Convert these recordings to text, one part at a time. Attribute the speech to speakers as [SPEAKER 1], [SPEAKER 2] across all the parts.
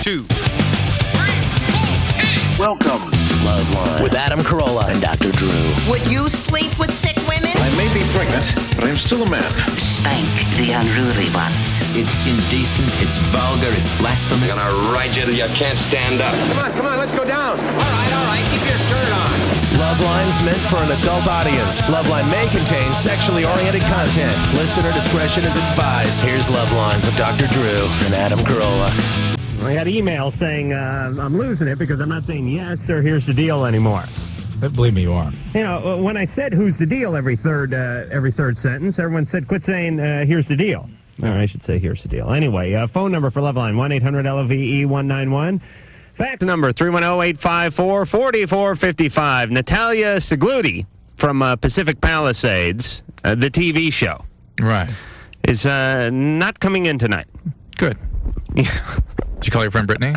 [SPEAKER 1] 2, 3, 4, hit it.
[SPEAKER 2] Welcome to LoveLine with Adam Carolla and Dr. Drew.
[SPEAKER 3] Would you sleep with sick women?
[SPEAKER 4] I may be pregnant, but I am still a man.
[SPEAKER 5] Spank the unruly ones.
[SPEAKER 6] It's indecent, it's vulgar, it's blasphemous.
[SPEAKER 7] I'm gonna ride you till you can't stand up.
[SPEAKER 4] Come on, let's go down.
[SPEAKER 7] All right, keep your shirt on.
[SPEAKER 2] LoveLine's meant for an adult audience. LoveLine may contain sexually oriented content. Listener discretion is advised. Here's LoveLine with Dr. Drew and Adam Carolla.
[SPEAKER 8] I got email saying I'm losing it because I'm not saying yes or here's the deal anymore.
[SPEAKER 9] But believe me, you are.
[SPEAKER 8] You know, when I said who's the deal every third sentence, everyone said quit saying here's the deal. Or I should say here's the deal. Anyway, phone number for LoveLine, 1-800-LOVE-191. Fax number 310-854-4455. Natalia Cigliuti from Pacific Palisades, the TV show.
[SPEAKER 9] Right.
[SPEAKER 8] Is not coming in tonight.
[SPEAKER 9] Good. Did you call your friend Brittany?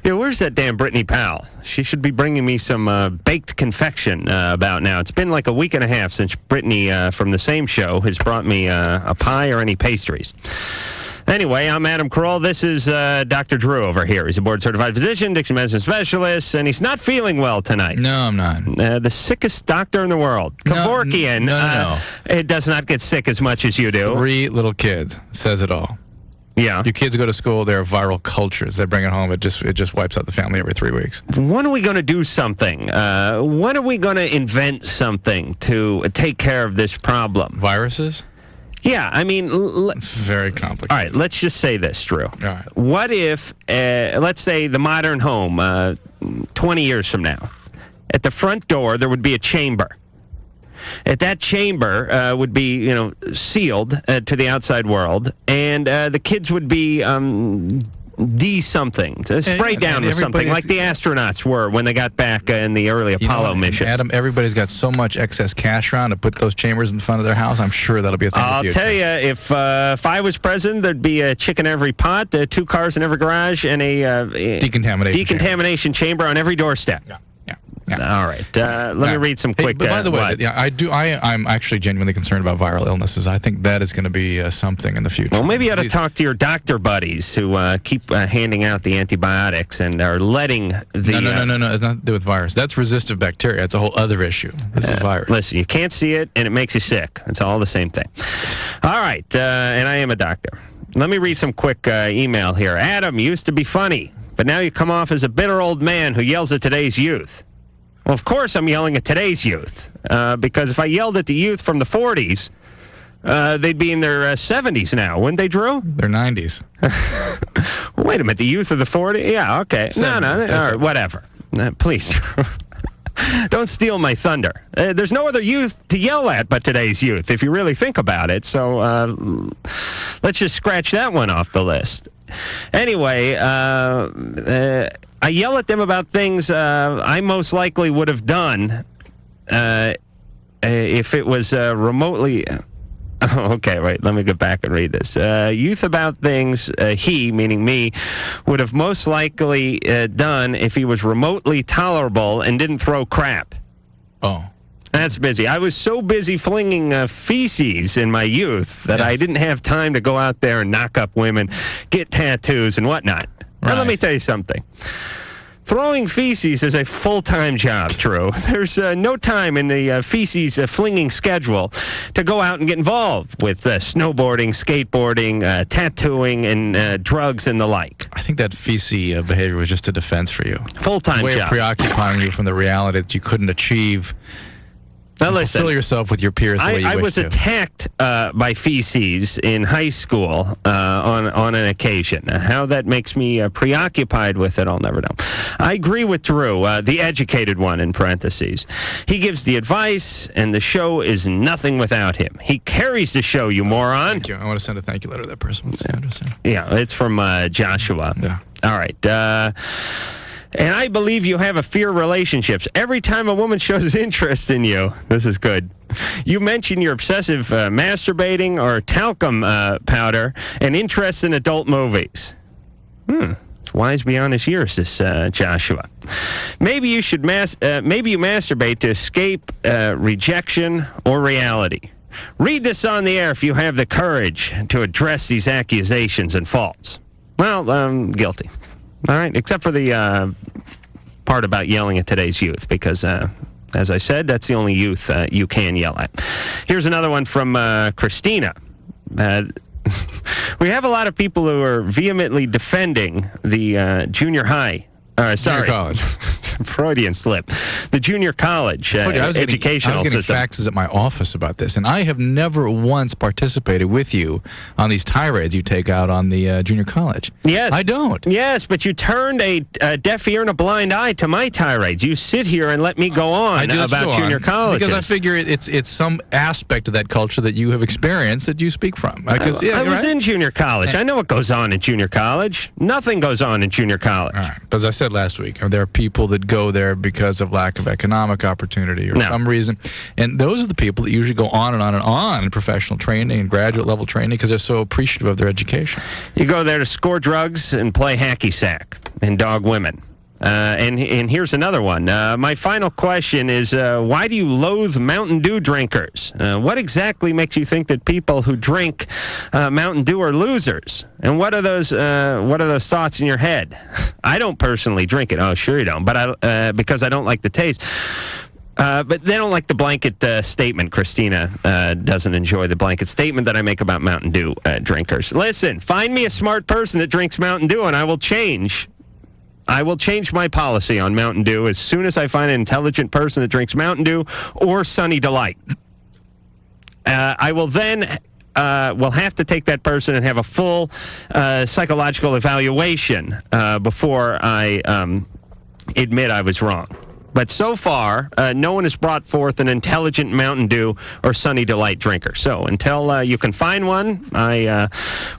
[SPEAKER 8] Yeah, where's that damn Brittany pal? She should be bringing me some baked confection about now. It's been like a week and a half since Brittany from the same show has brought me a pie or any pastries. Anyway, I'm Adam Carolla. This is Dr. Drew over here. He's a board-certified physician, addiction medicine specialist, and he's not feeling well tonight.
[SPEAKER 9] No, I'm not.
[SPEAKER 8] The sickest doctor in the world. Kevorkian.
[SPEAKER 9] No.
[SPEAKER 8] It does not get sick as much as you do.
[SPEAKER 9] 3 little kids. Says it all.
[SPEAKER 8] Yeah.
[SPEAKER 9] Your kids go to school, they're viral cultures. They bring it home, it just wipes out the family every 3 weeks.
[SPEAKER 8] When are we going to do something? When are we going to invent something to take care of this problem?
[SPEAKER 9] Viruses?
[SPEAKER 8] Yeah, I mean...
[SPEAKER 9] It's very complicated.
[SPEAKER 8] All right, let's just say this, Drew.
[SPEAKER 9] All right.
[SPEAKER 8] What if, let's say the modern home, 20 years from now, at the front door there would be a chamber. At that chamber would be, sealed to the outside world, and the kids would be something, sprayed down with something, like the astronauts were when they got back in the early Apollo missions.
[SPEAKER 9] Adam, everybody's got so much excess cash around to put those chambers in front of their house. I'm sure that'll be a thing.
[SPEAKER 8] I'll tell you, if I was president, there'd be a chick in every pot, 2 cars in every garage, and a decontamination chamber on every doorstep.
[SPEAKER 9] Yeah.
[SPEAKER 8] All right. Let me read some quick.
[SPEAKER 9] By the way, I'm actually genuinely concerned about viral illnesses. I think that is going to be something in the future.
[SPEAKER 8] Well, maybe you ought to talk to your doctor buddies who keep handing out the antibiotics and are letting the...
[SPEAKER 9] No. It's not to do with virus. That's resistant bacteria. It's a whole other issue. This is virus.
[SPEAKER 8] Listen, you can't see it, and it makes you sick. It's all the same thing. All right. And I am a doctor. Let me read some quick email here. Adam, you used to be funny, but now you come off as a bitter old man who yells at today's youth. Well, of course I'm yelling at today's youth, because if I yelled at the youth from the 40s, they'd be in their 70s now, wouldn't they, Drew?
[SPEAKER 9] Their 90s.
[SPEAKER 8] Well, wait a minute, the youth of the 40s? Yeah, okay.
[SPEAKER 9] 70s,
[SPEAKER 8] No, all right, whatever. Please, don't steal my thunder. There's no other youth to yell at but today's youth, if you really think about it. So let's just scratch that one off the list. Anyway, I yell at them about things I most likely would have done if it was remotely... Okay, wait, let me go back and read this. Youth about things he, meaning me, would have most likely done if he was remotely tolerable and didn't throw crap.
[SPEAKER 9] Oh.
[SPEAKER 8] That's busy. I was so busy flinging feces in my youth that I didn't have time to go out there and knock up women, get tattoos, and whatnot. Now, let me tell you something. Throwing feces is a full-time job, Drew. There's no time in the feces flinging schedule to go out and get involved with snowboarding, skateboarding, tattooing, and drugs and the like.
[SPEAKER 9] I think that feces behavior was just a defense for you.
[SPEAKER 8] Full-time
[SPEAKER 9] way
[SPEAKER 8] job.
[SPEAKER 9] Of preoccupying you from the reality that you couldn't achieve.
[SPEAKER 8] Now listen,
[SPEAKER 9] fulfill yourself with your peers the way you wish to.
[SPEAKER 8] I was attacked by feces in high school on an occasion. How that makes me preoccupied with it, I'll never know. I agree with Drew, the educated one in parentheses. He gives the advice, and the show is nothing without him. He carries the show, you moron.
[SPEAKER 9] Thank you. I want to send a thank you letter to that person.
[SPEAKER 8] Yeah, it's from Joshua.
[SPEAKER 9] Yeah.
[SPEAKER 8] All right. And I believe you have a fear of relationships. Every time a woman shows interest in you, this is good, you mention your obsessive masturbating or talcum powder and interest in adult movies. It's wise beyond his years, this Joshua. Maybe you should maybe you masturbate to escape rejection or reality. Read this on the air if you have the courage to address these accusations and faults. Well, guilty. All right, except for the part about yelling at today's youth, because, as I said, that's the only youth you can yell at. Here's another one from Christina. We have a lot of people who are vehemently defending the junior high.
[SPEAKER 9] Junior college.
[SPEAKER 8] Freudian slip. The junior college educational
[SPEAKER 9] I was getting
[SPEAKER 8] system.
[SPEAKER 9] faxes at my office about this, and I have never once participated with you on these tirades you take out on the junior college.
[SPEAKER 8] Yes.
[SPEAKER 9] I don't.
[SPEAKER 8] Yes, but you turned a deaf ear and a blind eye to my tirades. You sit here and let me go on about junior college.
[SPEAKER 9] Because I figure it's some aspect of that culture that you have experienced that you speak from.
[SPEAKER 8] I was in junior college. I know what goes on in junior college. Nothing goes on in junior college.
[SPEAKER 9] All right. But as I said last week, there are people that go there because of lack of economic opportunity or some reason. And those are the people that usually go on and on and on in professional training and graduate level training because they're so appreciative of their education.
[SPEAKER 8] You go there to score drugs and play hacky sack and dog women. And here's another one. My final question is, why do you loathe Mountain Dew drinkers? What exactly makes you think that people who drink Mountain Dew are losers? And what are those thoughts in your head? I don't personally drink it. Oh, sure you don't. But because I don't like the taste. But they don't like the blanket statement. Christina doesn't enjoy the blanket statement that I make about Mountain Dew drinkers. Listen, find me a smart person that drinks Mountain Dew, and I will change my policy on Mountain Dew as soon as I find an intelligent person that drinks Mountain Dew or Sunny Delight. I will then will have to take that person and have a full psychological evaluation before I admit I was wrong. But so far, no one has brought forth an intelligent Mountain Dew or Sunny Delight drinker. So until you can find one, I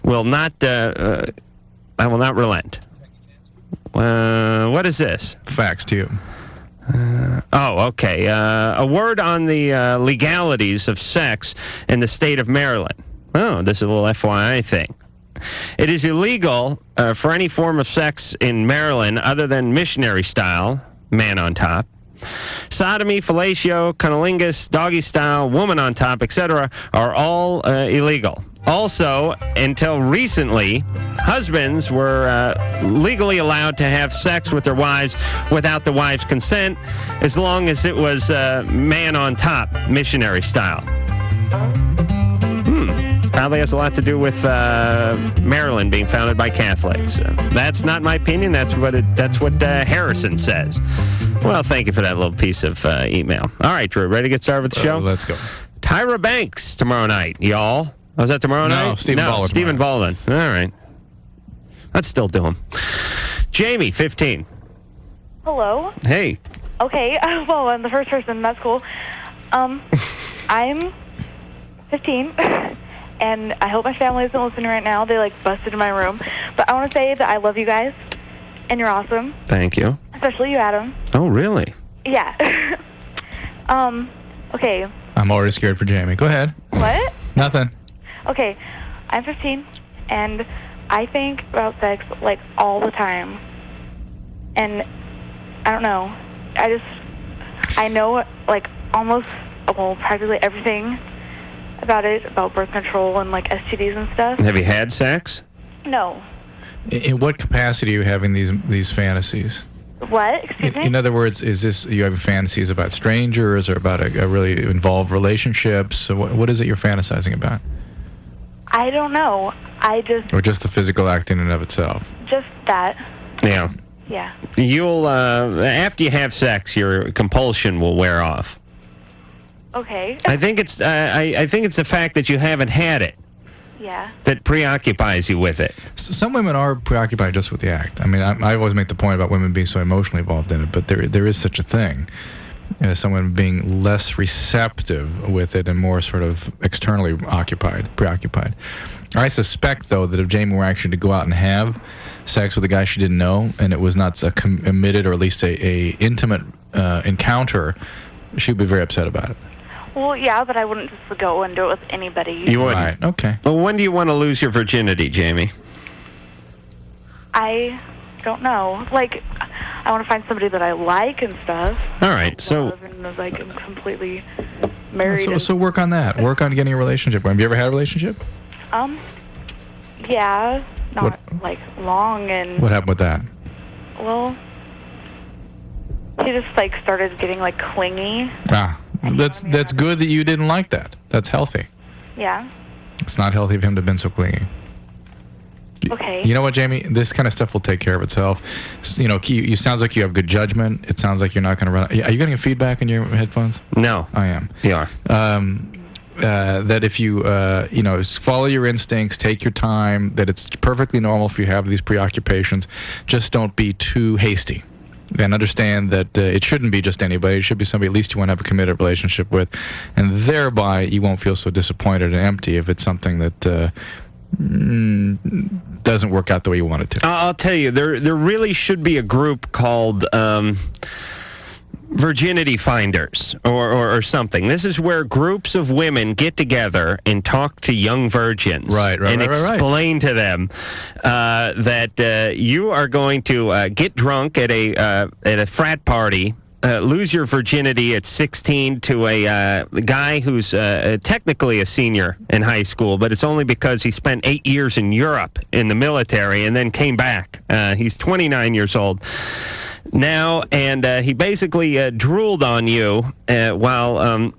[SPEAKER 8] will not relent. What is this?
[SPEAKER 9] Fax to you.
[SPEAKER 8] Okay. A word on the legalities of sex in the state of Maryland. Oh, this is a little FYI thing. It is illegal for any form of sex in Maryland other than missionary style, man on top. Sodomy, fellatio, cunnilingus, doggy style, woman on top, etc. are all illegal. Also, until recently, husbands were legally allowed to have sex with their wives without the wife's consent, as long as it was man on top, missionary style. Probably has a lot to do with Maryland being founded by Catholics. That's not my opinion. That's what Harrison says. Well, thank you for that little piece of email. All right, Drew, ready to get started with the show?
[SPEAKER 9] Let's go.
[SPEAKER 8] Tyra Banks tomorrow night, y'all. Oh, is that tomorrow night? Stephen Baldwin. All right. Let's still do him. Jamie, 15.
[SPEAKER 10] Hello.
[SPEAKER 8] Hey.
[SPEAKER 10] Okay. Well, I'm the first person. That's cool. I'm 15, and I hope my family isn't listening right now. They, busted in my room. But I want to say that I love you guys, and you're awesome.
[SPEAKER 8] Thank you.
[SPEAKER 10] Especially you, Adam.
[SPEAKER 8] Oh, really?
[SPEAKER 10] Yeah. Okay.
[SPEAKER 9] I'm already scared for Jamie. Go ahead.
[SPEAKER 10] What?
[SPEAKER 9] Nothing.
[SPEAKER 10] Okay. I'm 15, and I think about sex, all the time. And I don't know. I know, almost, practically everything about it, about birth control and, STDs and stuff.
[SPEAKER 8] Have you had sex?
[SPEAKER 10] No.
[SPEAKER 9] In what capacity are you having these fantasies?
[SPEAKER 10] What? Excuse me?
[SPEAKER 9] In other words, is this you having fantasies about strangers or about a really involved relationships? So what is it you're fantasizing about?
[SPEAKER 10] I don't know.
[SPEAKER 9] Or just the physical act in and of itself?
[SPEAKER 10] Just that.
[SPEAKER 8] Yeah.
[SPEAKER 10] Yeah.
[SPEAKER 8] You'll after you have sex, your compulsion will wear off.
[SPEAKER 10] Okay.
[SPEAKER 8] I think it's the fact that you haven't had it.
[SPEAKER 10] Yeah.
[SPEAKER 8] That preoccupies you with it.
[SPEAKER 9] Some women are preoccupied just with the act. I mean, I always make the point about women being so emotionally involved in it, but there is such a thing. Someone being less receptive with it and more sort of externally preoccupied. I suspect, though, that if Jamie were actually to go out and have sex with a guy she didn't know, and it was not a committed or at least a intimate encounter, she'd be very upset about it.
[SPEAKER 10] Well, yeah, but I wouldn't just go and do it with anybody.
[SPEAKER 8] You wouldn't?
[SPEAKER 9] Right, okay.
[SPEAKER 8] Well, when do you want to lose your virginity, Jamie?
[SPEAKER 10] I don't know. I want to find somebody that I like and stuff.
[SPEAKER 8] All right, so...
[SPEAKER 10] And I'm completely married.
[SPEAKER 9] So work on that. Work on getting a relationship. Have you ever had a relationship?
[SPEAKER 10] Yeah. Not, long and...
[SPEAKER 9] What happened with that?
[SPEAKER 10] well, he just like started getting like clingy.
[SPEAKER 9] That's good that you didn't like that. That's healthy.
[SPEAKER 10] Yeah.
[SPEAKER 9] It's not healthy of him to have been so clingy.
[SPEAKER 10] Okay.
[SPEAKER 9] You know what, Jamie? This kind of stuff will take care of itself. You know, you sounds like you have good judgment. It sounds like you're not going to run. Are you getting feedback in your headphones?
[SPEAKER 8] No.
[SPEAKER 9] I am.
[SPEAKER 8] You are.
[SPEAKER 9] That if you, follow your instincts, take your time, that it's perfectly normal if you have these preoccupations. Just don't be too hasty. And understand that it shouldn't be just anybody. It should be somebody at least you want to have a committed relationship with. And thereby, you won't feel so disappointed and empty if it's something that doesn't work out the way you want it to.
[SPEAKER 8] I'll tell you, there really should be a group called Virginity Finders or something. This is where groups of women get together and talk to young virgins. And explain to them that you are going to get drunk at a frat party, lose your virginity at 16 to a guy who's technically a senior in high school, but it's only because he spent 8 years in Europe in the military and then came back. He's 29 years old now, and he basically drooled on you while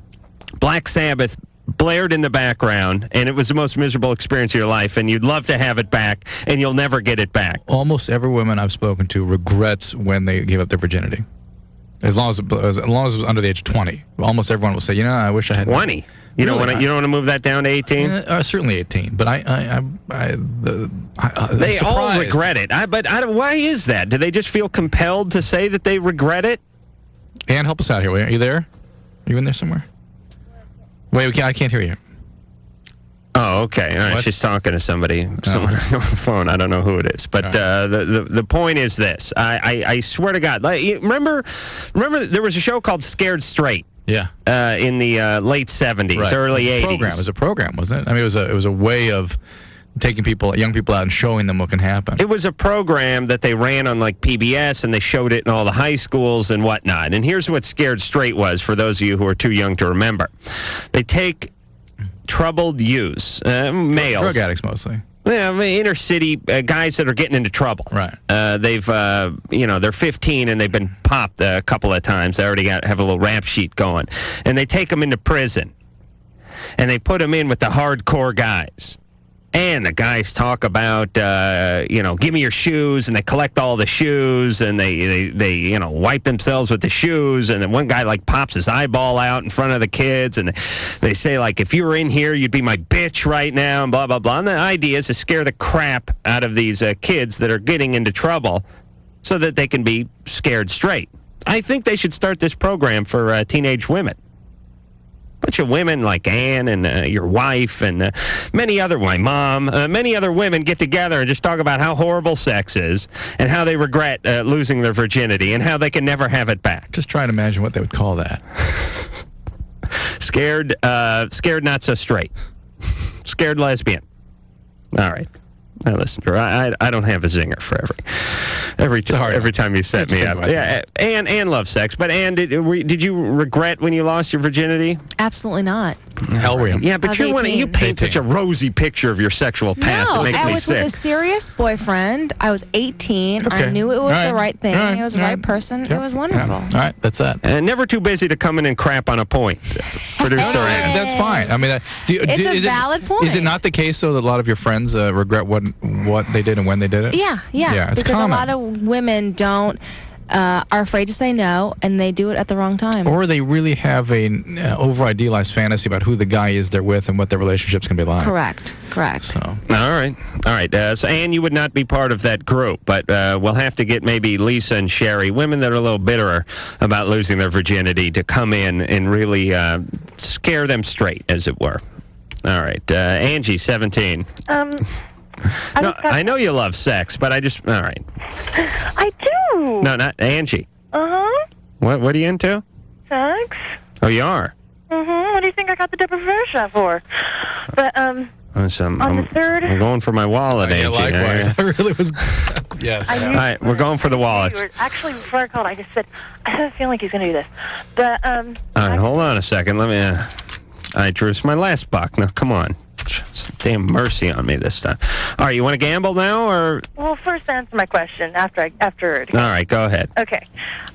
[SPEAKER 8] Black Sabbath blared in the background, and it was the most miserable experience of your life, and you'd love to have it back, and you'll never get it back.
[SPEAKER 9] Almost every woman I've spoken to regrets when they give up their virginity. As long as it was under the age of 20. Almost everyone will say, I wish I had
[SPEAKER 8] 20. You don't want to move that down to 18?
[SPEAKER 9] Certainly 18, but
[SPEAKER 8] they all regret it. Why is that? Do they just feel compelled to say that they regret it?
[SPEAKER 9] Ann, help us out here. Are you there? Are you in there somewhere? Wait, I can't hear you.
[SPEAKER 8] Oh, okay. All right.
[SPEAKER 9] What?
[SPEAKER 8] She's talking to someone on the phone. I don't know who it is. But the point is this. I swear to God. Remember there was a show called Scared Straight.
[SPEAKER 9] Yeah.
[SPEAKER 8] In the late 70s, early 80s.
[SPEAKER 9] It was a program, wasn't it? I mean, it was a way of taking young people out and showing them what can happen.
[SPEAKER 8] It was a program that they ran on like PBS, and they showed it in all the high schools and whatnot. And here's what Scared Straight was for those of you who are too young to remember. They take troubled youths, males.
[SPEAKER 9] Drug addicts mostly.
[SPEAKER 8] Yeah, inner city guys that are getting into trouble.
[SPEAKER 9] Right.
[SPEAKER 8] They've, they're 15 and they've been popped a couple of times. They already have a little rap sheet going. And they take them into prison. And they put them in with the hardcore guys. And the guys talk about, give me your shoes, and they collect all the shoes, and they wipe themselves with the shoes, and then one guy, pops his eyeball out in front of the kids, and they say, if you were in here, you'd be my bitch right now, and blah, blah, blah. And the idea is to scare the crap out of these kids that are getting into trouble so that they can be scared straight. I think they should start this program for teenage women. Bunch of women like Ann and your wife and many other women get together and just talk about how horrible sex is and how they regret losing their virginity and how they can never have it back.
[SPEAKER 9] Just try to imagine what they would call that.
[SPEAKER 8] Scared not so straight. Scared lesbian. All right. I listen to her. I don't have a zinger for every time you set me up. Yeah, Ann loves sex, but Ann, did you regret when you lost your virginity?
[SPEAKER 11] Absolutely not.
[SPEAKER 9] Hell were you?
[SPEAKER 8] Yeah, but you paint such a rosy picture of your sexual past.
[SPEAKER 11] No,
[SPEAKER 8] it makes me
[SPEAKER 11] I was
[SPEAKER 8] sick.
[SPEAKER 11] with a serious boyfriend. I was 18.
[SPEAKER 9] Okay.
[SPEAKER 11] I knew it was the right thing.
[SPEAKER 9] All right.
[SPEAKER 11] It was the right person.
[SPEAKER 9] Yep.
[SPEAKER 11] It was wonderful.
[SPEAKER 9] All right, that's that.
[SPEAKER 8] Never too busy to come in and crap on a point. Producer Ann.
[SPEAKER 9] That's fine. I mean,
[SPEAKER 11] It's a valid point.
[SPEAKER 9] Is it not the case, though, that a lot of your friends regret what they did and when they did it?
[SPEAKER 11] Yeah,
[SPEAKER 9] it's
[SPEAKER 11] because
[SPEAKER 9] common.
[SPEAKER 11] a lot of women are afraid to say no, and they do it at the wrong time.
[SPEAKER 9] Or they really have an over-idealized fantasy about who the guy is they're with and what their relationships can be like.
[SPEAKER 11] Correct.
[SPEAKER 9] So.
[SPEAKER 8] All right. So Ann, you would not be part of that group, but we'll have to get maybe Lisa and Sherry, women that are a little bitterer about losing their virginity, to come in and really scare them straight, as it were. All right. Angie, 17. I know you love sex, but all right.
[SPEAKER 10] I do.
[SPEAKER 8] No, not Angie.
[SPEAKER 10] Uh-huh.
[SPEAKER 8] What are you into?
[SPEAKER 10] Sex.
[SPEAKER 8] Oh, you are?
[SPEAKER 10] Mm-hmm. What do you think I got the deprivation for? But, on the 3rd...
[SPEAKER 8] I'm going for my wallet, Angie.
[SPEAKER 9] Likewise. I really was... Yes.
[SPEAKER 8] All right, we're going for the wallets.
[SPEAKER 10] Actually, before I called, I just said, I have a feeling he's going to do this. But,
[SPEAKER 8] all right, hold on a second. Let me... all right, Drew, it's my last buck. Now, come on. Ouch. Damn mercy on me this time. All right, you want to gamble now, or?
[SPEAKER 10] Well, first answer my question after.
[SPEAKER 8] All right, go ahead.
[SPEAKER 10] Okay.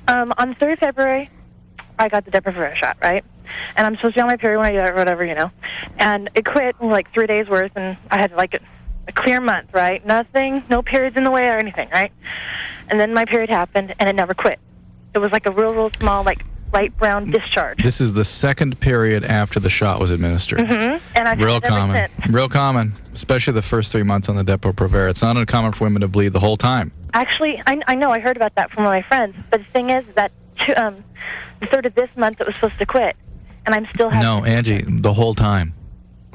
[SPEAKER 10] On the 3rd of February, I got the Depo-Provera shot, right? And I'm supposed to be on my period when I do that, or whatever, And it quit like 3 days worth, and I had like a clear month, right? Nothing, no periods in the way or anything, right? And then my period happened, and it never quit. It was like a real small, like, light brown discharge.
[SPEAKER 9] This is the second period after the shot was administered.
[SPEAKER 10] Mm-hmm. And I've
[SPEAKER 9] Real
[SPEAKER 10] had it ever
[SPEAKER 9] common.
[SPEAKER 10] since.
[SPEAKER 9] Real common, especially the first 3 months on the Depo-Provera. It's not uncommon for women to bleed the whole time.
[SPEAKER 10] Actually, I know, I heard about that from one of my friends. But the thing is that the 3rd of this month it was supposed to quit. And I'm still having...
[SPEAKER 9] No, Angie, the whole time.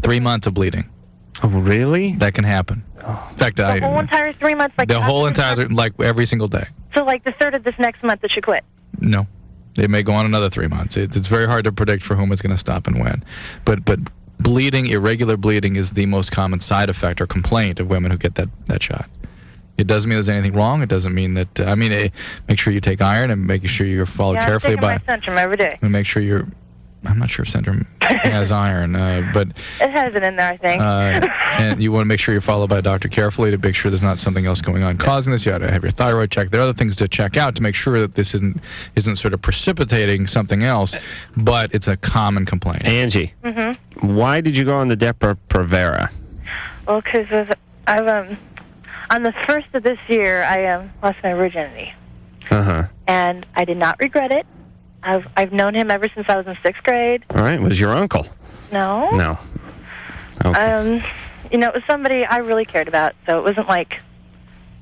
[SPEAKER 9] 3 months of bleeding.
[SPEAKER 8] Oh, really?
[SPEAKER 9] That can happen. In fact,
[SPEAKER 10] The whole entire 3 months? Like
[SPEAKER 9] the whole entire, like every single day.
[SPEAKER 10] So like the 3rd of this next month it should quit?
[SPEAKER 9] No. It may go on another 3 months. It's very hard to predict for whom it's going to stop and when. But bleeding, irregular bleeding, is the most common side effect or complaint of women who get that shot. It doesn't mean there's anything wrong. It doesn't mean that... make sure you take iron and make sure you're followed carefully by...
[SPEAKER 10] I'm taking my Centrum every day.
[SPEAKER 9] And make sure you're... I'm not sure if Centrum has iron, but...
[SPEAKER 10] It has it in there, I think.
[SPEAKER 9] And you want to make sure you're followed by a doctor carefully to make sure there's not something else going on causing this. You ought to have your thyroid checked. There are other things to check out to make sure that this isn't sort of precipitating something else, but it's a common complaint.
[SPEAKER 8] Angie, why did you go on the Depo-Provera?
[SPEAKER 10] Well, because I've on the 1st of this year, I lost my virginity. And I did not regret it. I've known him ever since I was in 6th grade.
[SPEAKER 8] All right, was your uncle?
[SPEAKER 10] No.
[SPEAKER 8] No. Okay.
[SPEAKER 10] It was somebody I really cared about, so it wasn't like,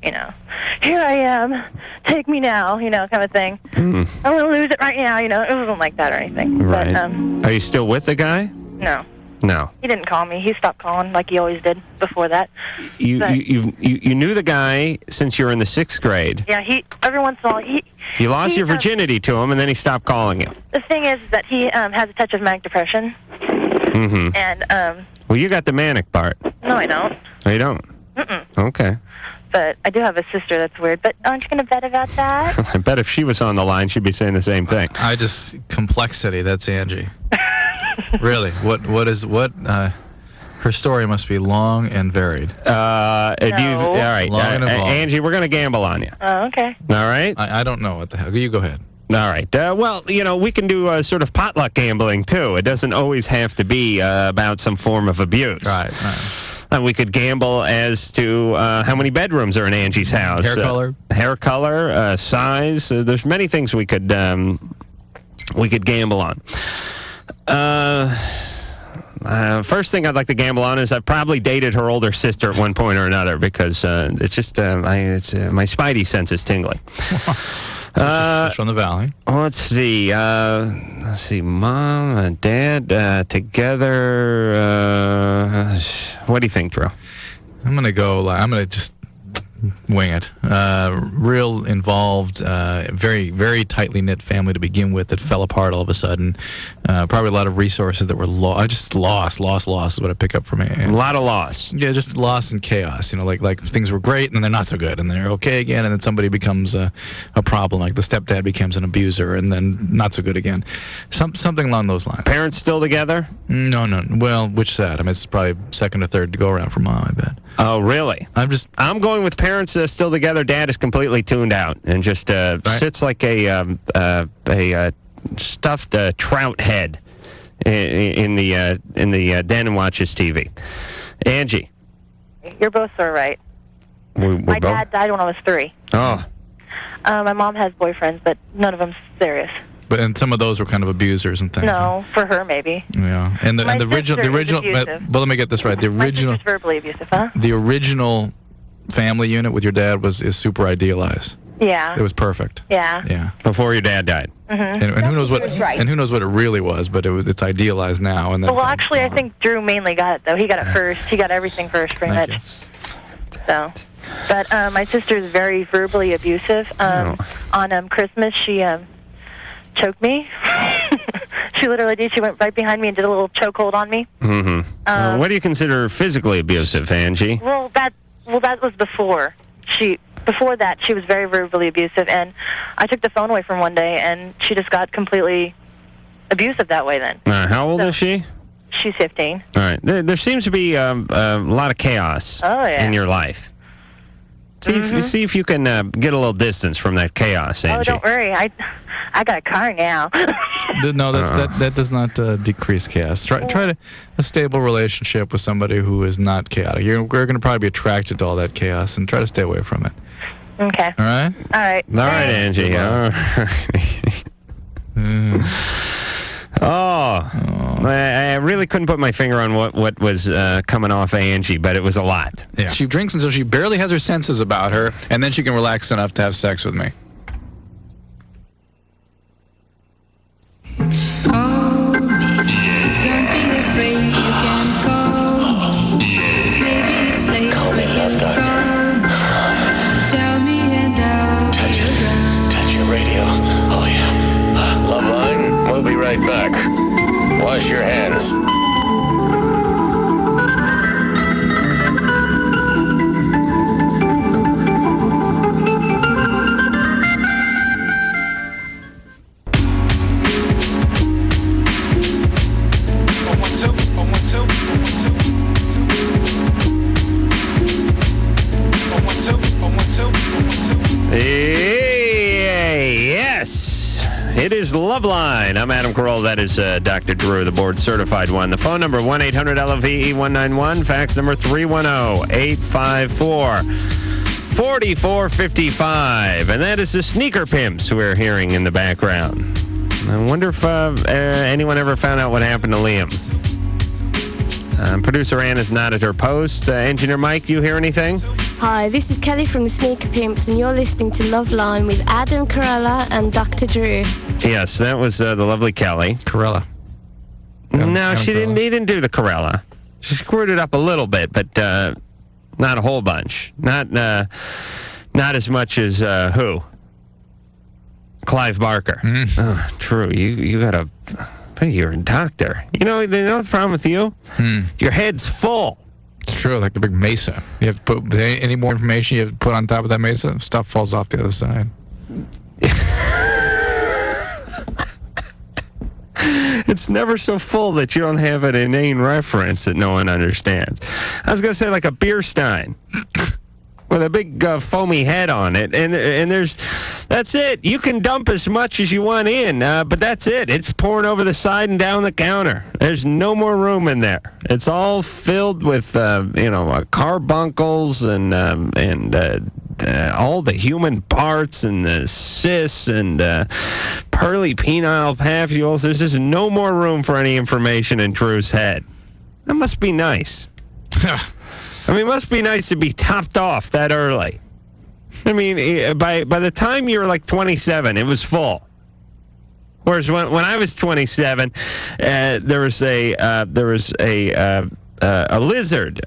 [SPEAKER 10] here I am, take me now, kind of thing. I'm going to lose it right now, it wasn't like that or anything.
[SPEAKER 8] Right.
[SPEAKER 10] But,
[SPEAKER 8] are you still with the guy?
[SPEAKER 10] No.
[SPEAKER 8] No.
[SPEAKER 10] He didn't call me. He stopped calling like he always did before that.
[SPEAKER 8] You knew the guy since you were in the 6th grade.
[SPEAKER 10] Yeah, every once in a while,
[SPEAKER 8] You lost your virginity to him, and then he stopped calling you.
[SPEAKER 10] The thing is that he has a touch of manic depression. And,
[SPEAKER 8] well, you got the manic part.
[SPEAKER 10] no, I don't.
[SPEAKER 8] Oh, you don't? Okay.
[SPEAKER 10] But I do have a sister that's weird. But aren't you going to bet about that?
[SPEAKER 8] I bet if she was on the line, she'd be saying the same thing.
[SPEAKER 9] Complexity, that's Angie. Really? Her story must be long and varied.
[SPEAKER 8] All right.
[SPEAKER 9] Long and involved.
[SPEAKER 8] Angie, we're going to gamble on you.
[SPEAKER 10] Oh, okay.
[SPEAKER 8] All right?
[SPEAKER 9] I don't know what the hell. You go ahead.
[SPEAKER 8] All right. Well, we can do sort of potluck gambling, too. It doesn't always have to be about some form of abuse.
[SPEAKER 9] Right.
[SPEAKER 8] And we could gamble as to how many bedrooms are in Angie's house.
[SPEAKER 9] Hair color,
[SPEAKER 8] size. There's many things we could gamble on. First thing I'd like to gamble on is I probably dated her older sister at one point or another because it's just my spidey sense is tingling.
[SPEAKER 9] She's from the Valley.
[SPEAKER 8] Let's see. Mom and Dad together. What do you think, Drew?
[SPEAKER 9] I'm gonna just wing it. Real involved, very, very tightly knit family to begin with that fell apart all of a sudden. Probably a lot of resources that were lost is what I pick up from it.
[SPEAKER 8] A lot of loss.
[SPEAKER 9] Yeah, just loss and chaos. Like things were great and then they're not so good and they're okay again and then somebody becomes a problem. Like the stepdad becomes an abuser and then not so good again. Something along those lines.
[SPEAKER 8] Parents still together?
[SPEAKER 9] No. Well, which sad? I mean, it's probably second or third to go around for Mom, I bet.
[SPEAKER 8] Oh, really? I'm going with parents still together. Dad is completely tuned out and just sits like a stuffed trout head in the den and watches TV. Angie,
[SPEAKER 10] You're both so right. My dad died when I was 3.
[SPEAKER 8] Oh.
[SPEAKER 10] My mom has boyfriends, but none of them serious.
[SPEAKER 9] And some of those were kind of abusers and things.
[SPEAKER 10] No, for her maybe.
[SPEAKER 9] Yeah, and the original. But let me get this right. The original.
[SPEAKER 10] My sister's verbally abusive, huh?
[SPEAKER 9] The original family unit with your dad is super idealized.
[SPEAKER 10] Yeah.
[SPEAKER 9] It was perfect.
[SPEAKER 10] Yeah.
[SPEAKER 9] Yeah.
[SPEAKER 8] Before your dad died.
[SPEAKER 10] Mm-hmm.
[SPEAKER 9] And who knows what? And who knows what it really was? But it's idealized now. And then
[SPEAKER 10] well, actually, I think Drew mainly got it though. He got it first. He got everything first, pretty much. So, but my sister is very verbally abusive. On Christmas, she choked me. She literally did. She went right behind me and did a little chokehold on me.
[SPEAKER 8] Mm-hmm. What do you consider physically abusive, Angie?
[SPEAKER 10] Well, that was before. Before that, she was very verbally abusive, and I took the phone away from one day, and she just got completely abusive that way then.
[SPEAKER 8] How old is she?
[SPEAKER 12] She's 15.
[SPEAKER 8] All right. There seems to be a lot of chaos in your life. See if you can get a little distance from that chaos, Angie.
[SPEAKER 12] Oh, don't worry. I got a car now.
[SPEAKER 9] No, that does not decrease chaos. Try a stable relationship with somebody who is not chaotic. You're going to probably be attracted to all that chaos, and try to stay away from it.
[SPEAKER 12] Okay.
[SPEAKER 9] All right?
[SPEAKER 12] All right.
[SPEAKER 8] All right, Angie. All right. I really couldn't put my finger on what was coming off Angie, but it was a lot.
[SPEAKER 9] Yeah. She drinks until she barely has her senses about her, and then she can relax enough to have sex with me.
[SPEAKER 13] Call me. Don't be afraid, you can call me. Maybe it's late, but you call me. Tell me and I'll be around.
[SPEAKER 2] Touch your radio. Oh, yeah. LoveLine, we'll be right back. Wash your hands.
[SPEAKER 8] Yes, it is LoveLine. I'm Adam Carolla. That is Dr. Drew, the board-certified one. The phone number, 1-800-LOVE-191. Fax number 310-854-4455. And that is the Sneaker Pimps we're hearing in the background. I wonder if anyone ever found out what happened to Liam. Producer Anna's not at her post. Engineer Mike, do you hear anything?
[SPEAKER 14] Hi, this is Kelly from the Sneaker Pimps, and you're listening to LoveLine with Adam Carolla and Dr. Drew.
[SPEAKER 8] Yes, that was the lovely Kelly.
[SPEAKER 9] Corella.
[SPEAKER 8] No, she didn't. He didn't do the Corella. She screwed it up a little bit, but not a whole bunch. Not as much as who? Clive Barker. Oh, true. You got a. You're a doctor. You know the problem with you? Your head's full.
[SPEAKER 9] It's true, like a big mesa. You have to put any more information you have to put on top of that mesa, stuff falls off the other side.
[SPEAKER 8] It's never so full that you don't have an inane reference that no one understands. I was going to say like a beer stein with a big foamy head on it, and that's it. You can dump as much as you want in, but that's it. It's pouring over the side and down the counter. There's no more room in there. It's all filled with carbuncles and all the human parts and the cysts and pearly penile papules. There's just no more room for any information in Drew's head. That must be nice. I mean, it must be nice to be topped off that early. I mean, by the time you were like 27, it was full. Whereas when I was 27, there was a lizard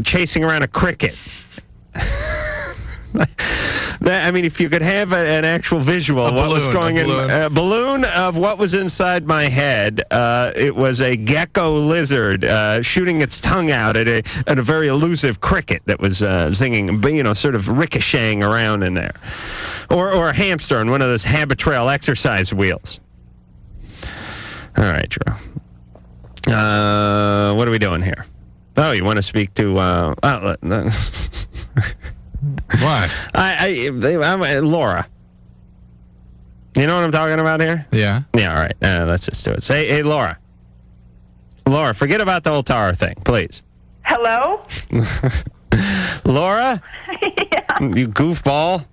[SPEAKER 8] chasing around a cricket. I mean, if you could have an actual visual of what was going in, a balloon of what was inside my head, it was a gecko lizard shooting its tongue out at a very elusive cricket that was singing, sort of ricocheting around in there, or a hamster on one of those Habitrail exercise wheels. All right, Drew. What are we doing here? Oh, you want to speak to?
[SPEAKER 9] What?
[SPEAKER 8] I'm Laura. You know what I'm talking about here?
[SPEAKER 9] Yeah.
[SPEAKER 8] Yeah, all right. Let's just do it. Hey, Laura. Laura, forget about the whole tower thing, please.
[SPEAKER 12] Hello?
[SPEAKER 8] Laura?
[SPEAKER 12] Yeah.
[SPEAKER 8] You goofball.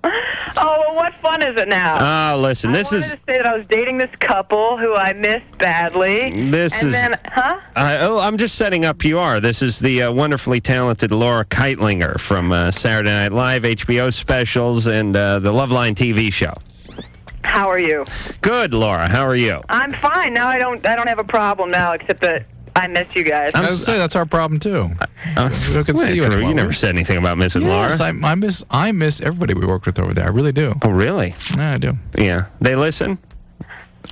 [SPEAKER 12] Oh, well, what fun is it now?
[SPEAKER 8] Oh, listen,
[SPEAKER 12] I wanted to say that I was dating this couple who I missed badly.
[SPEAKER 8] I'm just setting up PR. This is the wonderfully talented Laura Kightlinger from Saturday Night Live, HBO specials, and the LoveLine TV show.
[SPEAKER 12] How are you?
[SPEAKER 8] Good, Laura. How are you?
[SPEAKER 12] I'm fine. Now I don't have a problem now, except that I miss you guys.
[SPEAKER 9] I was say that's our problem too. We can see you anymore.
[SPEAKER 8] You never said anything about missing Laura.
[SPEAKER 9] Yes, I miss everybody we worked with over there. I really do.
[SPEAKER 8] Oh, really?
[SPEAKER 9] Yeah, I do.
[SPEAKER 8] Yeah. They listen?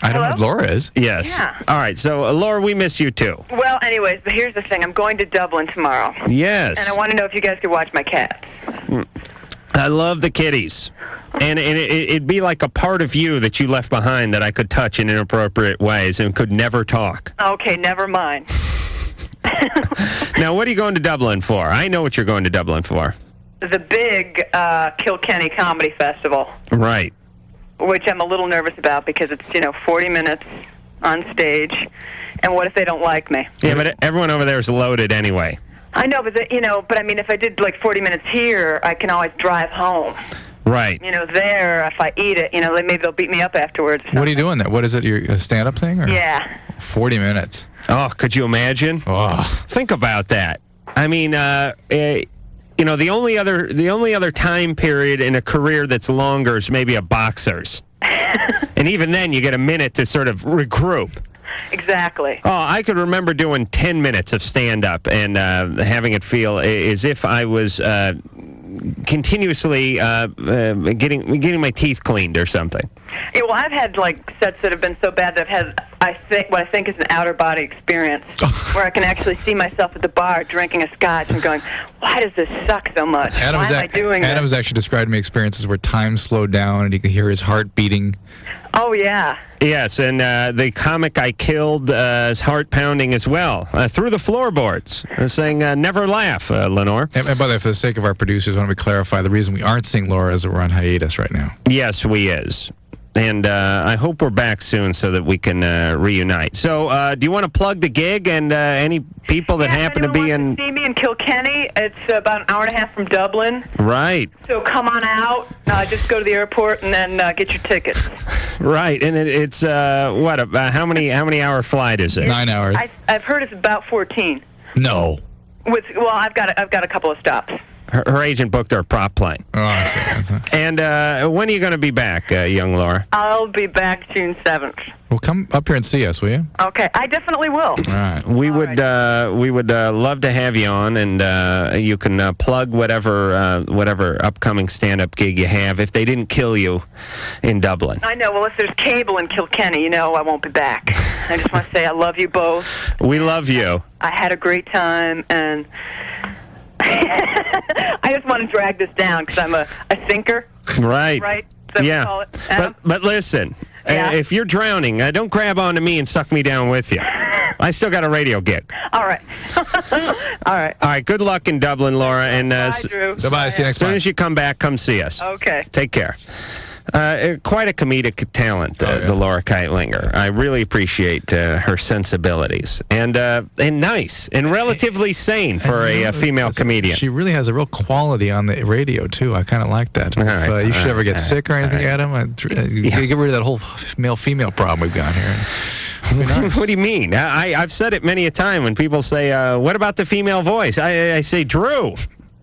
[SPEAKER 9] I don't know if Laura is.
[SPEAKER 8] Yes.
[SPEAKER 12] Yeah.
[SPEAKER 8] All right. So, Laura, we miss you too.
[SPEAKER 12] Well, anyways, but here's the thing. I'm going to Dublin tomorrow.
[SPEAKER 8] Yes.
[SPEAKER 12] And I want to know if you guys could watch my cats.
[SPEAKER 8] I love the kitties. And it'd be like a part of you that you left behind that I could touch in inappropriate ways and could never talk.
[SPEAKER 12] Okay, never mind.
[SPEAKER 8] Now, what are you going to Dublin for? I know what you're going to Dublin for.
[SPEAKER 12] The big Kilkenny Comedy Festival.
[SPEAKER 8] Right.
[SPEAKER 12] Which I'm a little nervous about because it's, 40 minutes on stage. And what if they don't like me?
[SPEAKER 8] Yeah, but everyone over there is loaded anyway.
[SPEAKER 12] I know, but I mean, if I did like 40 minutes here, I can always drive home.
[SPEAKER 8] Right.
[SPEAKER 12] There, if I eat it, maybe they'll beat me up afterwards.
[SPEAKER 9] What are you doing there? What is it? A stand-up thing? Or?
[SPEAKER 12] Yeah.
[SPEAKER 9] 40 minutes.
[SPEAKER 8] Oh, could you imagine?
[SPEAKER 9] Oh.
[SPEAKER 8] Think about that. I mean, the only other time period in a career that's longer is maybe a boxer's. And even then, you get a minute to sort of regroup.
[SPEAKER 12] Exactly.
[SPEAKER 8] Oh, I could remember doing 10 minutes of stand-up and having it feel as if I was continuously getting my teeth cleaned or something.
[SPEAKER 12] Yeah, well, I've had sets that have been so bad that I've had what I think is an outer body experience, where I can actually see myself at the bar drinking a scotch and going, "Why does this suck so much? Why am I doing this?"
[SPEAKER 9] Adam's actually described to me experiences where time slowed down and you could hear his heart beating.
[SPEAKER 12] Oh yeah.
[SPEAKER 8] Yes, and the comic I killed is heart pounding as well through the floorboards, saying "Never laugh, Lenore."
[SPEAKER 9] And by the way, for the sake of our producers, why don't we clarify the reason we aren't seeing Laura is that we're on hiatus right now.
[SPEAKER 8] Yes, we is. And I hope we're back soon so that we can reunite. So, do you want to plug the gig and any people that happen to be in?
[SPEAKER 12] See me in Kilkenny. It's about an hour and a half from Dublin.
[SPEAKER 8] Right.
[SPEAKER 12] So come on out. Just go to the airport and then get your tickets.
[SPEAKER 8] Right, and it's how many hour flight is it?
[SPEAKER 9] 9 hours.
[SPEAKER 12] I've heard it's about 14.
[SPEAKER 9] No.
[SPEAKER 12] I've got a couple of stops.
[SPEAKER 8] Her agent booked her prop plane.
[SPEAKER 9] Oh, I see.
[SPEAKER 8] And when are you going to be back, young Laura?
[SPEAKER 12] I'll be back June 7th.
[SPEAKER 9] Well, come up here and see us, will you?
[SPEAKER 12] Okay, I definitely will.
[SPEAKER 9] All right.
[SPEAKER 8] We would love to have you on, and you can plug whatever upcoming stand-up gig you have if they didn't kill you in Dublin.
[SPEAKER 12] I know. Well, if there's cable in Kilkenny, I won't be back. I just want to say I love you both.
[SPEAKER 8] We love you.
[SPEAKER 12] I had a great time, and I just want to drag this down because I'm a thinker.
[SPEAKER 8] Right.
[SPEAKER 12] Right? Is that what you call it?
[SPEAKER 8] But listen, if you're drowning, don't grab onto me and suck me down with you. I still got a radio gig.
[SPEAKER 12] All right. All right.
[SPEAKER 8] All right. Good luck in Dublin, Laura. And
[SPEAKER 12] Bye, Drew.
[SPEAKER 9] Bye-bye. See you next
[SPEAKER 8] as soon
[SPEAKER 9] time.
[SPEAKER 8] as you come back, come see us.
[SPEAKER 12] Okay.
[SPEAKER 8] Take care. Quite a comedic talent, the Laura Kightlinger. I really appreciate her sensibilities and nice and relatively sane for a female comedian.
[SPEAKER 9] She really has a real quality on the radio too. I kind of like that. If you should ever get sick or anything, Adam, you get rid of that whole male-female problem we've got here. Nice.
[SPEAKER 8] What do you mean? I've said it many a time when people say, "What about the female voice?" I say, "Drew,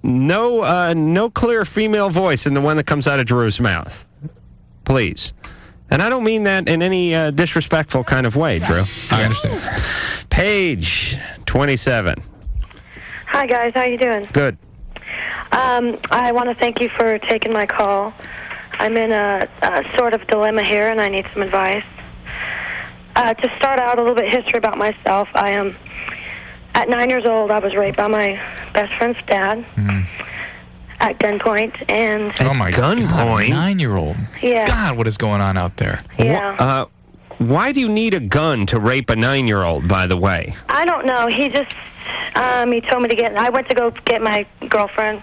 [SPEAKER 8] no clear female voice than the one that comes out of Drew's mouth." Please. And I don't mean that in any disrespectful kind of way, Drew.
[SPEAKER 9] I understand.
[SPEAKER 8] Page 27.
[SPEAKER 15] Hi, guys. How you doing?
[SPEAKER 8] Good.
[SPEAKER 15] I want to thank you for taking my call. I'm in a sort of dilemma here, and I need some advice. To start out, a little bit of history about myself. I am, at 9 years old, I was raped by my best friend's dad. At gunpoint, and
[SPEAKER 9] oh my
[SPEAKER 8] gunpoint,
[SPEAKER 9] 9-year-old.
[SPEAKER 15] Yeah.
[SPEAKER 9] God, what is going on out there?
[SPEAKER 15] Yeah.
[SPEAKER 8] Why do you need a gun to rape a 9-year-old? By the way,
[SPEAKER 15] I don't know. He just he told me to get. I went to go get my girlfriend,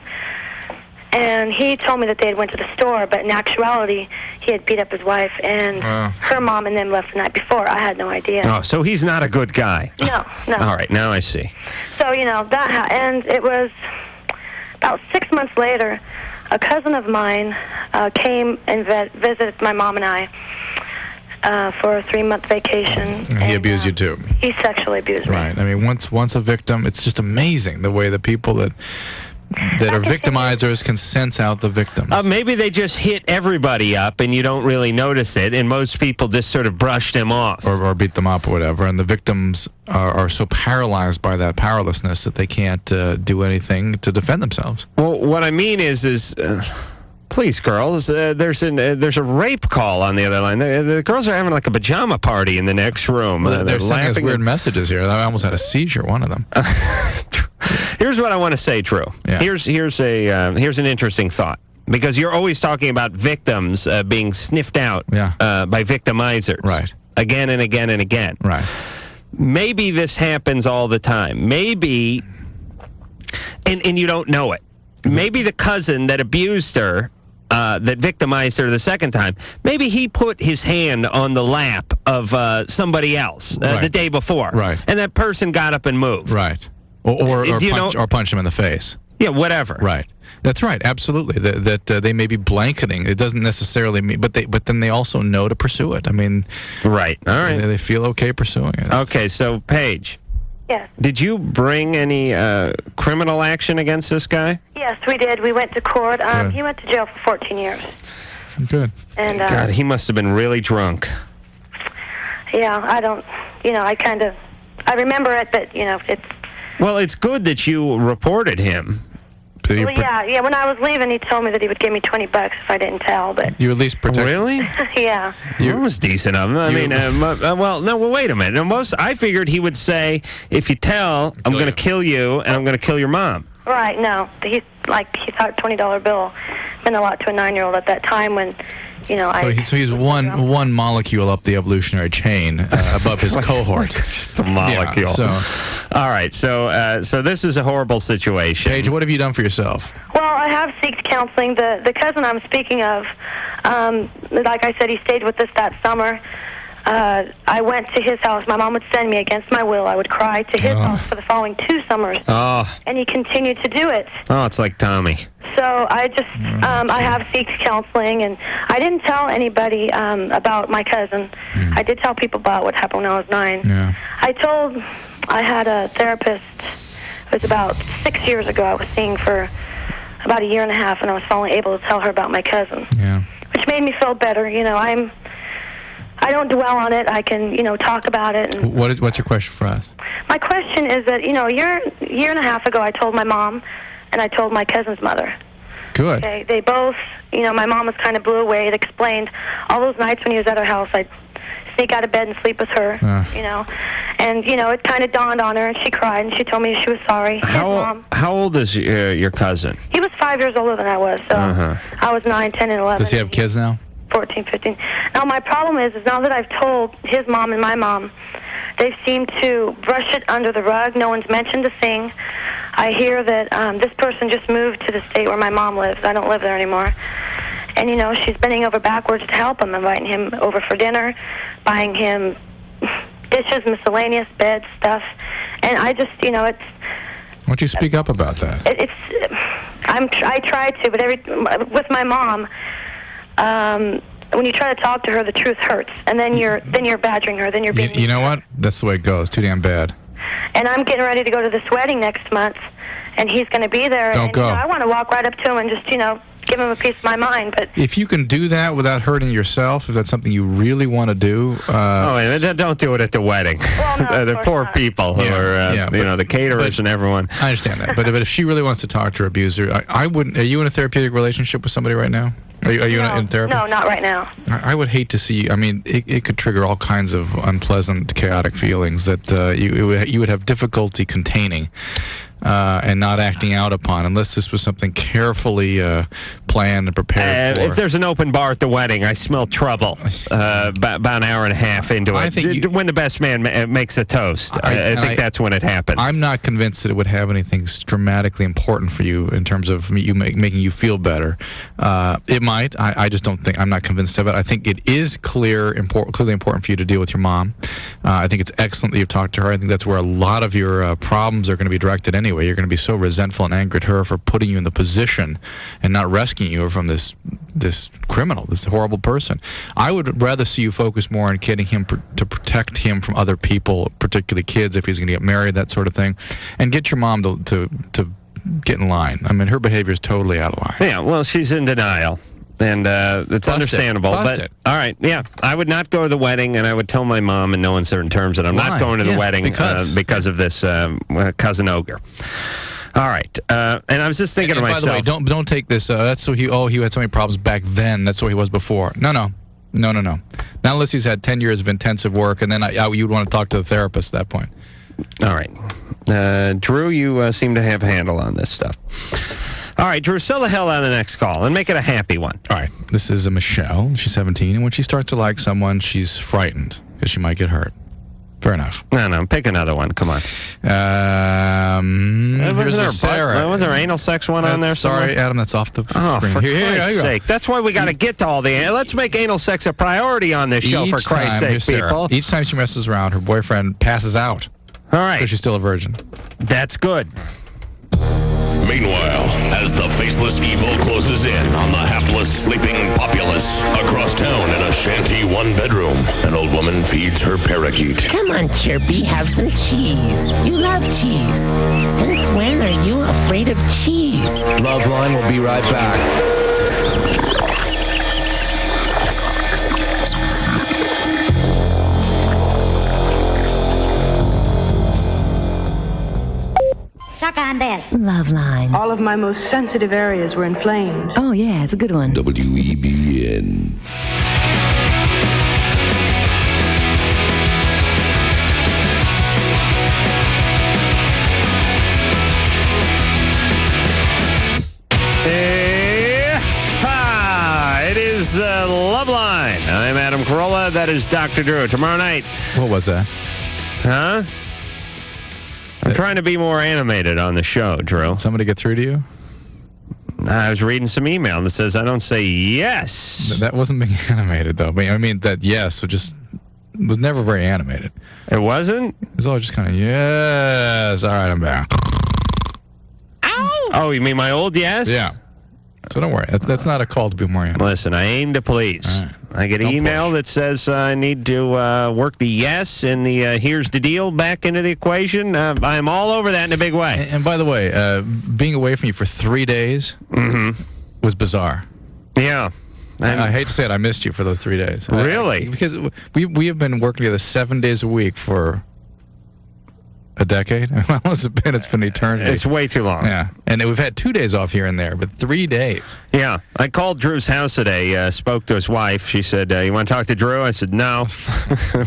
[SPEAKER 15] and he told me that they had went to the store, but in actuality, he had beat up his wife, and her mom and them left the night before. I had no idea.
[SPEAKER 8] Oh, so he's not a good guy.
[SPEAKER 15] No.
[SPEAKER 8] All right, now I see.
[SPEAKER 15] So and it was. About 6 months later, a cousin of mine came and visited my mom and I for a 3-month vacation.
[SPEAKER 9] And he abused you too.
[SPEAKER 15] He sexually abused me.
[SPEAKER 9] Right. I mean, once a victim, it's just amazing the way the people that are victimizers can sense out the victims.
[SPEAKER 8] Maybe they just hit everybody up and you don't really notice it, and most people just sort of brush them off.
[SPEAKER 9] Or beat them up or whatever, and the victims are so paralyzed by that powerlessness that they can't do anything to defend themselves.
[SPEAKER 8] Well, what I mean is please, girls, there's a rape call on the other line. The girls are having like a pajama party in the next room.
[SPEAKER 9] They're sending us weird messages here. I almost had a seizure, one of them.
[SPEAKER 8] Here's what I want to say, Drew.
[SPEAKER 9] Yeah.
[SPEAKER 8] Here's an interesting thought. because you're always talking about victims being sniffed out by victimizers.
[SPEAKER 9] Right.
[SPEAKER 8] Again and again and again.
[SPEAKER 9] Right.
[SPEAKER 8] Maybe this happens all the time. Maybe, and you don't know it. Maybe the cousin that abused her, that victimized her the second time, maybe he put his hand on the lap of somebody else the day before.
[SPEAKER 9] Right.
[SPEAKER 8] And that person got up and moved.
[SPEAKER 9] Right. Or punch him in the face.
[SPEAKER 8] Yeah, whatever.
[SPEAKER 9] Right. That's right. Absolutely. That they may be blanketing. It doesn't necessarily mean, but then they also know to pursue it. I mean,
[SPEAKER 8] right. All right.
[SPEAKER 9] They feel okay pursuing it.
[SPEAKER 8] Okay. So, Paige.
[SPEAKER 15] Yes.
[SPEAKER 8] Did you bring any criminal action against this guy?
[SPEAKER 15] Yes, we did. We went to court. He went to jail for 14 years.
[SPEAKER 9] Good.
[SPEAKER 15] And
[SPEAKER 8] God, he must have been really drunk.
[SPEAKER 15] Yeah, I don't. I remember it, but it's.
[SPEAKER 8] Well, it's good that you reported him.
[SPEAKER 15] Well, yeah. When I was leaving, he told me that he would give me $20 if I didn't tell. But
[SPEAKER 9] you at least protect.
[SPEAKER 8] Really?
[SPEAKER 15] Yeah.
[SPEAKER 8] That was decent of him. I mean, wait a minute. I figured he would say, if you tell, I'm going to kill you and I'm going to kill your mom.
[SPEAKER 15] Right. No, he thought $20 bill meant a lot to a 9-year-old at that time when.
[SPEAKER 9] So he's one molecule up the evolutionary chain above his cohort.
[SPEAKER 8] Just a molecule.
[SPEAKER 9] Yeah,
[SPEAKER 8] all right. So this is a horrible situation.
[SPEAKER 9] Paige, what have you done for yourself?
[SPEAKER 15] Well, I have seeked counseling. The cousin I'm speaking of, like I said, he stayed with us that summer. I went to his house. My mom would send me against my will. I would cry to his house for the following 2 summers. And he continued to do it.
[SPEAKER 8] Oh, it's like Tommy.
[SPEAKER 15] So I just, I have seeked counseling, and I didn't tell anybody about my cousin. I did tell people about what happened when I was 9.
[SPEAKER 9] Yeah.
[SPEAKER 15] I had a therapist, it was about 6 years ago. I was seeing for about a year and a half, and I was finally able to tell her about my cousin.
[SPEAKER 9] Yeah.
[SPEAKER 15] Which made me feel better. I don't dwell on it. I can, talk about it. And
[SPEAKER 9] what's your question for us?
[SPEAKER 15] My question is that, a year and a half ago, I told my mom, and I told my cousin's mother.
[SPEAKER 9] Good.
[SPEAKER 15] Okay, they both, my mom was kind of blew away. It explained all those nights when he was at her house, I'd sneak out of bed and sleep with her, And, it kind of dawned on her, and she cried, and she told me she was sorry.
[SPEAKER 8] How old is your cousin?
[SPEAKER 15] He was 5 years older than I was, so I was 9, 10, and 11.
[SPEAKER 9] Does he have kids now?
[SPEAKER 15] 14, 15. Now, my problem is now that I've told his mom and my mom, they seem to brush it under the rug. No one's mentioned a thing. I hear that this person just moved to the state where my mom lives. I don't live there anymore. And, she's bending over backwards to help him, inviting him over for dinner, buying him dishes, miscellaneous, beds, stuff. And I just, it's...
[SPEAKER 9] Why don't you speak up about that?
[SPEAKER 15] I try to, but with my mom... when you try to talk to her, the truth hurts, and then you're badgering her, then you're being...
[SPEAKER 9] You know what? That's the way it goes. Too damn bad.
[SPEAKER 15] And I'm getting ready to go to this wedding next month, and he's going to be there.
[SPEAKER 9] Don't go.
[SPEAKER 15] I want to walk right up to him and just, give him a piece of my mind, but...
[SPEAKER 9] If you can do that without hurting yourself, if that's something you really want to do...
[SPEAKER 8] don't do it at the wedding.
[SPEAKER 15] Well, no,
[SPEAKER 8] the poor people who are, the caterers and everyone.
[SPEAKER 9] I understand that. But if she really wants to talk to her abuser, I wouldn't... Are you in a therapeutic relationship with somebody right now? Are you in therapy?
[SPEAKER 15] No, not right now.
[SPEAKER 9] I would hate to see... I mean, it could trigger all kinds of unpleasant, chaotic feelings that you would have difficulty containing. And not acting out upon, unless this was something carefully planned and prepared for.
[SPEAKER 8] If there's an open bar at the wedding, I smell trouble about an hour and a half into it.
[SPEAKER 9] I think
[SPEAKER 8] when the best man makes a toast, I think that's when it happens.
[SPEAKER 9] I'm not convinced that it would have anything dramatically important for you in terms of making you feel better. It might. I just don't think. I'm not convinced of it. I think it is clearly important for you to deal with your mom. I think it's excellent that you've talked to her. I think that's where a lot of your problems are going to be directed anyway. You're going to be so resentful and angry at her for putting you in the position and not rescuing you from this criminal, this horrible person. I would rather see you focus more on getting him to protect him from other people, particularly kids, if he's going to get married, that sort of thing, and get your mom to get in line. I mean, her behavior is totally out of line.
[SPEAKER 8] Yeah, well, she's in denial. And it's understandable. But all right, yeah, I would not go to the wedding, and I would tell my mom in no uncertain terms that I'm not going to the wedding because of this cousin ogre. All right, and I was just thinking to myself.
[SPEAKER 9] By the way, don't take this. That's so he had so many problems back then. That's what he was before. No. Not unless he's had 10 years of intensive work, and then you'd want to talk to the therapist at that point.
[SPEAKER 8] All right, Drew, you seem to have a handle on this stuff. All right, Drew, sell the hell out of the next call and make it a happy one.
[SPEAKER 9] All right. This is a Michelle. She's 17, and when she starts to like someone, she's frightened because she might get hurt. Fair enough.
[SPEAKER 8] No, pick another one. Come on.
[SPEAKER 9] Here's a Sarah.
[SPEAKER 8] Was there anal sex one on there?
[SPEAKER 9] Sorry,
[SPEAKER 8] somewhere?
[SPEAKER 9] Adam, that's off the
[SPEAKER 8] Oh,
[SPEAKER 9] screen.
[SPEAKER 8] for
[SPEAKER 9] Here
[SPEAKER 8] Christ's
[SPEAKER 9] you go.
[SPEAKER 8] sake. That's why we got to get to all the... Let's make anal sex a priority on this show, for Christ's sake,
[SPEAKER 9] here's Sarah.
[SPEAKER 8] people.
[SPEAKER 9] Each time she messes around, her boyfriend passes out.
[SPEAKER 8] All right.
[SPEAKER 9] So she's still a virgin.
[SPEAKER 8] That's good.
[SPEAKER 16] Meanwhile, as the faceless evil closes in on the hapless sleeping populace across town in a shanty one-bedroom, an old woman feeds her parakeet.
[SPEAKER 3] Come on, Chirpy, have some cheese. You love cheese. Since when are you afraid of cheese?
[SPEAKER 2] LoveLine will be right back.
[SPEAKER 17] Suck on this.
[SPEAKER 18] LoveLine.
[SPEAKER 19] All of my most sensitive areas were inflamed.
[SPEAKER 18] Oh, yeah, it's a good one.
[SPEAKER 16] WEBN.
[SPEAKER 8] It is LoveLine. I'm Adam Carolla. That is Dr. Drew. Tomorrow night.
[SPEAKER 9] What was that?
[SPEAKER 8] Huh? I'm trying to be more animated on the show, Drew.
[SPEAKER 9] Somebody get through to you?
[SPEAKER 8] I was reading some email that says I don't say yes.
[SPEAKER 9] That wasn't being animated, though. I mean, that yes was never very animated.
[SPEAKER 8] It wasn't?
[SPEAKER 9] It was all just kind of, yes. All right, I'm back.
[SPEAKER 8] Ow! Oh, you mean my old yes?
[SPEAKER 9] Yeah. So don't worry. That's not a call to be more animated.
[SPEAKER 8] Listen, I aim to please.
[SPEAKER 9] Right.
[SPEAKER 8] I get an email that says I need to work the yes and the here's the deal back into the equation. I'm all over that in a big way.
[SPEAKER 9] And by the way, being away from you for 3 days was bizarre.
[SPEAKER 8] Yeah.
[SPEAKER 9] I hate to say it, I missed you for those 3 days.
[SPEAKER 8] Really?
[SPEAKER 9] Because we have been working together 7 days a week for a decade. How long has it been? It's been eternity.
[SPEAKER 8] It's way too long.
[SPEAKER 9] Yeah. And we've had 2 days off here and there, but 3 days.
[SPEAKER 8] Yeah. I called Drew's house today, spoke to his wife. She said, you want to talk to Drew? I said, no.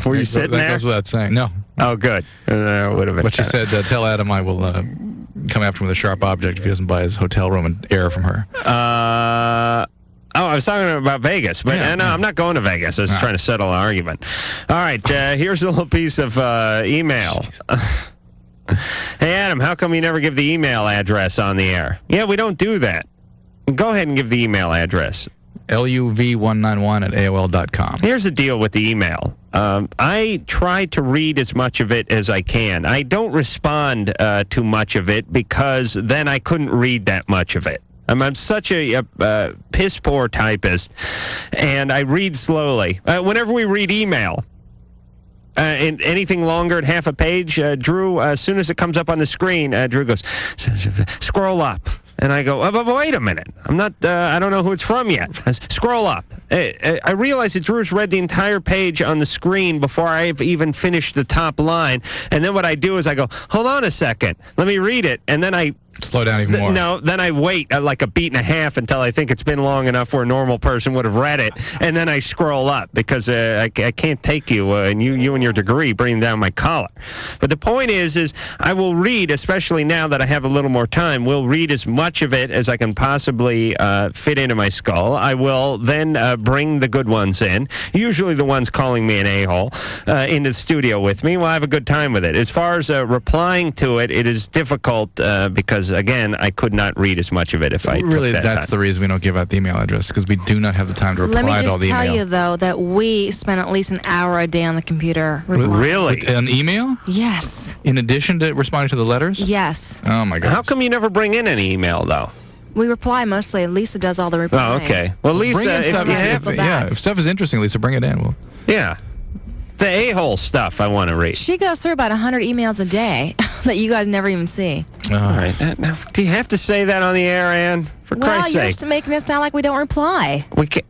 [SPEAKER 8] Were you sitting there?
[SPEAKER 9] That goes without saying. No.
[SPEAKER 8] Oh, good. Would have been.
[SPEAKER 9] But she said, tell Adam I will come after him with a sharp object if he doesn't buy his hotel room and air from her.
[SPEAKER 8] Oh, I was talking about Vegas, but no, I'm not going to Vegas. I was trying to settle an argument. All right, here's a little piece of email. Hey, Adam, how come you never give the email address on the air? Yeah, we don't do that. Go ahead and give the email address.
[SPEAKER 9] LUV191@AOL.com.
[SPEAKER 8] Here's the deal with the email. I try to read as much of it as I can. I don't respond to much of it because then I couldn't read that much of it. I'm such a piss-poor typist, and I read slowly. Whenever we read email, and anything longer than half a page, Drew, as soon as it comes up on the screen, Drew goes, scroll up. And I go, but wait a minute. I'm not, I don't know who it's from yet. Scroll up. I realize that Drew's read the entire page on the screen before I've even finished the top line. And then what I do is I go, hold on a second. Let me read it. And then I
[SPEAKER 9] slow down even more.
[SPEAKER 8] No, then I wait like a beat and a half until I think it's been long enough where a normal person would have read it, and then I scroll up because I can't take you and you and your degree bringing down my collar. But the point is I will read, especially now that I have a little more time. Will read as much of it as I can possibly fit into my skull. I will then bring the good ones in, usually the ones calling me an a-hole, into the studio with me. We'll have a good time with it. As far as replying to it, it is difficult because again, I could not read as much of it if I
[SPEAKER 9] really.
[SPEAKER 8] Took
[SPEAKER 9] That's
[SPEAKER 8] time.
[SPEAKER 9] the reason we don't give out the email address because we do not have the time to reply to all the email.
[SPEAKER 11] Let me just tell you though that we spend at least an hour a day on the computer.
[SPEAKER 8] Really?
[SPEAKER 9] With an email?
[SPEAKER 11] Yes.
[SPEAKER 9] In addition to responding to the letters?
[SPEAKER 11] Yes.
[SPEAKER 9] Oh my God.
[SPEAKER 8] How come you never bring in an email though?
[SPEAKER 11] We reply mostly. Lisa does all the replying.
[SPEAKER 8] Oh, okay. Well, Lisa,
[SPEAKER 9] if stuff is interesting, Lisa, bring it in.
[SPEAKER 8] Yeah. The a-hole stuff I want to read.
[SPEAKER 11] She goes through about 100 emails a day that you guys never even see.
[SPEAKER 8] All right. Do you have to say that on the air, Ann? For Christ's
[SPEAKER 11] Well,
[SPEAKER 8] sake.
[SPEAKER 11] you're making it sound like we don't reply.
[SPEAKER 8] We can't.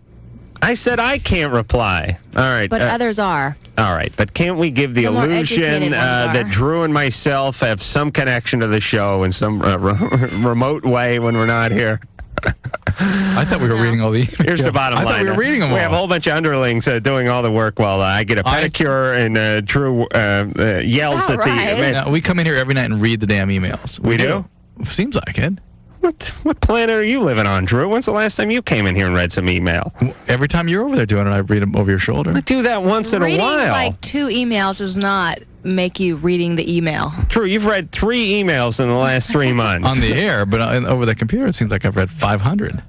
[SPEAKER 8] I said I can't reply. All right.
[SPEAKER 11] But others are.
[SPEAKER 8] All right. But can't we give the
[SPEAKER 11] The more
[SPEAKER 8] illusion
[SPEAKER 11] educated ones
[SPEAKER 8] that
[SPEAKER 11] are.
[SPEAKER 8] Drew and myself have some connection to the show in some remote way when we're not here?
[SPEAKER 9] I thought we were reading all the emails.
[SPEAKER 8] Here's the bottom line.
[SPEAKER 9] I thought we were reading them all.
[SPEAKER 8] We have a whole bunch of underlings doing all the work while I get a pedicure and Drew yells at the...
[SPEAKER 9] No, we come in here every night and read the damn emails.
[SPEAKER 8] We do?
[SPEAKER 9] Seems like it.
[SPEAKER 8] What planet are you living on, Drew? When's the last time you came in here and read some email?
[SPEAKER 9] Every time you're over there doing it, I read them over your shoulder.
[SPEAKER 8] I do that once in a
[SPEAKER 11] Reading
[SPEAKER 8] while.
[SPEAKER 11] like 2 emails does not make you reading the email.
[SPEAKER 8] Drew, you've read 3 emails in the last 3 months.
[SPEAKER 9] On the air, but over the computer, it seems like I've read 500.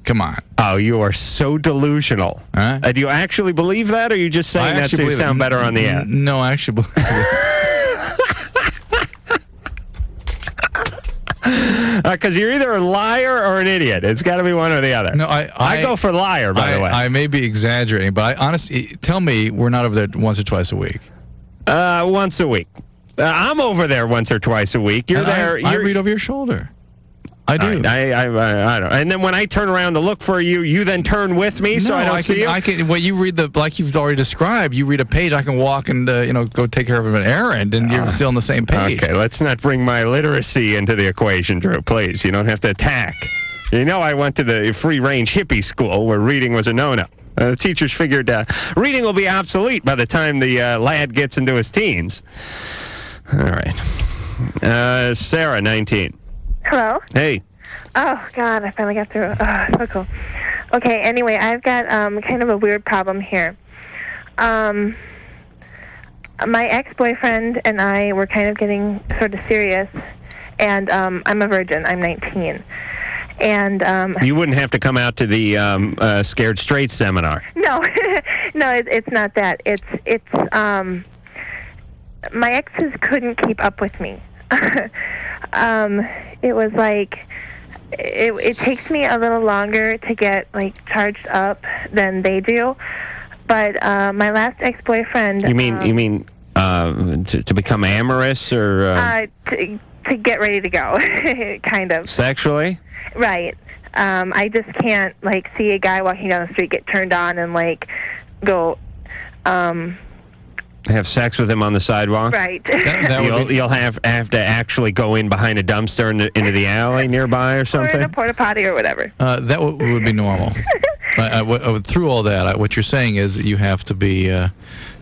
[SPEAKER 9] Come on.
[SPEAKER 8] Oh, you are so delusional. Do you actually believe that, or are you just saying that so you sound better on the air?
[SPEAKER 9] No, I actually believe it.
[SPEAKER 8] Because you're either a liar or an idiot. It's got to be one or the other.
[SPEAKER 9] No, I
[SPEAKER 8] go for liar, by the way.
[SPEAKER 9] I may be exaggerating, but honestly, tell me we're not over there once or twice a week.
[SPEAKER 8] Once a week. I'm over there once or twice a week. You're there.
[SPEAKER 9] I read over your shoulder. I do.
[SPEAKER 8] I don't. And then when I turn around to look for you, you then turn with me, so I don't see you.
[SPEAKER 9] I can. Well, you read like you've already described. You read a page. I can walk and go take care of an errand, and you're still on the same page.
[SPEAKER 8] Okay, let's not bring my literacy into the equation, Drew. Please, you don't have to attack. You know, I went to the free-range hippie school where reading was a no-no. The teachers figured reading will be obsolete by the time the lad gets into his teens. All right, Sarah, 19.
[SPEAKER 18] Hello?
[SPEAKER 8] Hey.
[SPEAKER 18] Oh, God, I finally got through. Oh, so cool. Okay, anyway, I've got kind of a weird problem here. My ex-boyfriend and I were kind of getting sort of serious, and I'm a virgin. I'm 19. And
[SPEAKER 8] you wouldn't have to come out to the Scared Straight seminar.
[SPEAKER 18] No, no, it's not that. It's my exes couldn't keep up with me. It was like it takes me a little longer to get like charged up than they do. But my last ex-boyfriend.
[SPEAKER 8] You mean to become amorous or
[SPEAKER 18] to get ready to go, kind of
[SPEAKER 8] sexually?
[SPEAKER 18] Right. I just can't like see a guy walking down the street get turned on and like go.
[SPEAKER 8] Have sex with him on the sidewalk?
[SPEAKER 18] Right.
[SPEAKER 8] You'll have to actually go in behind a dumpster into the alley nearby or something?
[SPEAKER 18] Or in a porta potty or whatever.
[SPEAKER 9] That would be normal. Through all that, what you're saying is that you have to be. You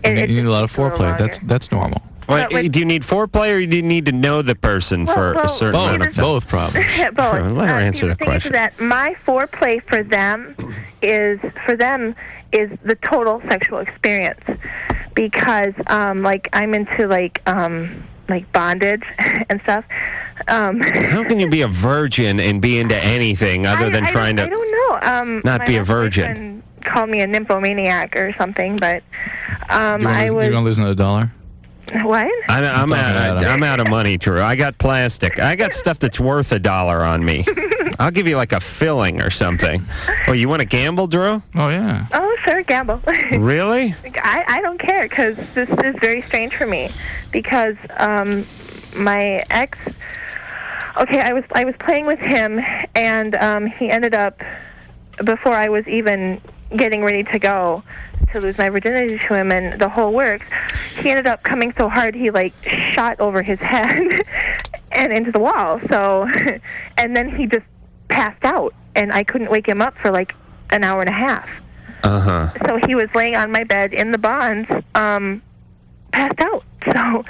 [SPEAKER 9] need a lot of foreplay. That's normal.
[SPEAKER 8] Well, do you need foreplay, or do you need to know the person for a certain amount of time?
[SPEAKER 9] Both problems.
[SPEAKER 18] Both.
[SPEAKER 8] Let her answer the question.
[SPEAKER 18] That my foreplay for them is the total sexual experience, because like I'm into like bondage and stuff.
[SPEAKER 8] How can you be a virgin and be into anything other than trying to?
[SPEAKER 18] I don't know.
[SPEAKER 8] Not be a virgin.
[SPEAKER 18] Called me a nymphomaniac or something, but
[SPEAKER 9] You're gonna lose another $1?
[SPEAKER 18] What?
[SPEAKER 8] I'm out of money, Drew. I got plastic. I got stuff that's worth $1 on me. I'll give you like a filling or something. Oh, you want to gamble, Drew?
[SPEAKER 9] Oh, yeah.
[SPEAKER 18] Oh, sure, gamble.
[SPEAKER 8] Really?
[SPEAKER 18] I don't care, because this is very strange for me. Because my ex... Okay, I was playing with him, and he ended up, before I was even getting ready to go, to lose my virginity to him and the whole works, he ended up coming so hard he like shot over his head and into the wall. So, and then he just passed out, and I couldn't wake him up for like an hour and a half. So he was laying on my bed in the bonds, passed out. So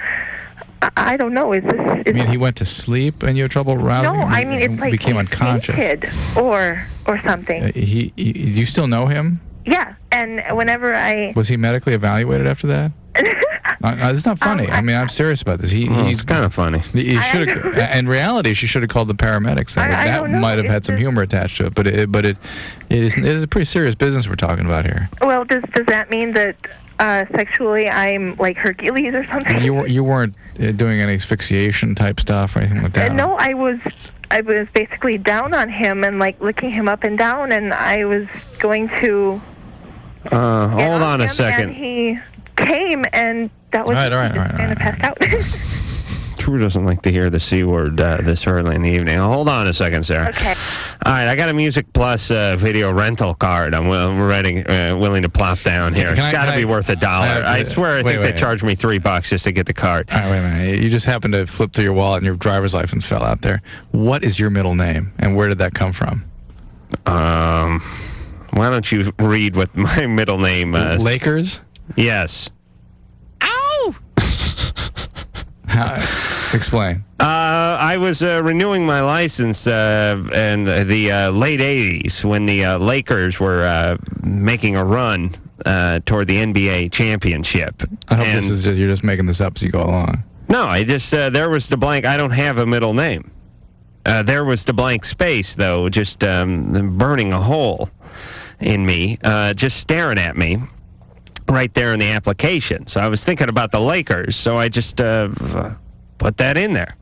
[SPEAKER 18] I don't know. Is this?
[SPEAKER 9] You mean he went to sleep and you had trouble rousing him?
[SPEAKER 18] No, I mean it's like
[SPEAKER 9] became unconscious,
[SPEAKER 18] or something.
[SPEAKER 9] Do you still know him?
[SPEAKER 18] Yeah, and whenever
[SPEAKER 9] was he medically evaluated after that? It's not funny. I mean, I'm serious about this. He's
[SPEAKER 8] kind of funny.
[SPEAKER 9] He should have. In reality, she should have called the paramedics. That might have had some humor attached to it. But it is a pretty serious business we're talking about here.
[SPEAKER 18] Well, does that mean that sexually I'm like Hercules or something?
[SPEAKER 9] You weren't doing any asphyxiation type stuff or anything like that?
[SPEAKER 18] No, I was basically down on him and like licking him up and down, and I was going to.
[SPEAKER 8] Hold on a second.
[SPEAKER 18] And he came, and that was
[SPEAKER 9] all right.
[SPEAKER 18] kind of passed out.
[SPEAKER 8] Drew doesn't like to hear the C word this early in the evening. Hold on a second, Sarah.
[SPEAKER 18] Okay.
[SPEAKER 8] All right, I got a Music Plus video rental card. I'm willing to plop down here. It's got to be worth $1. I swear, I think they charged me $3 just to get the card.
[SPEAKER 9] All right, wait a minute. You just happened to flip through your wallet and your driver's license fell out there. What is your middle name, and where did that come from?
[SPEAKER 8] Why don't you read what my middle name is?
[SPEAKER 9] Lakers?
[SPEAKER 8] Yes.
[SPEAKER 9] Ow! Explain.
[SPEAKER 8] I was renewing my license in the late 80s when the Lakers were making a run toward the NBA championship.
[SPEAKER 9] I hope this is you're just making this up as you go along.
[SPEAKER 8] No, I just, there was the blank. I don't have a middle name. There was the blank space, though, just burning a hole in me, just staring at me right there in the application. So I was thinking about the Lakers, so I just put that in there.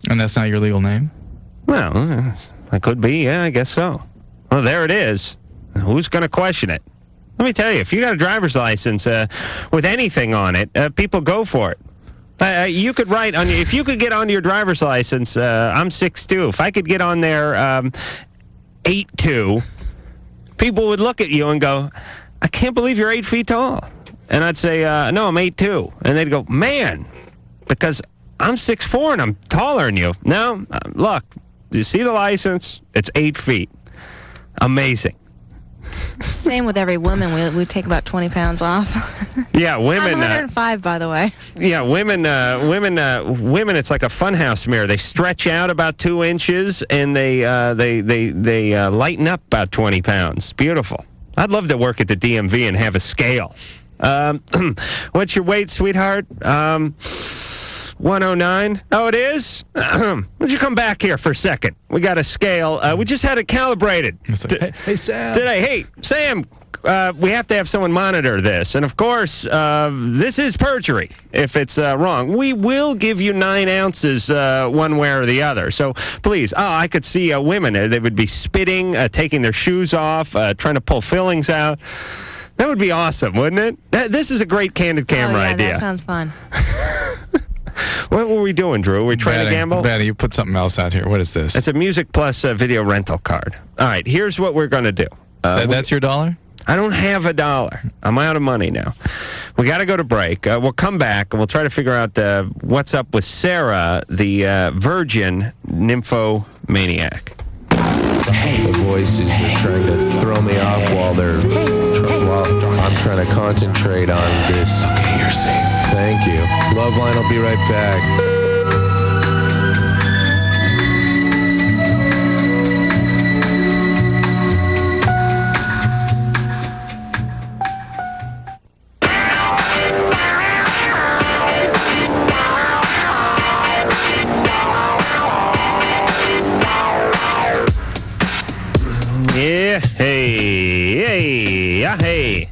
[SPEAKER 9] And that's not your legal name?
[SPEAKER 8] Well, I could be, yeah, I guess so. Well, there it is. Who's going to question it? Let me tell you, if you got a driver's license with anything on it, people go for it. You could write on if you could get onto your driver's license. I'm 6'2". If I could get on there 8'2", people would look at you and go, "I can't believe you're 8 feet tall." And I'd say, "No, I'm 8'2", and they'd go, "Man," because I'm 6'4" and I'm taller than you. No, look, you see the license? It's 8 feet. Amazing.
[SPEAKER 11] Same with every woman. We take about 20 pounds off.
[SPEAKER 8] Yeah, women.
[SPEAKER 11] I'm 105, by the way.
[SPEAKER 8] Yeah, women. It's like a funhouse mirror. They stretch out about 2 inches and they lighten up about 20 pounds. Beautiful. I'd love to work at the DMV and have a scale. What's your weight, sweetheart? 109. Oh, it is? Would you come back here for a second? We got a scale. We just had it calibrated.
[SPEAKER 9] Like, hey, Sam.
[SPEAKER 8] Today. Hey, Sam, we have to have someone monitor this. And, of course, this is perjury if it's wrong. We will give you 9 ounces one way or the other. So, please. I could see women. They would be spitting, taking their shoes off, trying to pull fillings out. That would be awesome, wouldn't it? This is a great candid camera idea.
[SPEAKER 11] That sounds fun.
[SPEAKER 8] What were we doing, Drew? Were we trying to gamble?
[SPEAKER 9] Betty, you put something else out here. What is this?
[SPEAKER 8] It's a Music Plus video rental card. All right, here's what we're going to do.
[SPEAKER 9] That's your $1?
[SPEAKER 8] I don't have $1. I'm out of money now. We got to go to break. We'll come back, and we'll try to figure out what's up with Sarah, the virgin nymphomaniac.
[SPEAKER 2] The voices are trying to throw me off while I'm trying to concentrate on this.
[SPEAKER 16] Okay, you're safe.
[SPEAKER 2] Thank you. LoveLine will be right back.
[SPEAKER 8] Yeah, hey.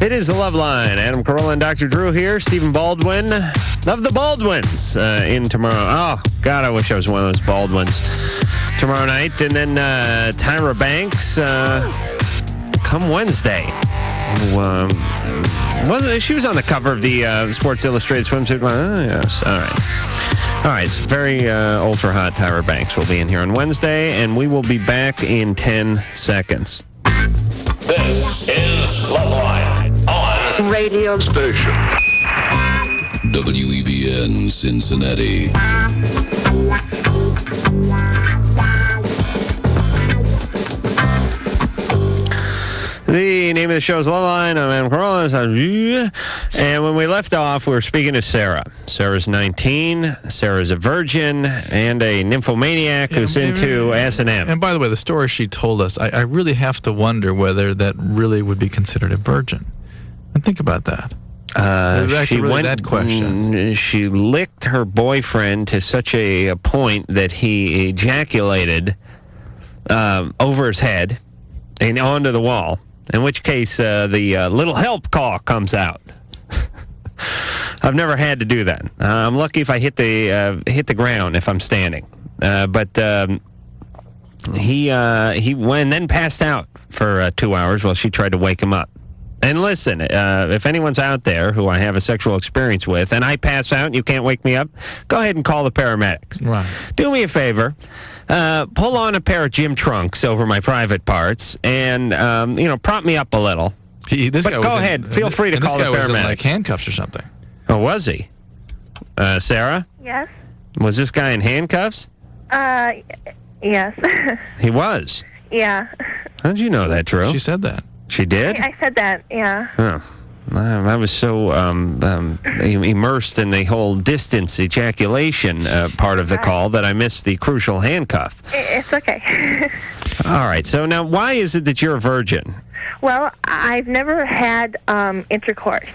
[SPEAKER 8] It is the LoveLine. Adam Carolla and Dr. Drew here. Stephen Baldwin of the Baldwins in tomorrow. Oh, God, I wish I was one of those Baldwins. Tomorrow night. And then Tyra Banks come Wednesday. She was on the cover of the Sports Illustrated swimsuit. Oh, yes. All right. It's very ultra hot. Tyra Banks will be in here on Wednesday, and we will be back in 10 seconds.
[SPEAKER 16] This is LoveLine on
[SPEAKER 12] Radio
[SPEAKER 16] Station. WEBN Cincinnati.
[SPEAKER 8] The name of the show is LoveLine. I'm Adam Carolla. And when we left off, we were speaking to Sarah. Sarah's 19. Sarah's a virgin and a nymphomaniac who's into S&M.
[SPEAKER 9] And by the way, the story she told us, I really have to wonder whether that really would be considered a virgin. And think about that.
[SPEAKER 8] She went. That question. She licked her boyfriend to such a point that he ejaculated over his head and onto the wall. In which case, the little help call comes out. I've never had to do that. I'm lucky if I hit the ground if I'm standing. But he went and then passed out for 2 hours while she tried to wake him up. And listen, if anyone's out there who I have a sexual experience with, and I pass out and you can't wake me up, go ahead and call the paramedics.
[SPEAKER 9] Right.
[SPEAKER 8] Do me a favor. Pull on a pair of gym trunks over my private parts and, prop me up a little. But go ahead. Feel free to call the paramedics.
[SPEAKER 9] This guy was in, like, handcuffs or something.
[SPEAKER 8] Oh, was he? Sarah?
[SPEAKER 18] Yes.
[SPEAKER 8] Was this guy in handcuffs?
[SPEAKER 18] Yes.
[SPEAKER 8] He was?
[SPEAKER 18] Yeah.
[SPEAKER 8] How'd you know that, Drew?
[SPEAKER 9] She said that.
[SPEAKER 8] She did?
[SPEAKER 18] I said that, yeah.
[SPEAKER 8] Oh. I was so immersed in the whole distance ejaculation part of the call that I missed the crucial handcuff.
[SPEAKER 18] It's okay.
[SPEAKER 8] All right. So now, why is it that you're a virgin?
[SPEAKER 18] Well, I've never had intercourse,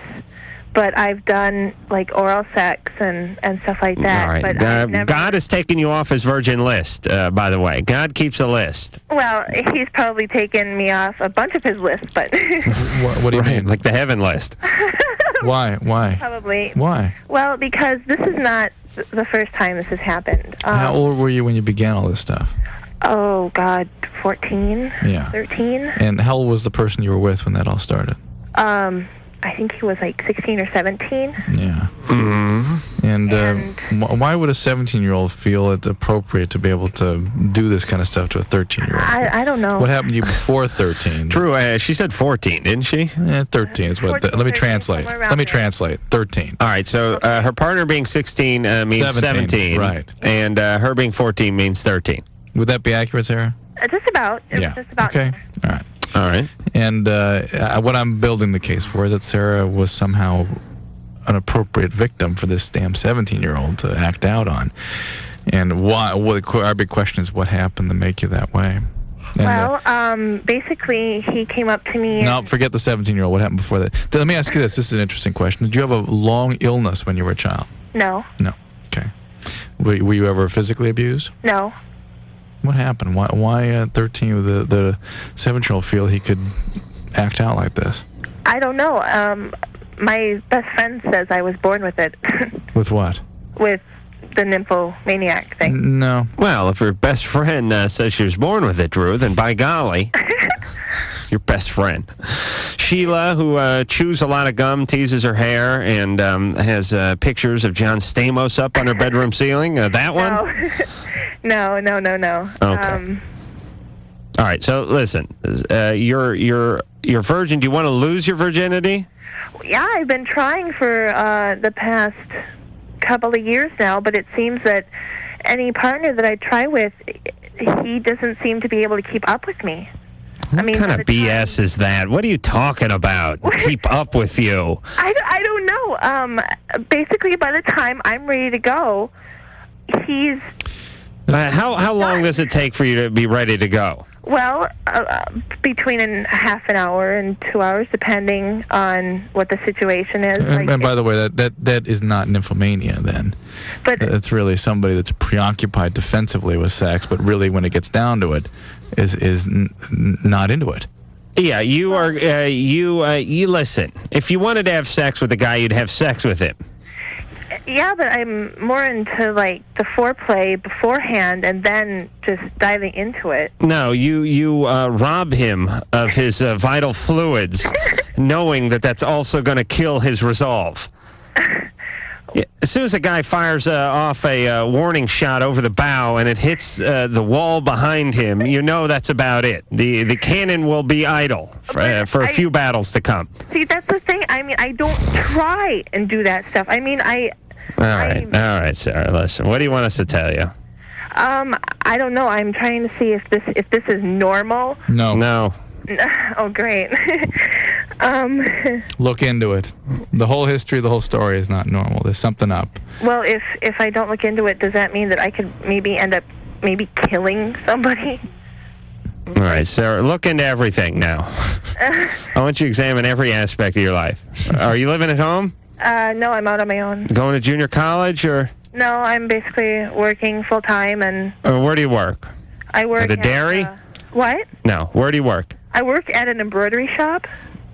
[SPEAKER 18] but I've done like oral sex and stuff like that.
[SPEAKER 8] All right.
[SPEAKER 18] But I've never...
[SPEAKER 8] God has taken you off his virgin list, by the way. God keeps a list.
[SPEAKER 18] Well, he's probably taken me off a bunch of his lists, but...
[SPEAKER 9] What do you mean?
[SPEAKER 8] Like the heaven list.
[SPEAKER 9] Why?
[SPEAKER 18] Probably.
[SPEAKER 9] Why?
[SPEAKER 18] Well, because this is not the first time this has happened.
[SPEAKER 9] How old were you when you began all this stuff?
[SPEAKER 18] Oh, God, 14?
[SPEAKER 9] Yeah.
[SPEAKER 18] 13?
[SPEAKER 9] And how old was the person you were with when that all started?
[SPEAKER 18] I think he was like 16 or 17.
[SPEAKER 9] Yeah. Mm-hmm. And why would a 17-year-old feel it appropriate to be able to do this kind of stuff to a 13-year-old?
[SPEAKER 18] I don't know.
[SPEAKER 9] What happened to you before 13?
[SPEAKER 8] True. She said 14, didn't she?
[SPEAKER 9] Yeah, 13 is what.
[SPEAKER 18] 14,
[SPEAKER 9] Let me translate. 13.
[SPEAKER 8] All right. So her partner being 16 means 17.
[SPEAKER 9] Right.
[SPEAKER 8] And her being 14 means 13.
[SPEAKER 9] Would that be accurate, Sarah?
[SPEAKER 18] Just about.
[SPEAKER 9] Yeah.
[SPEAKER 18] Just about.
[SPEAKER 9] Okay. All right.
[SPEAKER 8] All right.
[SPEAKER 9] And what I'm building the case for is that Sarah was somehow an appropriate victim for this damn 17-year-old to act out on. And why? Well, our big question is, what happened to make you that way? And,
[SPEAKER 18] basically, he came up to me.
[SPEAKER 9] No, forget the 17-year-old. What happened before that? Let me ask you this. This is an interesting question. Did you have a long illness when you were a child?
[SPEAKER 18] No.
[SPEAKER 9] No. Okay. Were you ever physically abused?
[SPEAKER 18] No.
[SPEAKER 9] What happened? Why at 13 the 7-year-old feel he could act out like this?
[SPEAKER 18] I don't know. My best friend says I was born with it.
[SPEAKER 9] With what?
[SPEAKER 18] With the nymphomaniac thing.
[SPEAKER 9] No.
[SPEAKER 8] Well, if your best friend says she was born with it, Drew, then by golly, your best friend. Sheila, who chews a lot of gum, teases her hair, and has pictures of John Stamos up on her bedroom ceiling. That one?
[SPEAKER 18] No.
[SPEAKER 8] Okay. All right. So listen, you're virgin. Do you want to lose your virginity?
[SPEAKER 18] Yeah, I've been trying for the past couple of years now, but it seems that any partner that I try with, he doesn't seem to be able to keep up with me.
[SPEAKER 8] What kind of BS is that? What are you talking about? Keep up with you.
[SPEAKER 18] I don't know. Basically, by the time I'm ready to go, he's...
[SPEAKER 8] How long does it take for you to be ready to go?
[SPEAKER 18] Well, between half an hour and 2 hours, depending on what the situation is.
[SPEAKER 9] And by the way, that is not nymphomania then.
[SPEAKER 18] But
[SPEAKER 9] it's really somebody that's preoccupied defensively with sex, but really when it gets down to it, is not into it.
[SPEAKER 8] Yeah, you are. You listen. If you wanted to have sex with a guy, you'd have sex with him.
[SPEAKER 18] Yeah, but I'm more into like the foreplay beforehand and then just diving into it.
[SPEAKER 8] No, you rob him of his vital fluids, knowing that that's also going to kill his resolve. Yeah, as soon as a guy fires off a warning shot over the bow and it hits the wall behind him, you know that's about it. The cannon will be idle for a few battles to come.
[SPEAKER 18] See, that's the thing. I mean, I don't try and do that stuff. I mean,
[SPEAKER 8] All right, Sarah. Listen, what do you want us to tell you?
[SPEAKER 18] I don't know. I'm trying to see if this is normal.
[SPEAKER 8] No.
[SPEAKER 18] Oh, great.
[SPEAKER 9] Look into it. The whole history, the whole story is not normal. There's something up.
[SPEAKER 18] Well, if I don't look into it, does that mean that I could maybe end up killing somebody?
[SPEAKER 8] All right, Sarah, look into everything now. I want you to examine every aspect of your life. Are you living at home?
[SPEAKER 18] No, I'm out on my own.
[SPEAKER 8] Going to junior college, or?
[SPEAKER 18] No, I'm basically working full-time, and...
[SPEAKER 8] Where do you work?
[SPEAKER 18] I work
[SPEAKER 8] at a dairy?
[SPEAKER 18] What?
[SPEAKER 8] No, where do you work?
[SPEAKER 18] I work at an embroidery shop.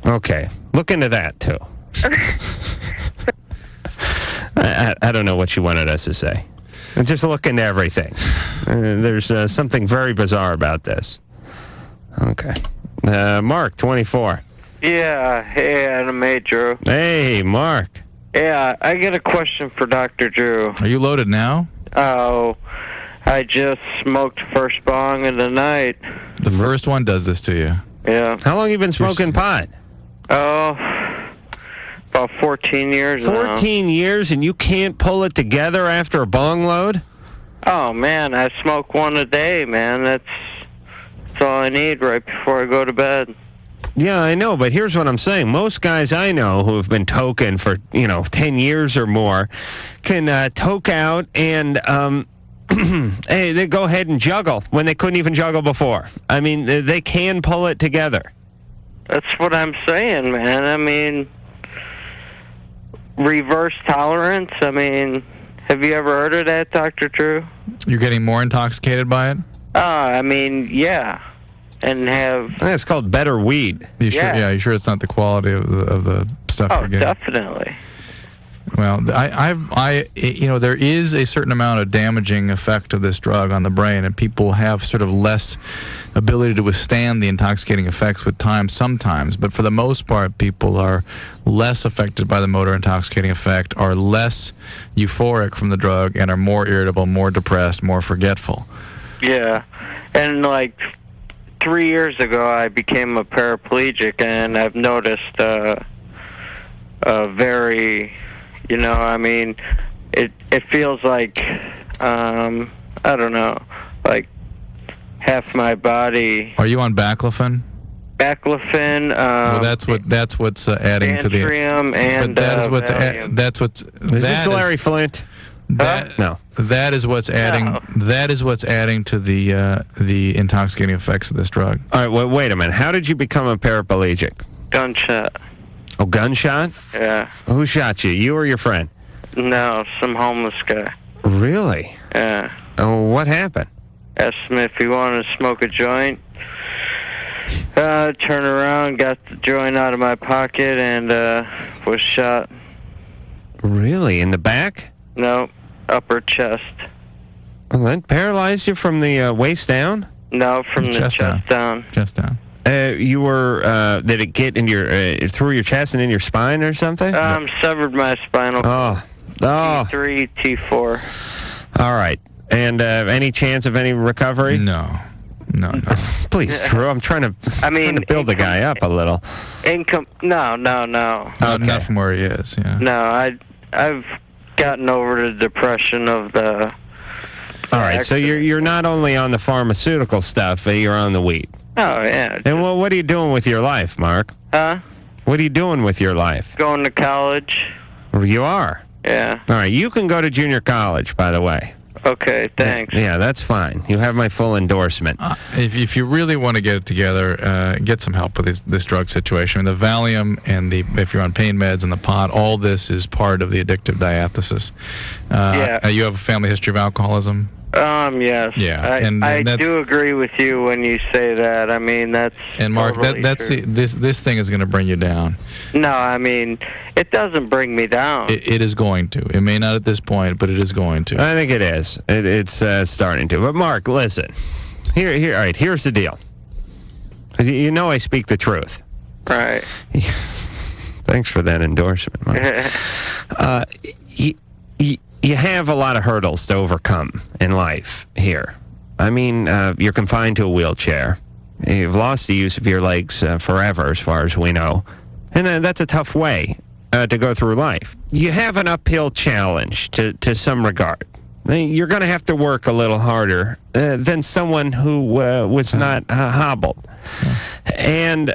[SPEAKER 8] Okay, look into that, too. I don't know what you wanted us to say. Just look into everything. There's something very bizarre about this. Okay. Mark, 24.
[SPEAKER 20] Yeah, hey, Adam, hey, Drew.
[SPEAKER 8] Hey, Mark.
[SPEAKER 20] Yeah, I got a question for Dr. Drew.
[SPEAKER 9] Are you loaded now?
[SPEAKER 20] Oh, I just smoked first bong of the night.
[SPEAKER 9] The first one does this to you?
[SPEAKER 20] Yeah.
[SPEAKER 8] How long have you been smoking pot?
[SPEAKER 20] Oh, about 14 years now.
[SPEAKER 8] 14 years, and you can't pull it together after a bong load?
[SPEAKER 20] Oh, man, I smoke one a day, man. That's all I need right before I go to bed.
[SPEAKER 8] Yeah, I know, but here's what I'm saying. Most guys I know who have been toking for, 10 years or more can toke out and hey, they go ahead and juggle when they couldn't even juggle before. I mean, they can pull it together.
[SPEAKER 20] That's what I'm saying, man. I mean, reverse tolerance. I mean, have you ever heard of that, Dr. Drew?
[SPEAKER 9] You're getting more intoxicated by it?
[SPEAKER 20] I mean, yeah. And have...
[SPEAKER 8] I think it's called better weed.
[SPEAKER 9] You sure? Yeah, you sure it's not the quality of the stuff you're getting?
[SPEAKER 20] Definitely.
[SPEAKER 9] Well, there is a certain amount of damaging effect of this drug on the brain, and people have sort of less ability to withstand the intoxicating effects with time sometimes. But for the most part, people are less affected by the motor intoxicating effect, are less euphoric from the drug, and are more irritable, more depressed, more forgetful.
[SPEAKER 20] Yeah. And, 3 years ago, I became a paraplegic, and I've noticed a very... it feels like, I don't know, like half my body.
[SPEAKER 9] Are you on baclofen?
[SPEAKER 20] Baclofen.
[SPEAKER 9] Well, that's what's adding to the.
[SPEAKER 20] And
[SPEAKER 9] Valium. That's what's.
[SPEAKER 8] Is this Larry Flint? No.
[SPEAKER 9] That is what's adding.
[SPEAKER 20] No.
[SPEAKER 9] That is what's adding to the intoxicating effects of this drug.
[SPEAKER 8] All right. Wait a minute. How did you become a paraplegic?
[SPEAKER 20] Gunshot.
[SPEAKER 8] Oh, gunshot?
[SPEAKER 20] Yeah.
[SPEAKER 8] Who shot you? You or your friend?
[SPEAKER 20] No, some homeless guy.
[SPEAKER 8] Really?
[SPEAKER 20] Yeah.
[SPEAKER 8] Oh, what happened?
[SPEAKER 20] Asked him if he wanted to smoke a joint. Turned around, got the joint out of my pocket, and was shot.
[SPEAKER 8] Really? In the back?
[SPEAKER 20] No, upper chest.
[SPEAKER 8] Well, that paralyzed you from the waist down?
[SPEAKER 20] No, from the chest down.
[SPEAKER 9] Chest down.
[SPEAKER 8] You were, did it get in your, through your chest and in your spine or something?
[SPEAKER 20] Severed my spinal cord.
[SPEAKER 8] Oh.
[SPEAKER 20] T3, T4.
[SPEAKER 8] All right. And any chance of any recovery?
[SPEAKER 9] No.
[SPEAKER 8] Please, Drew, I'm trying to build the guy up a little.
[SPEAKER 20] No.
[SPEAKER 9] Not from where he is, yeah.
[SPEAKER 20] No, I've gotten over the depression of the...
[SPEAKER 8] All right, so you're not only on the pharmaceutical stuff, you're on the weed.
[SPEAKER 20] Oh, yeah.
[SPEAKER 8] And what are you doing with your life, Mark?
[SPEAKER 20] Huh?
[SPEAKER 8] What are you doing with your life?
[SPEAKER 20] Going to college.
[SPEAKER 8] You are?
[SPEAKER 20] Yeah.
[SPEAKER 8] All right, you can go to junior college, by the way.
[SPEAKER 20] Okay, thanks.
[SPEAKER 8] Yeah, that's fine. You have my full endorsement.
[SPEAKER 9] If you really want to get it together, get some help with this drug situation. The Valium and if you're on pain meds and the pot, all this is part of the addictive diathesis.
[SPEAKER 20] Yeah.
[SPEAKER 9] You have a family history of alcoholism?
[SPEAKER 20] Yes.
[SPEAKER 9] Yeah.
[SPEAKER 20] I do agree with you when you say that. I mean, that's...
[SPEAKER 9] And Mark,
[SPEAKER 20] totally
[SPEAKER 9] that's
[SPEAKER 20] true.
[SPEAKER 9] this thing is going to bring you down.
[SPEAKER 20] No, I mean, it doesn't bring me down.
[SPEAKER 9] It is going to. It may not at this point, but it is going to.
[SPEAKER 8] I think it is. It's starting to. But Mark, listen. All right, here's the deal. You know I speak the truth.
[SPEAKER 20] Right.
[SPEAKER 8] Thanks for that endorsement, Mark. You have a lot of hurdles to overcome in life here. I mean, you're confined to a wheelchair. You've lost the use of your legs forever, as far as we know. And that's a tough way to go through life. You have an uphill challenge to some regard. You're going to have to work a little harder than someone who was not hobbled and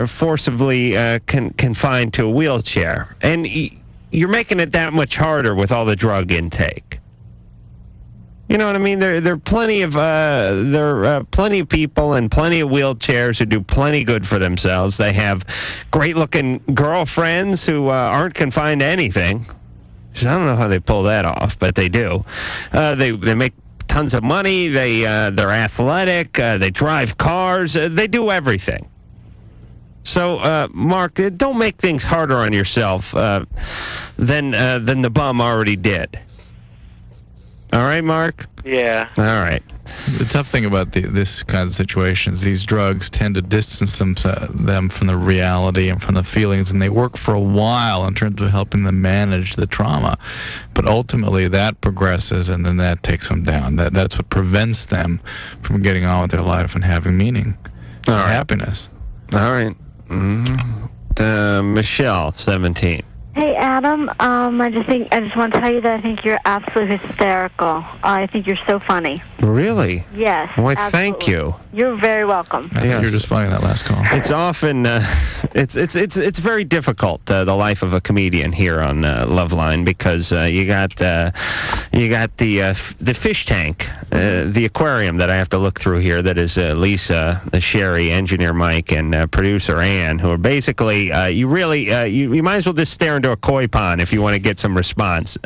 [SPEAKER 8] forcibly confined to a wheelchair. And you're making it that much harder with all the drug intake. You know what I mean? There are plenty of plenty of people and plenty of wheelchairs who do plenty good for themselves. They have great-looking girlfriends who aren't confined to anything. I don't know how they pull that off, but they do. They make tons of money. They're athletic. They drive cars. They do everything. So, Mark, don't make things harder on yourself than the bum already did. All right, Mark?
[SPEAKER 20] Yeah.
[SPEAKER 8] All right.
[SPEAKER 9] The tough thing about this kind of situations, these drugs tend to distance them from the reality and from the feelings, and they work for a while in terms of helping them manage the trauma. But ultimately, that progresses, and then that takes them down. That's what prevents them from getting on with their life and having meaning and happiness.
[SPEAKER 8] All right. Michelle, 17.
[SPEAKER 17] Hey, Adam. I just want to tell you that I think you're absolutely hysterical. I think you're so funny.
[SPEAKER 8] Really?
[SPEAKER 17] Yes.
[SPEAKER 8] Why,
[SPEAKER 17] absolutely.
[SPEAKER 8] thank you.
[SPEAKER 17] You're very welcome.
[SPEAKER 9] I think you're just funny that last call.
[SPEAKER 8] It's often it's very difficult the life of a comedian here on LoveLine because you got the fish tank, the aquarium that I have to look through here. That is Lisa, Sherry, engineer Mike, and producer Ann, who are basically you might as well just stare into a koi pond if you want to get some response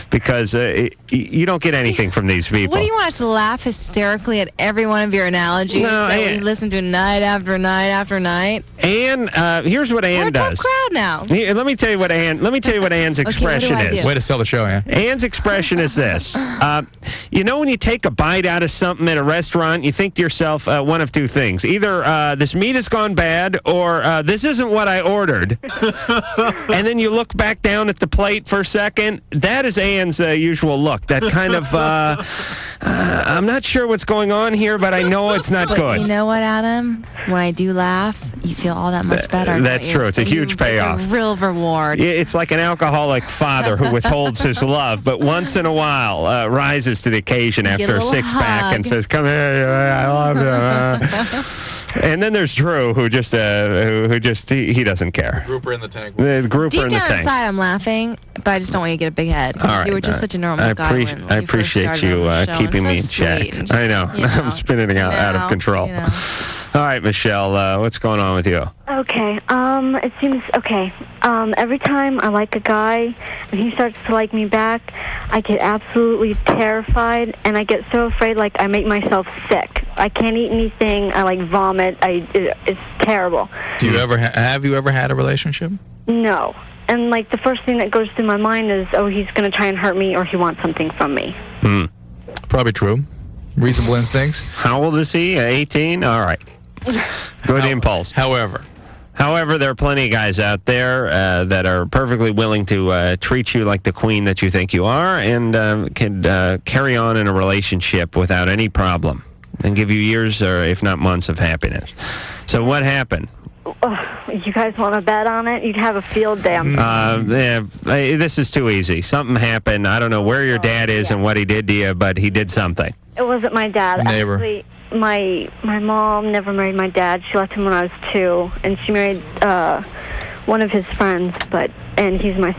[SPEAKER 8] because you don't get anything from these people.
[SPEAKER 11] What do you want us to laugh hysterically at every one of your analogies that we listen to night after night after night?
[SPEAKER 8] Ann, here's what Ann does.
[SPEAKER 11] We're a tough crowd now.
[SPEAKER 8] Here, let me tell you what Ann's expression is.
[SPEAKER 9] Way to sell the show, Ann.
[SPEAKER 8] Ann's expression is this. You know when you take a bite out of something at a restaurant, you think to yourself one of two things. Either this meat has gone bad or this isn't what I ordered. And then you look back down at the plate for a second. That is Ann's usual look. That kind of, I'm not sure what's going on here, but I know it's not good.
[SPEAKER 11] You know what, Adam? When I do laugh, you feel all that much better.
[SPEAKER 8] That's true. It's a huge payoff.
[SPEAKER 11] It's a real reward.
[SPEAKER 8] It's like an alcoholic father who withholds his love, but once in a while rises to the occasion after a six-pack and says, "Come here, I love you." And then there's Drew, who just he doesn't care.
[SPEAKER 9] Grouper in the tank.
[SPEAKER 8] The grouper
[SPEAKER 11] Deep
[SPEAKER 8] in the
[SPEAKER 11] down
[SPEAKER 8] tank.
[SPEAKER 11] inside, I'm laughing, but I just don't want you to get a big head.
[SPEAKER 8] All right,
[SPEAKER 11] you were just such a normal guy.
[SPEAKER 8] I appreciate you keeping me in check. I know. I'm spinning out of control. All right, Michelle, what's going on with you?
[SPEAKER 17] Okay. It seems okay. Every time I like a guy and he starts to like me back, I get absolutely terrified and I get so afraid, like I make myself sick. I can't eat anything. I vomit. It's terrible.
[SPEAKER 9] Do you ever have you ever had a relationship?
[SPEAKER 17] No. And the first thing that goes through my mind is, oh, he's going to try and hurt me or he wants something from me.
[SPEAKER 9] Probably true. Reasonable instincts.
[SPEAKER 8] How old is he? 18? All right. Good impulse.
[SPEAKER 9] However,
[SPEAKER 8] there are plenty of guys out there that are perfectly willing to treat you like the queen that you think you are and can carry on in a relationship without any problem and give you years or if not months of happiness. So what happened?
[SPEAKER 17] You guys want to bet on it? You'd have a field day.
[SPEAKER 8] This is too easy. Something happened. I don't know where your dad is and what he did to you, but he did something.
[SPEAKER 17] It wasn't my dad.
[SPEAKER 9] Neighbor.
[SPEAKER 17] Actually, my mom never married my dad. She left him when I was 2, and she married one of his friends. And he was my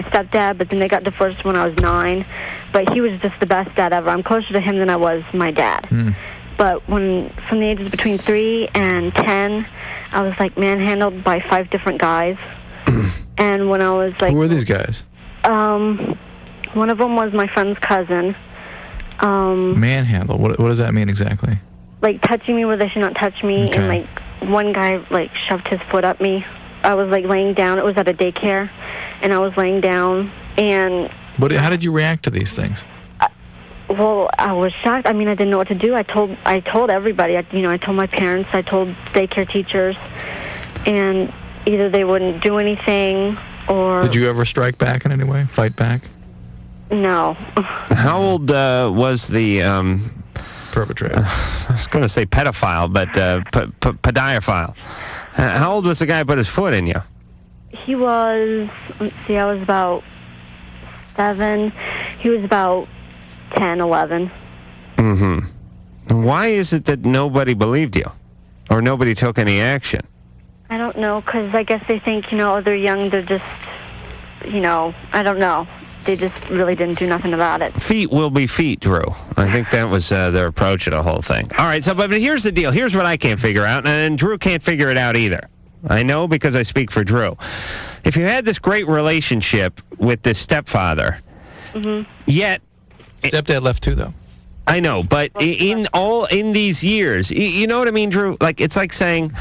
[SPEAKER 17] stepdad. But then they got divorced when I was 9. But he was just the best dad ever. I'm closer to him than I was my dad. But from the ages between 3 and 10, I was manhandled by 5 different guys. And when I was
[SPEAKER 9] who were these guys?
[SPEAKER 17] One of them was my friend's cousin.
[SPEAKER 9] Manhandle. What does that mean exactly?
[SPEAKER 17] Touching me where they should not touch me,
[SPEAKER 9] Okay.
[SPEAKER 17] and one guy shoved his foot up me. I was laying down. It was at a daycare, and I was laying down. And
[SPEAKER 9] how did you react to these things?
[SPEAKER 17] Well, I was shocked. I didn't know what to do. I told everybody. I told my parents. I told daycare teachers, and either they wouldn't do anything or.
[SPEAKER 9] Did you ever strike back in any way? Fight back?
[SPEAKER 17] No.
[SPEAKER 8] How old was the
[SPEAKER 9] perpetrator?
[SPEAKER 8] I was going to say pedophile, but pediophile. How old was the guy who put his foot in you?
[SPEAKER 17] He was. Let's see. I was about 7. He was about 10, 11.
[SPEAKER 8] Why is it that nobody believed you, or nobody took any action?
[SPEAKER 17] I don't know, because I guess they think they're young. They're just, I don't know. They just really didn't do nothing about it.
[SPEAKER 8] Feet will be feet, Drew. I think that was their approach to the whole thing. All right, but here's the deal. Here's what I can't figure out, and Drew can't figure it out either. I know because I speak for Drew. If you had this great relationship with this stepfather, yet
[SPEAKER 9] stepdad left too, though.
[SPEAKER 8] I know, but in these years, you know what I mean, Drew? It's like saying,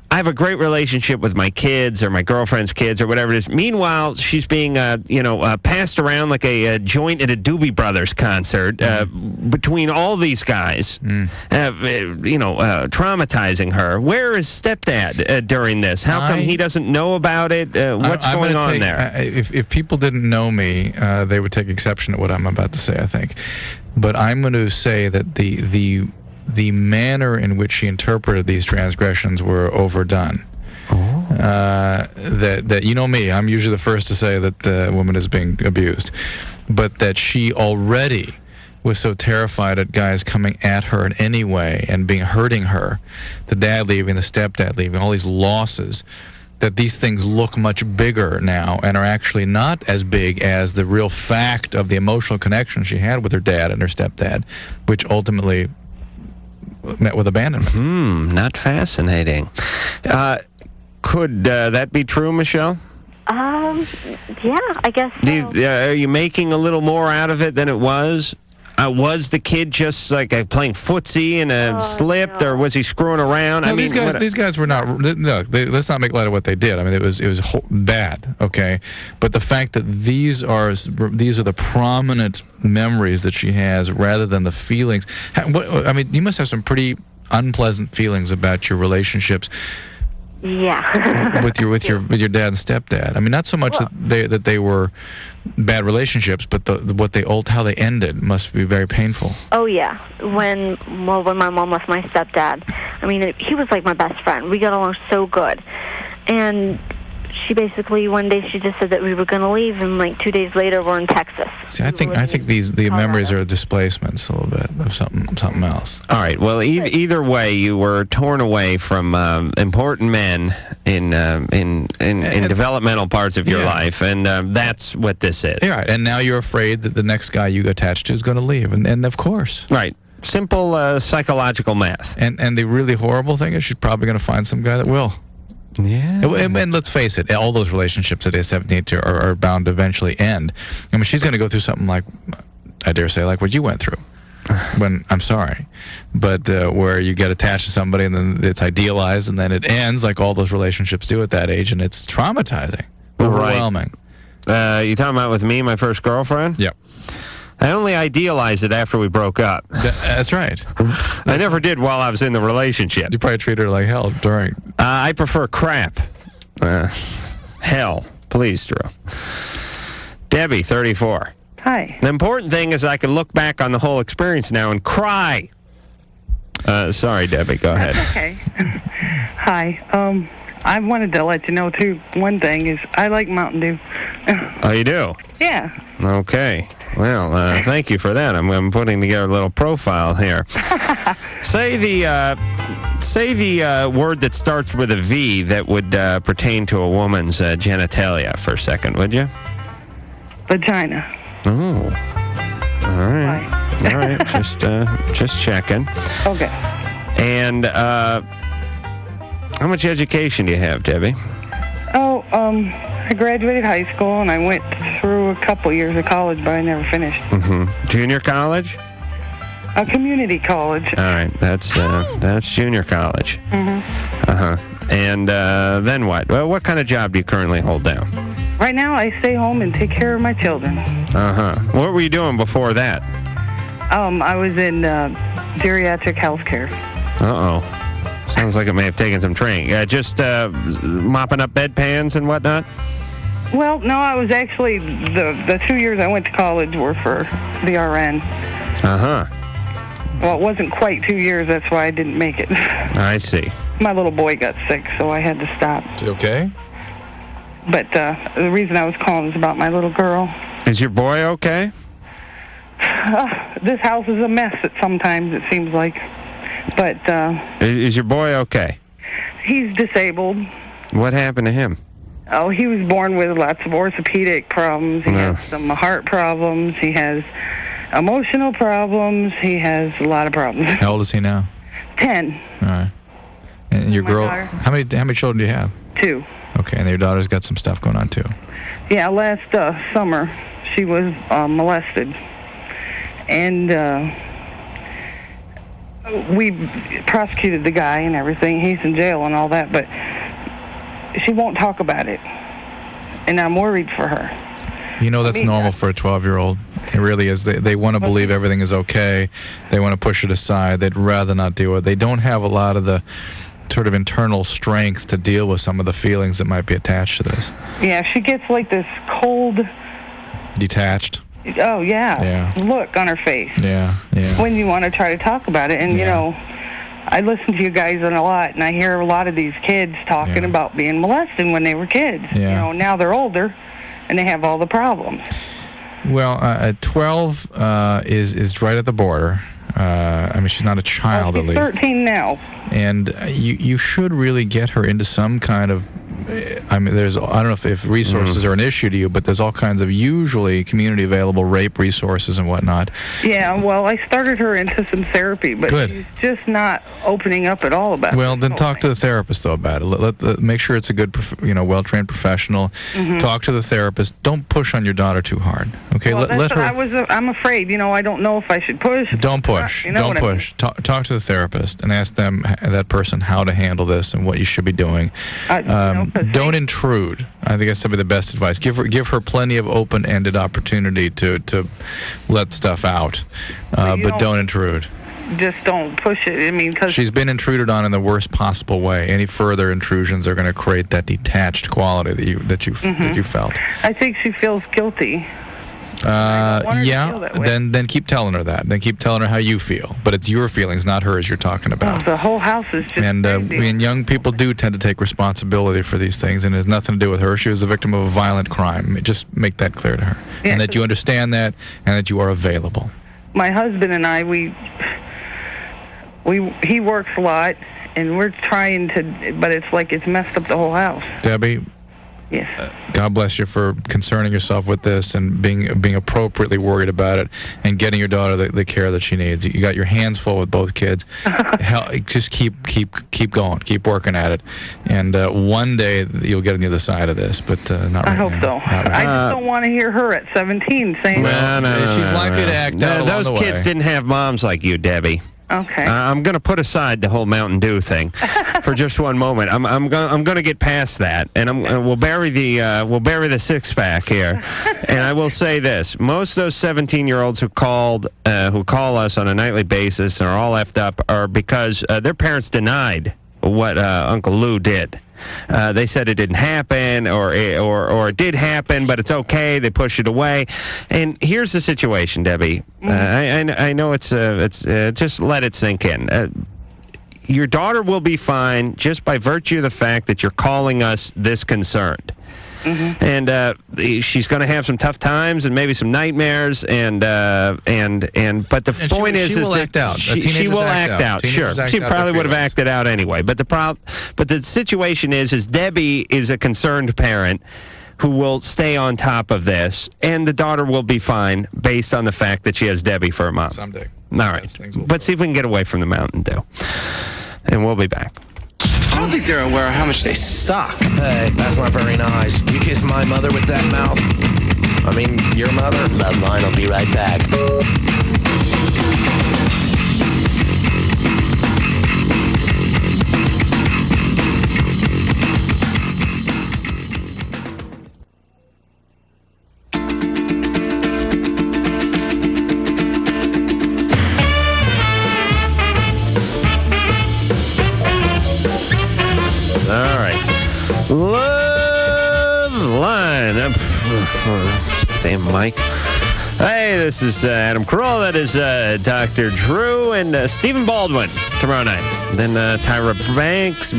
[SPEAKER 8] I have a great relationship with my kids or my girlfriend's kids or whatever it is. Meanwhile, she's being, passed around like a joint at a Doobie Brothers concert between all these guys, traumatizing her. Where is stepdad during this? How come he doesn't know about it? What's going on there?
[SPEAKER 9] If people didn't know me, they would take exception to what I'm about to say, I think. But I'm going to say that the manner in which she interpreted these transgressions were overdone. that you know me, I'm usually the first to say that the woman is being abused, but that she already was so terrified at guys coming at her in any way and hurting her, the dad leaving, the stepdad leaving, all these losses, that these things look much bigger now and are actually not as big as the real fact of the emotional connection she had with her dad and her stepdad, which ultimately met with abandonment.
[SPEAKER 8] Not fascinating. Could that be true, Michelle?
[SPEAKER 17] Yeah, I guess so.
[SPEAKER 8] Are you making a little more out of it than it was? Was the kid just like playing footsie and slipped, or was he screwing around?
[SPEAKER 9] No,
[SPEAKER 8] I mean,
[SPEAKER 9] these guys were not. No, let's not make light of what they did. I mean, it was bad. Okay, but the fact that these are the prominent memories that she has, rather than the feelings. I mean, you must have some pretty unpleasant feelings about your relationships.
[SPEAKER 17] Yeah.
[SPEAKER 9] with your dad and stepdad. I mean, not so much that they were bad relationships, but how they ended must be very painful.
[SPEAKER 17] Oh yeah. When my mom left my stepdad, I mean, he was like my best friend. We got along so good, and she basically one day she just said that we were going to leave, and like 2 days later we're in Texas.
[SPEAKER 9] See, I think the memories are displacements a little bit of something else.
[SPEAKER 8] All right. Well, either way, you were torn away from important men in developmental parts of your life, and that's what this is.
[SPEAKER 9] Yeah, right. And now you're afraid that the next guy you attached to is going to leave, and of course,
[SPEAKER 8] right. Simple psychological math.
[SPEAKER 9] And the really horrible thing is she's probably going to find some guy that will.
[SPEAKER 8] Yeah.
[SPEAKER 9] And let's face it, all those relationships at age 17 are bound to eventually end. I mean, she's going to go through something like, I dare say, like what you went through. I'm sorry. But where you get attached to somebody and then it's idealized and then it ends like all those relationships do at that age, and it's traumatizing. Overwhelming.
[SPEAKER 8] Right. You talking about with me, my first girlfriend?
[SPEAKER 9] Yep.
[SPEAKER 8] I only idealized it after we broke up.
[SPEAKER 9] That's right.
[SPEAKER 8] I never did while I was in the relationship.
[SPEAKER 9] You probably treated her like hell during.
[SPEAKER 8] I prefer crap. Hell. Please, Drew. Debbie, 34.
[SPEAKER 21] Hi.
[SPEAKER 8] The important thing is I can look back on the whole experience now and cry. Sorry, Debbie. Go ahead.
[SPEAKER 21] That's okay. Hi. I wanted to let you know, too, one thing is I like Mountain Dew.
[SPEAKER 8] Oh, you do?
[SPEAKER 21] Yeah.
[SPEAKER 8] Okay. Well, thank you for that. I'm putting together a little profile here. Say the word that starts with a V that would pertain to a woman's genitalia for a second, would you?
[SPEAKER 21] Vagina.
[SPEAKER 8] Oh. All right. All right. Just checking.
[SPEAKER 21] Okay.
[SPEAKER 8] And how much education do you have, Debbie?
[SPEAKER 21] Oh, I graduated high school and I went through a couple years of college, but I never finished.
[SPEAKER 8] Mm-hmm. Junior college?
[SPEAKER 21] A community college.
[SPEAKER 8] All right, that's junior college.
[SPEAKER 21] Mm-hmm.
[SPEAKER 8] Uh-huh. And then what? Well, what kind of job do you currently hold down?
[SPEAKER 21] Right now, I stay home and take care of my children.
[SPEAKER 8] Uh-huh. What were you doing before that?
[SPEAKER 21] I was in geriatric health care.
[SPEAKER 8] Uh-oh. Sounds like it may have taken some training. Just mopping up bedpans and whatnot?
[SPEAKER 21] Well, no, I was actually, the 2 years I went to college were for the RN.
[SPEAKER 8] Uh-huh.
[SPEAKER 21] Well, it wasn't quite 2 years, that's why I didn't make it.
[SPEAKER 8] I see.
[SPEAKER 21] My little boy got sick, so I had to stop.
[SPEAKER 9] Okay.
[SPEAKER 21] But the reason I was calling is about my little girl.
[SPEAKER 8] Is your boy okay?
[SPEAKER 21] This house is a mess sometimes, it seems like. But
[SPEAKER 8] is your boy okay?
[SPEAKER 21] He's disabled.
[SPEAKER 8] What happened to him?
[SPEAKER 21] Oh, he was born with lots of orthopedic problems. He has some heart problems. He has emotional problems. He has a lot of problems.
[SPEAKER 9] How old is he now?
[SPEAKER 21] 10.
[SPEAKER 9] All right. And your girl,
[SPEAKER 21] daughter.
[SPEAKER 9] how many children do you have?
[SPEAKER 21] 2.
[SPEAKER 9] Okay, and your daughter's got some stuff going on too.
[SPEAKER 21] Yeah, last summer she was molested. And we prosecuted the guy and everything. He's in jail and all that, but she won't talk about it. And I'm worried for her.
[SPEAKER 9] You know, that's normal for a 12-year-old. It really is. They want to believe everything is okay. They want to push it aside. They'd rather not deal with it. They don't have a lot of the sort of internal strength to deal with some of the feelings that might be attached to this.
[SPEAKER 21] Yeah, she gets like this cold...
[SPEAKER 9] Detached.
[SPEAKER 21] Oh, yeah. Look on her face.
[SPEAKER 9] Yeah.
[SPEAKER 21] When you want to try to talk about it. And, you know, I listen to you guys a lot, and I hear a lot of these kids talking about being molested when they were kids.
[SPEAKER 9] Yeah.
[SPEAKER 21] Now they're older, and they have all the problems.
[SPEAKER 9] Well, 12 is right at the border. I mean, she's not a child, at
[SPEAKER 21] She's
[SPEAKER 9] least.
[SPEAKER 21] 13 now.
[SPEAKER 9] And you should really get her into some kind of, I mean, I don't know if resources are an issue to you, but there's all kinds of usually community available rape resources and whatnot.
[SPEAKER 21] Yeah, well, I started her into some therapy, but she's just not opening up at all about it.
[SPEAKER 9] Well, then talk to the therapist, though, about it. Make sure it's a good, well-trained professional.
[SPEAKER 21] Mhm.
[SPEAKER 9] Talk to the therapist. Don't push on your daughter too hard, okay?
[SPEAKER 21] Well,
[SPEAKER 9] let her...
[SPEAKER 21] I'm afraid, I don't know if I should push.
[SPEAKER 9] Don't push.
[SPEAKER 21] You know
[SPEAKER 9] Don't
[SPEAKER 21] what I mean?
[SPEAKER 9] push. Talk to the therapist and ask that person how to handle this and what you should be doing. Don't intrude. I think that's probably the best advice. Give her plenty of open-ended opportunity to let stuff out, but don't intrude.
[SPEAKER 21] Just don't push it. I mean, because
[SPEAKER 9] She's been intruded on in the worst possible way. Any further intrusions are going to create that detached quality that you felt.
[SPEAKER 21] I think she feels guilty.
[SPEAKER 9] Then keep telling her that. Then keep telling her how you feel. But it's your feelings, not hers, you're talking about.
[SPEAKER 21] The whole house is just
[SPEAKER 9] And young people do tend to take responsibility for these things, and it has nothing to do with her. She was the victim of a violent crime. Just make that clear to her. And that you understand that, and that you are available.
[SPEAKER 21] My husband and I, he works a lot, and we're trying to, but it's like it's messed up the whole house.
[SPEAKER 9] Debbie,
[SPEAKER 21] yes.
[SPEAKER 9] God bless you for concerning yourself with this and being appropriately worried about it and getting your daughter the care that she needs. You got your hands full with both kids. Just keep going, keep working at it, and one day you'll get on the other side of this. But not right
[SPEAKER 21] I hope
[SPEAKER 9] now.
[SPEAKER 21] so. I just don't want to hear her at 17 saying.
[SPEAKER 9] She's likely to act out along
[SPEAKER 8] Those
[SPEAKER 9] the
[SPEAKER 8] kids
[SPEAKER 9] way.
[SPEAKER 8] didn't have moms like you, Debbie.
[SPEAKER 21] Okay.
[SPEAKER 8] I'm going to put aside the whole Mountain Dew thing for just one moment. I'm going to get past that, and we'll bury the six-pack here. And I will say this: most of those 17-year-olds who call us on a nightly basis and are all effed up are because their parents denied what Uncle Lou did. They said it didn't happen, or it did happen, but it's okay. They push it away. And here's the situation, Debbie. I know it's just let it sink in. Your daughter will be fine just by virtue of the fact that you're calling us this concerned. And she's going to have some tough times and maybe some nightmares, but the point is
[SPEAKER 9] will
[SPEAKER 8] that
[SPEAKER 9] act out.
[SPEAKER 8] she will act out. Sure, she probably would have acted out anyway. But the situation is Debbie is a concerned parent who will stay on top of this, and the daughter will be fine based on the fact that she has Debbie for a mom.
[SPEAKER 9] Someday.
[SPEAKER 8] All right, but see if we can get away from the Mountain Dew, and we'll be back.
[SPEAKER 2] I don't think they're aware of how much they suck. Hey, that's not very nice. You kissed my mother with that mouth? I mean, your mother? LoveLine will be right back.
[SPEAKER 8] All right. LoveLine. Damn Mike. Hey, this is Adam Carolla. That is Dr. Drew and Stephen Baldwin tomorrow night. Then Tyra Banks,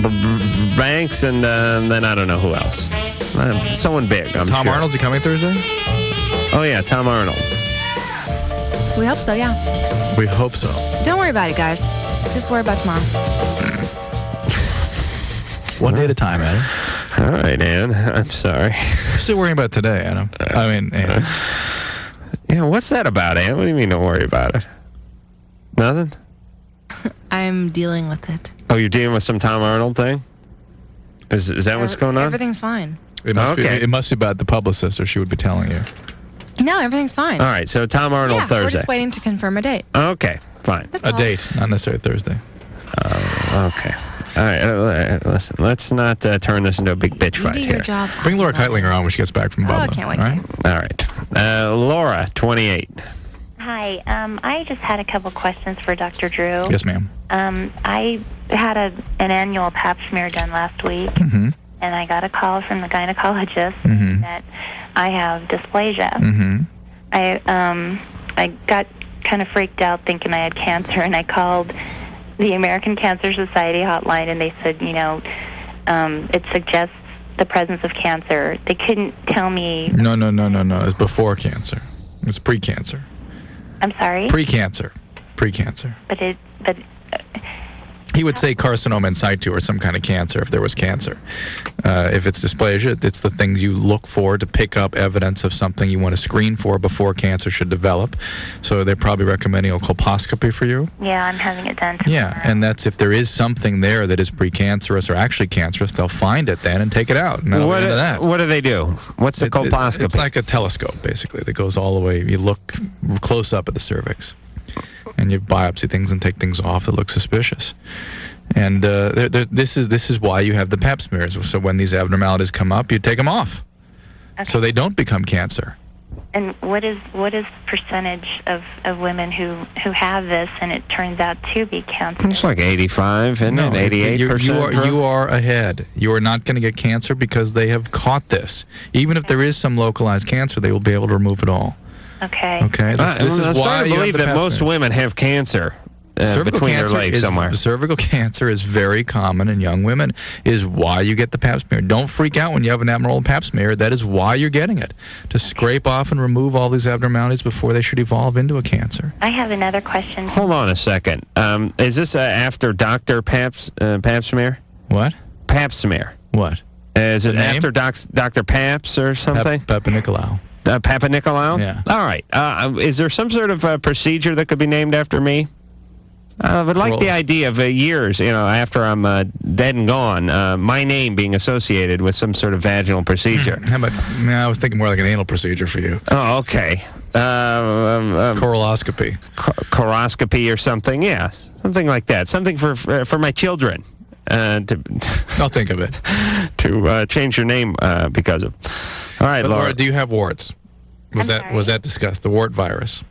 [SPEAKER 8] and then I don't know who else. Someone big, I'm
[SPEAKER 9] Tom
[SPEAKER 8] sure.
[SPEAKER 9] Arnold's he coming Thursday?
[SPEAKER 8] Oh, yeah, Tom Arnold.
[SPEAKER 11] We hope so, yeah.
[SPEAKER 9] We hope so.
[SPEAKER 11] Don't worry about it, guys. Just worry about tomorrow.
[SPEAKER 9] One day at a time, Adam.
[SPEAKER 8] All right, Ann. I'm sorry.
[SPEAKER 9] You're still worrying about today, Adam. Ann.
[SPEAKER 8] Yeah, what's that about, Ann? What do you mean don't worry about it? Nothing?
[SPEAKER 11] I'm dealing with it.
[SPEAKER 8] Oh, you're dealing with some Tom Arnold thing? Is that what's going on?
[SPEAKER 11] Everything's fine.
[SPEAKER 9] It must be about the publicist, or she would be telling you.
[SPEAKER 11] No, everything's fine.
[SPEAKER 8] All right, so Tom Arnold
[SPEAKER 11] yeah,
[SPEAKER 8] Thursday.
[SPEAKER 11] We're just waiting to confirm a date.
[SPEAKER 8] Okay, fine.
[SPEAKER 11] That's
[SPEAKER 9] a
[SPEAKER 11] all.
[SPEAKER 9] date, not necessarily Thursday.
[SPEAKER 8] Okay. All right, listen, let's not turn this into a big bitch
[SPEAKER 11] You
[SPEAKER 8] fight
[SPEAKER 11] do
[SPEAKER 8] here.
[SPEAKER 11] your job.
[SPEAKER 9] Bring Laura Kightlinger on when she gets back from Buffalo.
[SPEAKER 11] I can't wait.
[SPEAKER 9] All right?
[SPEAKER 8] All right. Laura, 28.
[SPEAKER 1] Hi. I just had a couple questions for Dr. Drew.
[SPEAKER 9] Yes, ma'am.
[SPEAKER 1] I had an annual pap smear done last week,
[SPEAKER 9] Mm-hmm.
[SPEAKER 1] and I got a call from the gynecologist
[SPEAKER 9] Mm-hmm.
[SPEAKER 1] that I have dysplasia.
[SPEAKER 9] Mm-hmm.
[SPEAKER 1] I got kind of freaked out thinking I had cancer, and I called the American Cancer Society hotline, and they said, it suggests the presence of cancer. They couldn't tell me.
[SPEAKER 9] No. It's before cancer. It's pre-cancer.
[SPEAKER 1] I'm sorry?
[SPEAKER 9] Pre-cancer.
[SPEAKER 1] But
[SPEAKER 9] he would say carcinoma in situ or some kind of cancer if there was cancer. If it's dysplasia, it's the things you look for to pick up evidence of something you want to screen for before cancer should develop. So they're probably recommending a colposcopy for you.
[SPEAKER 1] Yeah, I'm having it done tomorrow.
[SPEAKER 9] Yeah, and that's if there is something there that is precancerous or actually cancerous, they'll find it then and take it out. And that'll be into that.
[SPEAKER 8] What do they do? What's the colposcopy?
[SPEAKER 9] It's like a telescope, basically, that goes all the way. You look close up at the cervix. And you biopsy things and take things off that look suspicious. And this is why you have the pap smears. So when these abnormalities come up, you take them off, so they don't become cancer.
[SPEAKER 1] And what is percentage of women who have this and it turns out to be cancer?
[SPEAKER 8] It's like 85, isn't it? 88%.
[SPEAKER 9] You are ahead. You are not going to get cancer because they have caught this. Even if there is some localized cancer, they will be able to remove it all.
[SPEAKER 1] Okay.
[SPEAKER 9] Okay. This is
[SPEAKER 8] I'm
[SPEAKER 9] why
[SPEAKER 8] starting to
[SPEAKER 9] you
[SPEAKER 8] believe
[SPEAKER 9] have the
[SPEAKER 8] that most women have cancer between their legs somewhere.
[SPEAKER 9] Cervical cancer is very common in young women. Is why you get the pap smear. Don't freak out when you have an abnormal pap smear. That is why you're getting it, to scrape off and remove all these abnormalities before they should evolve into a cancer.
[SPEAKER 1] I have another question.
[SPEAKER 8] Hold on a second. Is this after Dr. Pap smear?
[SPEAKER 9] What?
[SPEAKER 8] Pap smear.
[SPEAKER 9] What?
[SPEAKER 8] Is it after Dr. Paps or something?
[SPEAKER 9] Papa Nicolau.
[SPEAKER 8] Papa Nicolau?
[SPEAKER 9] Yeah.
[SPEAKER 8] All right. Is there some sort of procedure that could be named after me? I would like the idea of years, after I'm dead and gone, my name being associated with some sort of vaginal procedure.
[SPEAKER 9] How about? I was thinking more like an anal procedure for you.
[SPEAKER 8] Oh, okay.
[SPEAKER 9] Coroloscopy.
[SPEAKER 8] Coroscopy or something, yeah. Something like that. Something for my children.
[SPEAKER 9] I'll think of it.
[SPEAKER 8] To change your name because of. All right, Laura.
[SPEAKER 9] Do you have warts? Was that discussed? The wart virus.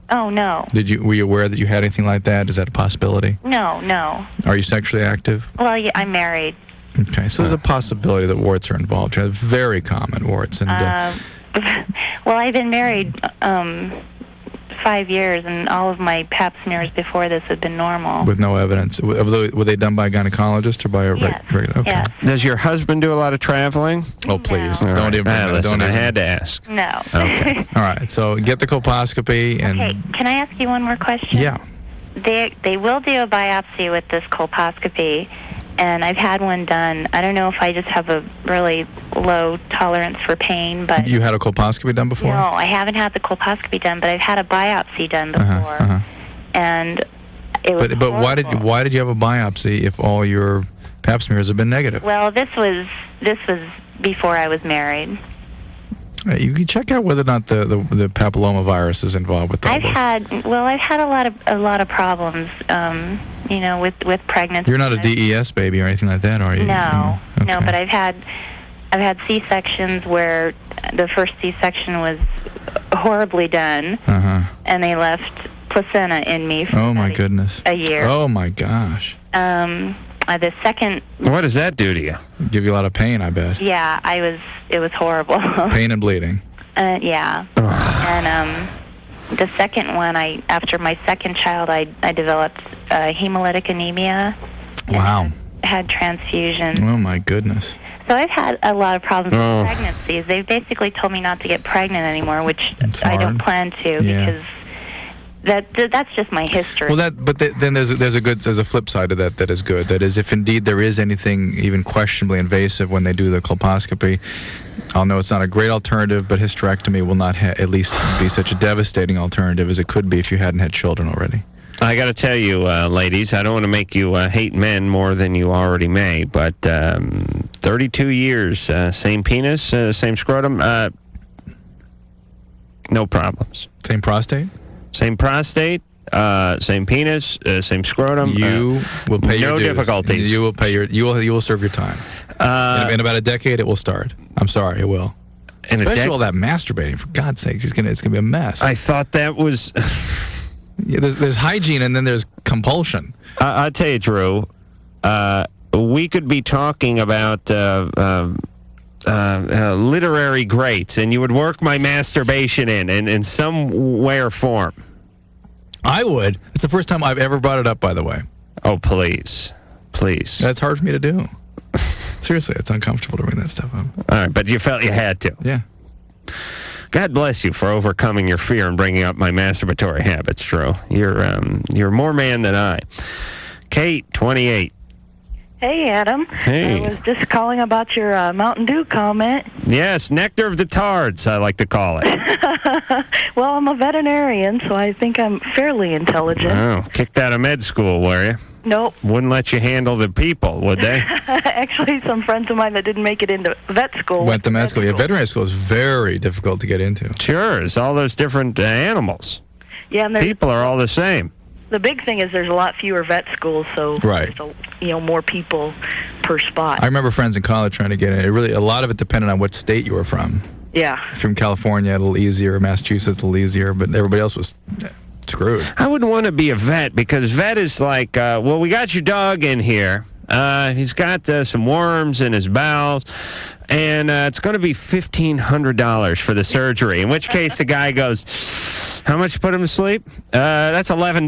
[SPEAKER 1] Oh no.
[SPEAKER 9] Were you aware that you had anything like that? Is that a possibility?
[SPEAKER 1] No.
[SPEAKER 9] Are you sexually active?
[SPEAKER 1] Well, yeah, I'm married.
[SPEAKER 9] Okay, so there's a possibility that warts are involved. Very common warts. And
[SPEAKER 1] well, I've been married 5 years, and all of my pap smears before this have been normal.
[SPEAKER 9] With no evidence. Were they done by a gynecologist or by a regular? Okay.
[SPEAKER 1] Yes.
[SPEAKER 8] Does your husband do a lot of traveling?
[SPEAKER 9] Oh, please.
[SPEAKER 8] No.
[SPEAKER 9] Don't even.
[SPEAKER 8] Listen, I had to ask.
[SPEAKER 1] No.
[SPEAKER 8] Okay.
[SPEAKER 9] All right, so get the colposcopy and...
[SPEAKER 1] Okay, can I ask you one more question?
[SPEAKER 9] Yeah.
[SPEAKER 1] They will do a biopsy with this colposcopy, and I've had one done. I don't know if I just have a really low tolerance for pain, but...
[SPEAKER 9] You had a colposcopy done before?
[SPEAKER 1] No, I haven't had the colposcopy done, but I've had a biopsy done before, and it was
[SPEAKER 9] But why did you have a biopsy if all your pap smears have been negative?
[SPEAKER 1] Well, this was before I was married.
[SPEAKER 9] You can check out whether or not the papilloma virus is involved with all this.
[SPEAKER 1] I've had a lot of problems, with pregnancy.
[SPEAKER 9] You're not a DES baby or anything like that, are you?
[SPEAKER 1] No,
[SPEAKER 9] Okay.
[SPEAKER 1] no, but I've had C-sections where the first C-section was horribly done, and they left placenta in me for
[SPEAKER 9] my goodness.
[SPEAKER 1] a year.
[SPEAKER 9] Oh my gosh.
[SPEAKER 1] The second...
[SPEAKER 8] What does that do to you?
[SPEAKER 9] Give you a lot of pain, I bet.
[SPEAKER 1] Yeah, it was horrible.
[SPEAKER 9] Pain and bleeding.
[SPEAKER 1] Yeah. And the second one, after my second child, I developed hemolytic anemia.
[SPEAKER 9] Wow.
[SPEAKER 1] Had transfusions.
[SPEAKER 9] Oh my goodness.
[SPEAKER 1] So I've had a lot of problems with pregnancies. They've basically told me not to get pregnant anymore, which I don't plan to because that's just my history.
[SPEAKER 9] Well, then there's a flip side to that is good. That is, if indeed there is anything even questionably invasive when they do the colposcopy, I'll know it's not a great alternative, but hysterectomy will not at least be such a devastating alternative as it could be if you hadn't had children already.
[SPEAKER 8] I got to tell you, ladies, I don't want to make you hate men more than you already may, but 32 years, same penis, same scrotum, no problems.
[SPEAKER 9] Same prostate?
[SPEAKER 8] Same prostate, same penis, same scrotum.
[SPEAKER 9] You will pay your dues.
[SPEAKER 8] No difficulties.
[SPEAKER 9] You will pay you will serve your time. In about a decade, it will start. I'm sorry, it will. Especially all that masturbating. For God's sakes, it's gonna be a mess.
[SPEAKER 8] I thought that was.
[SPEAKER 9] Yeah, there's hygiene and then there's compulsion.
[SPEAKER 8] I'll tell you, Drew. We could be talking about literary greats, and you would work my masturbation in some way or form.
[SPEAKER 9] I would. It's the first time I've ever brought it up, by the way.
[SPEAKER 8] Oh, please. Please.
[SPEAKER 9] That's hard for me to do. Seriously, it's uncomfortable to bring that stuff up.
[SPEAKER 8] All right, but you felt you had to.
[SPEAKER 9] Yeah.
[SPEAKER 8] God bless you for overcoming your fear and bringing up my masturbatory habits, Drew. You're more man than I. Kate, 28.
[SPEAKER 5] Hey, Adam.
[SPEAKER 8] Hey.
[SPEAKER 5] I was just calling about your Mountain Dew comment.
[SPEAKER 8] Yes, nectar of the tards, I like to call it.
[SPEAKER 5] Well, I'm a veterinarian, so I think I'm fairly intelligent.
[SPEAKER 8] Oh, kicked out of med school, were you?
[SPEAKER 5] Nope.
[SPEAKER 8] Wouldn't let you handle the people, would they?
[SPEAKER 5] Actually, some friends of mine that didn't make it into vet school
[SPEAKER 9] Went to med school. Yeah, veterinary school is very difficult to get into.
[SPEAKER 8] Sure, it's all those different animals.
[SPEAKER 5] Yeah, and
[SPEAKER 8] People are all the same.
[SPEAKER 5] the big thing is there's a lot fewer vet schools, so
[SPEAKER 9] Right.
[SPEAKER 5] there's more people per spot.
[SPEAKER 9] I remember friends in college trying to get in. A lot of it depended on what state you were from.
[SPEAKER 5] Yeah.
[SPEAKER 9] If you're from California, a little easier. Massachusetts, a little easier. But everybody else was screwed.
[SPEAKER 8] I wouldn't want to be a vet because vet is like, well, we got your dog in here. He's got some worms in his bowels, and it's going to be $1,500 for the surgery. In which case, the guy goes, "How much you put him to sleep?" That's $11.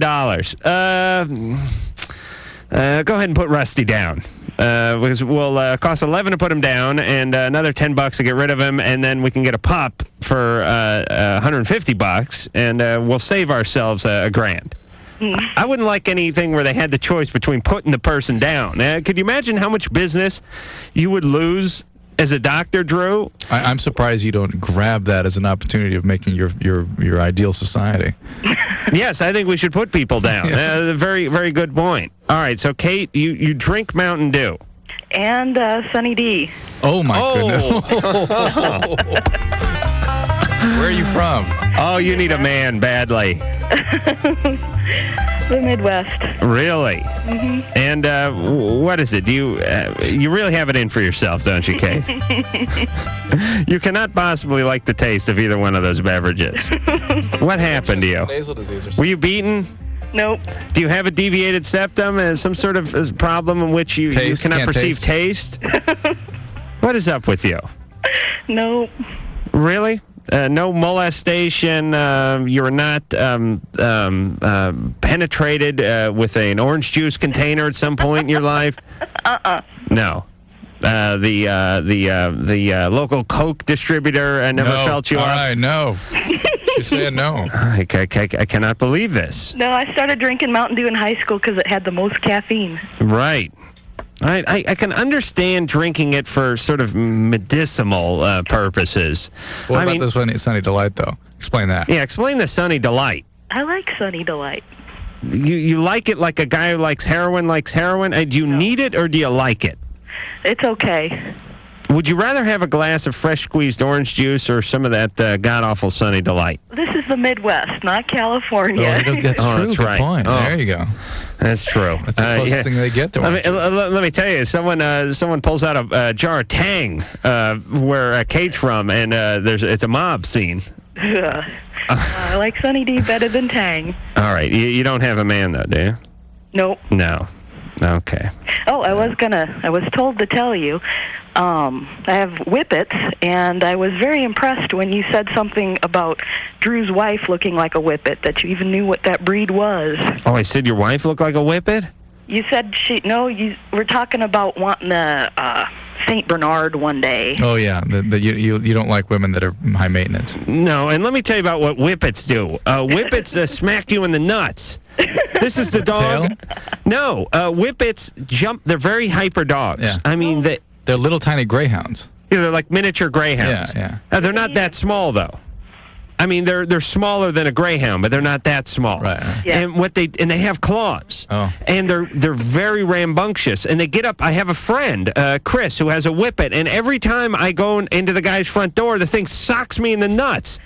[SPEAKER 8] Go ahead and put Rusty down. Because we'll cost $11 to put him down, and another $10 to get rid of him, and then we can get a pup for $150, and we'll save ourselves a grand. I wouldn't like anything where they had the choice between putting the person down. Could you imagine how much business you would lose as a doctor, Drew?
[SPEAKER 9] I'm surprised you don't grab that as an opportunity of making your ideal society.
[SPEAKER 8] Yes, I think we should put people down. Very, very good point. All right, so Kate, you drink Mountain Dew.
[SPEAKER 5] And Sunny D.
[SPEAKER 9] Oh, my goodness. Where are you from?
[SPEAKER 8] Oh, you need a man badly.
[SPEAKER 5] The Midwest.
[SPEAKER 8] Really?
[SPEAKER 5] Mm-hmm.
[SPEAKER 8] And what is it? Do you really have it in for yourself, don't you, Kate? You cannot possibly like the taste of either one of those beverages. What happened to you?
[SPEAKER 9] Nasal disease or
[SPEAKER 8] Were you beaten?
[SPEAKER 5] Nope.
[SPEAKER 8] Do you have a deviated septum, some sort of problem in which you cannot perceive taste? What is up with you?
[SPEAKER 5] Nope.
[SPEAKER 8] Really? No molestation. You're not penetrated with an orange juice container at some point in your life. No. The local Coke distributor never felt you up.
[SPEAKER 9] All right, no. She said no.
[SPEAKER 8] I cannot believe this.
[SPEAKER 5] No, I started drinking Mountain Dew in high school because it had the most caffeine.
[SPEAKER 8] Right. I can understand drinking it for sort of medicinal purposes.
[SPEAKER 9] What about this one, Sunny Delight, though? Explain that.
[SPEAKER 8] Yeah, explain the Sunny Delight.
[SPEAKER 5] I like Sunny Delight.
[SPEAKER 8] You like it like a guy who likes heroin likes heroin? Do you need it or do you like it?
[SPEAKER 5] It's okay.
[SPEAKER 8] Would you rather have a glass of fresh squeezed orange juice or some of that god-awful Sunny Delight?
[SPEAKER 5] This is the Midwest, not California.
[SPEAKER 9] That's true.
[SPEAKER 8] That's
[SPEAKER 9] Good
[SPEAKER 8] right.
[SPEAKER 9] point. There you go.
[SPEAKER 8] That's true.
[SPEAKER 9] That's the closest thing they get to orange juice.
[SPEAKER 8] Let me tell you, someone pulls out a jar of Tang where Kate's from, and it's a mob scene.
[SPEAKER 5] I like Sunny D better than Tang.
[SPEAKER 8] All right. You don't have a man, though, do you?
[SPEAKER 5] Nope.
[SPEAKER 8] No. Okay.
[SPEAKER 5] Oh, I was told to tell you, I have whippets, and I was very impressed when you said something about Drew's wife looking like a whippet, that you even knew what that breed was.
[SPEAKER 8] Oh, I said your wife looked like a whippet?
[SPEAKER 5] You said you were talking about wanting a St. Bernard one day.
[SPEAKER 9] Oh, yeah. You don't like women that are high maintenance.
[SPEAKER 8] No, and let me tell you about what whippets do. Whippets smack you in the nuts. This is the dog. No, whippets jump. They're very hyper dogs.
[SPEAKER 9] Yeah.
[SPEAKER 8] I mean,
[SPEAKER 9] they're little tiny greyhounds.
[SPEAKER 8] Yeah, they're like miniature greyhounds.
[SPEAKER 9] Yeah.
[SPEAKER 8] They're not that small, though. I mean, they're smaller than a greyhound, but they're not that small.
[SPEAKER 9] Right.
[SPEAKER 5] Yeah.
[SPEAKER 8] And they have claws.
[SPEAKER 9] Oh.
[SPEAKER 8] And they're very rambunctious. And they get up. I have a friend, Chris, who has a whippet, and every time I go into the guy's front door, the thing socks me in the nuts.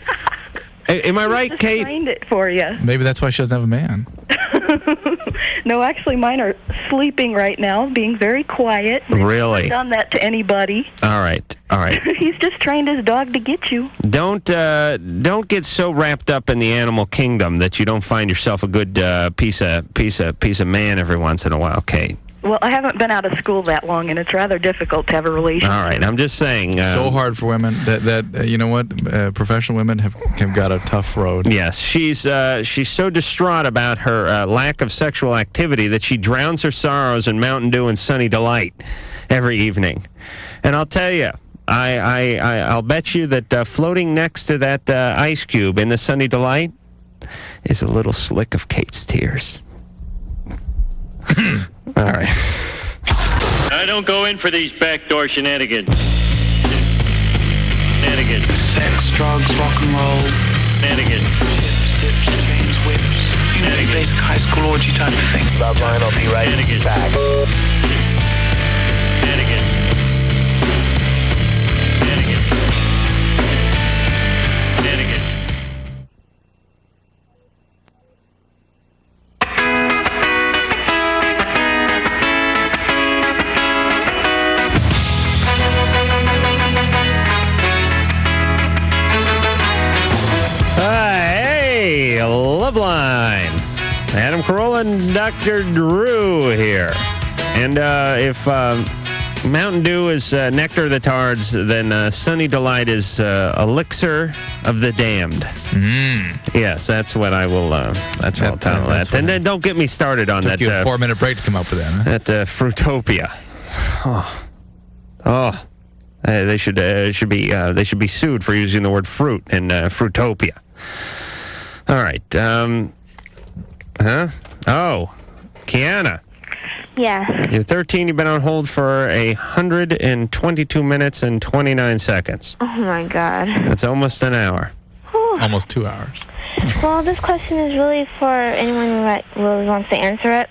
[SPEAKER 8] Am I right, Kate?
[SPEAKER 5] Find it for you.
[SPEAKER 9] Maybe that's why she doesn't have a man.
[SPEAKER 5] No, actually, mine are sleeping right now, being very quiet.
[SPEAKER 8] Really?
[SPEAKER 5] I've done that to anybody.
[SPEAKER 8] All right.
[SPEAKER 5] He's just trained his dog to get you.
[SPEAKER 8] Don't get so wrapped up in the animal kingdom that you don't find yourself a good piece of man every once in a while, Kate.
[SPEAKER 5] Well, I haven't been out of school that long, and it's rather difficult to have a relationship.
[SPEAKER 8] All right, I'm just saying.
[SPEAKER 9] So hard for women that you know what? Professional women have got a tough road.
[SPEAKER 8] Yes, she's so distraught about her lack of sexual activity that she drowns her sorrows in Mountain Dew and Sunny Delight every evening. And I'll tell you, I'll bet you that floating next to that ice cube in the Sunny Delight is a little slick of Kate's tears. All right.
[SPEAKER 6] I don't go in for these backdoor shenanigans.
[SPEAKER 22] Sex, drugs, rock and roll.
[SPEAKER 6] Shenanigans.
[SPEAKER 22] Dips, games, whips. You know, the basic high school orgy type of thing.
[SPEAKER 2] LoveLine, I'll be right back.
[SPEAKER 8] Hey, LoveLine. Adam Carolla and Dr. Drew here. And if Mountain Dew is nectar of the tards, then Sunny Delight is elixir of the damned. Yes, that's what I will. That's what I'll tell that. And then don't get me started on that.
[SPEAKER 9] Took you a 4-minute break to come up with that. Huh?
[SPEAKER 8] That Fruitopia. They should be sued for using the word fruit in Fruitopia. All right. Oh, Kiana.
[SPEAKER 23] Yeah.
[SPEAKER 8] You're 13. You've been on hold for 122 minutes and 29 seconds.
[SPEAKER 23] Oh, my God.
[SPEAKER 8] That's almost an hour.
[SPEAKER 9] Almost 2 hours.
[SPEAKER 23] Well, this question is really for anyone who really wants to answer it.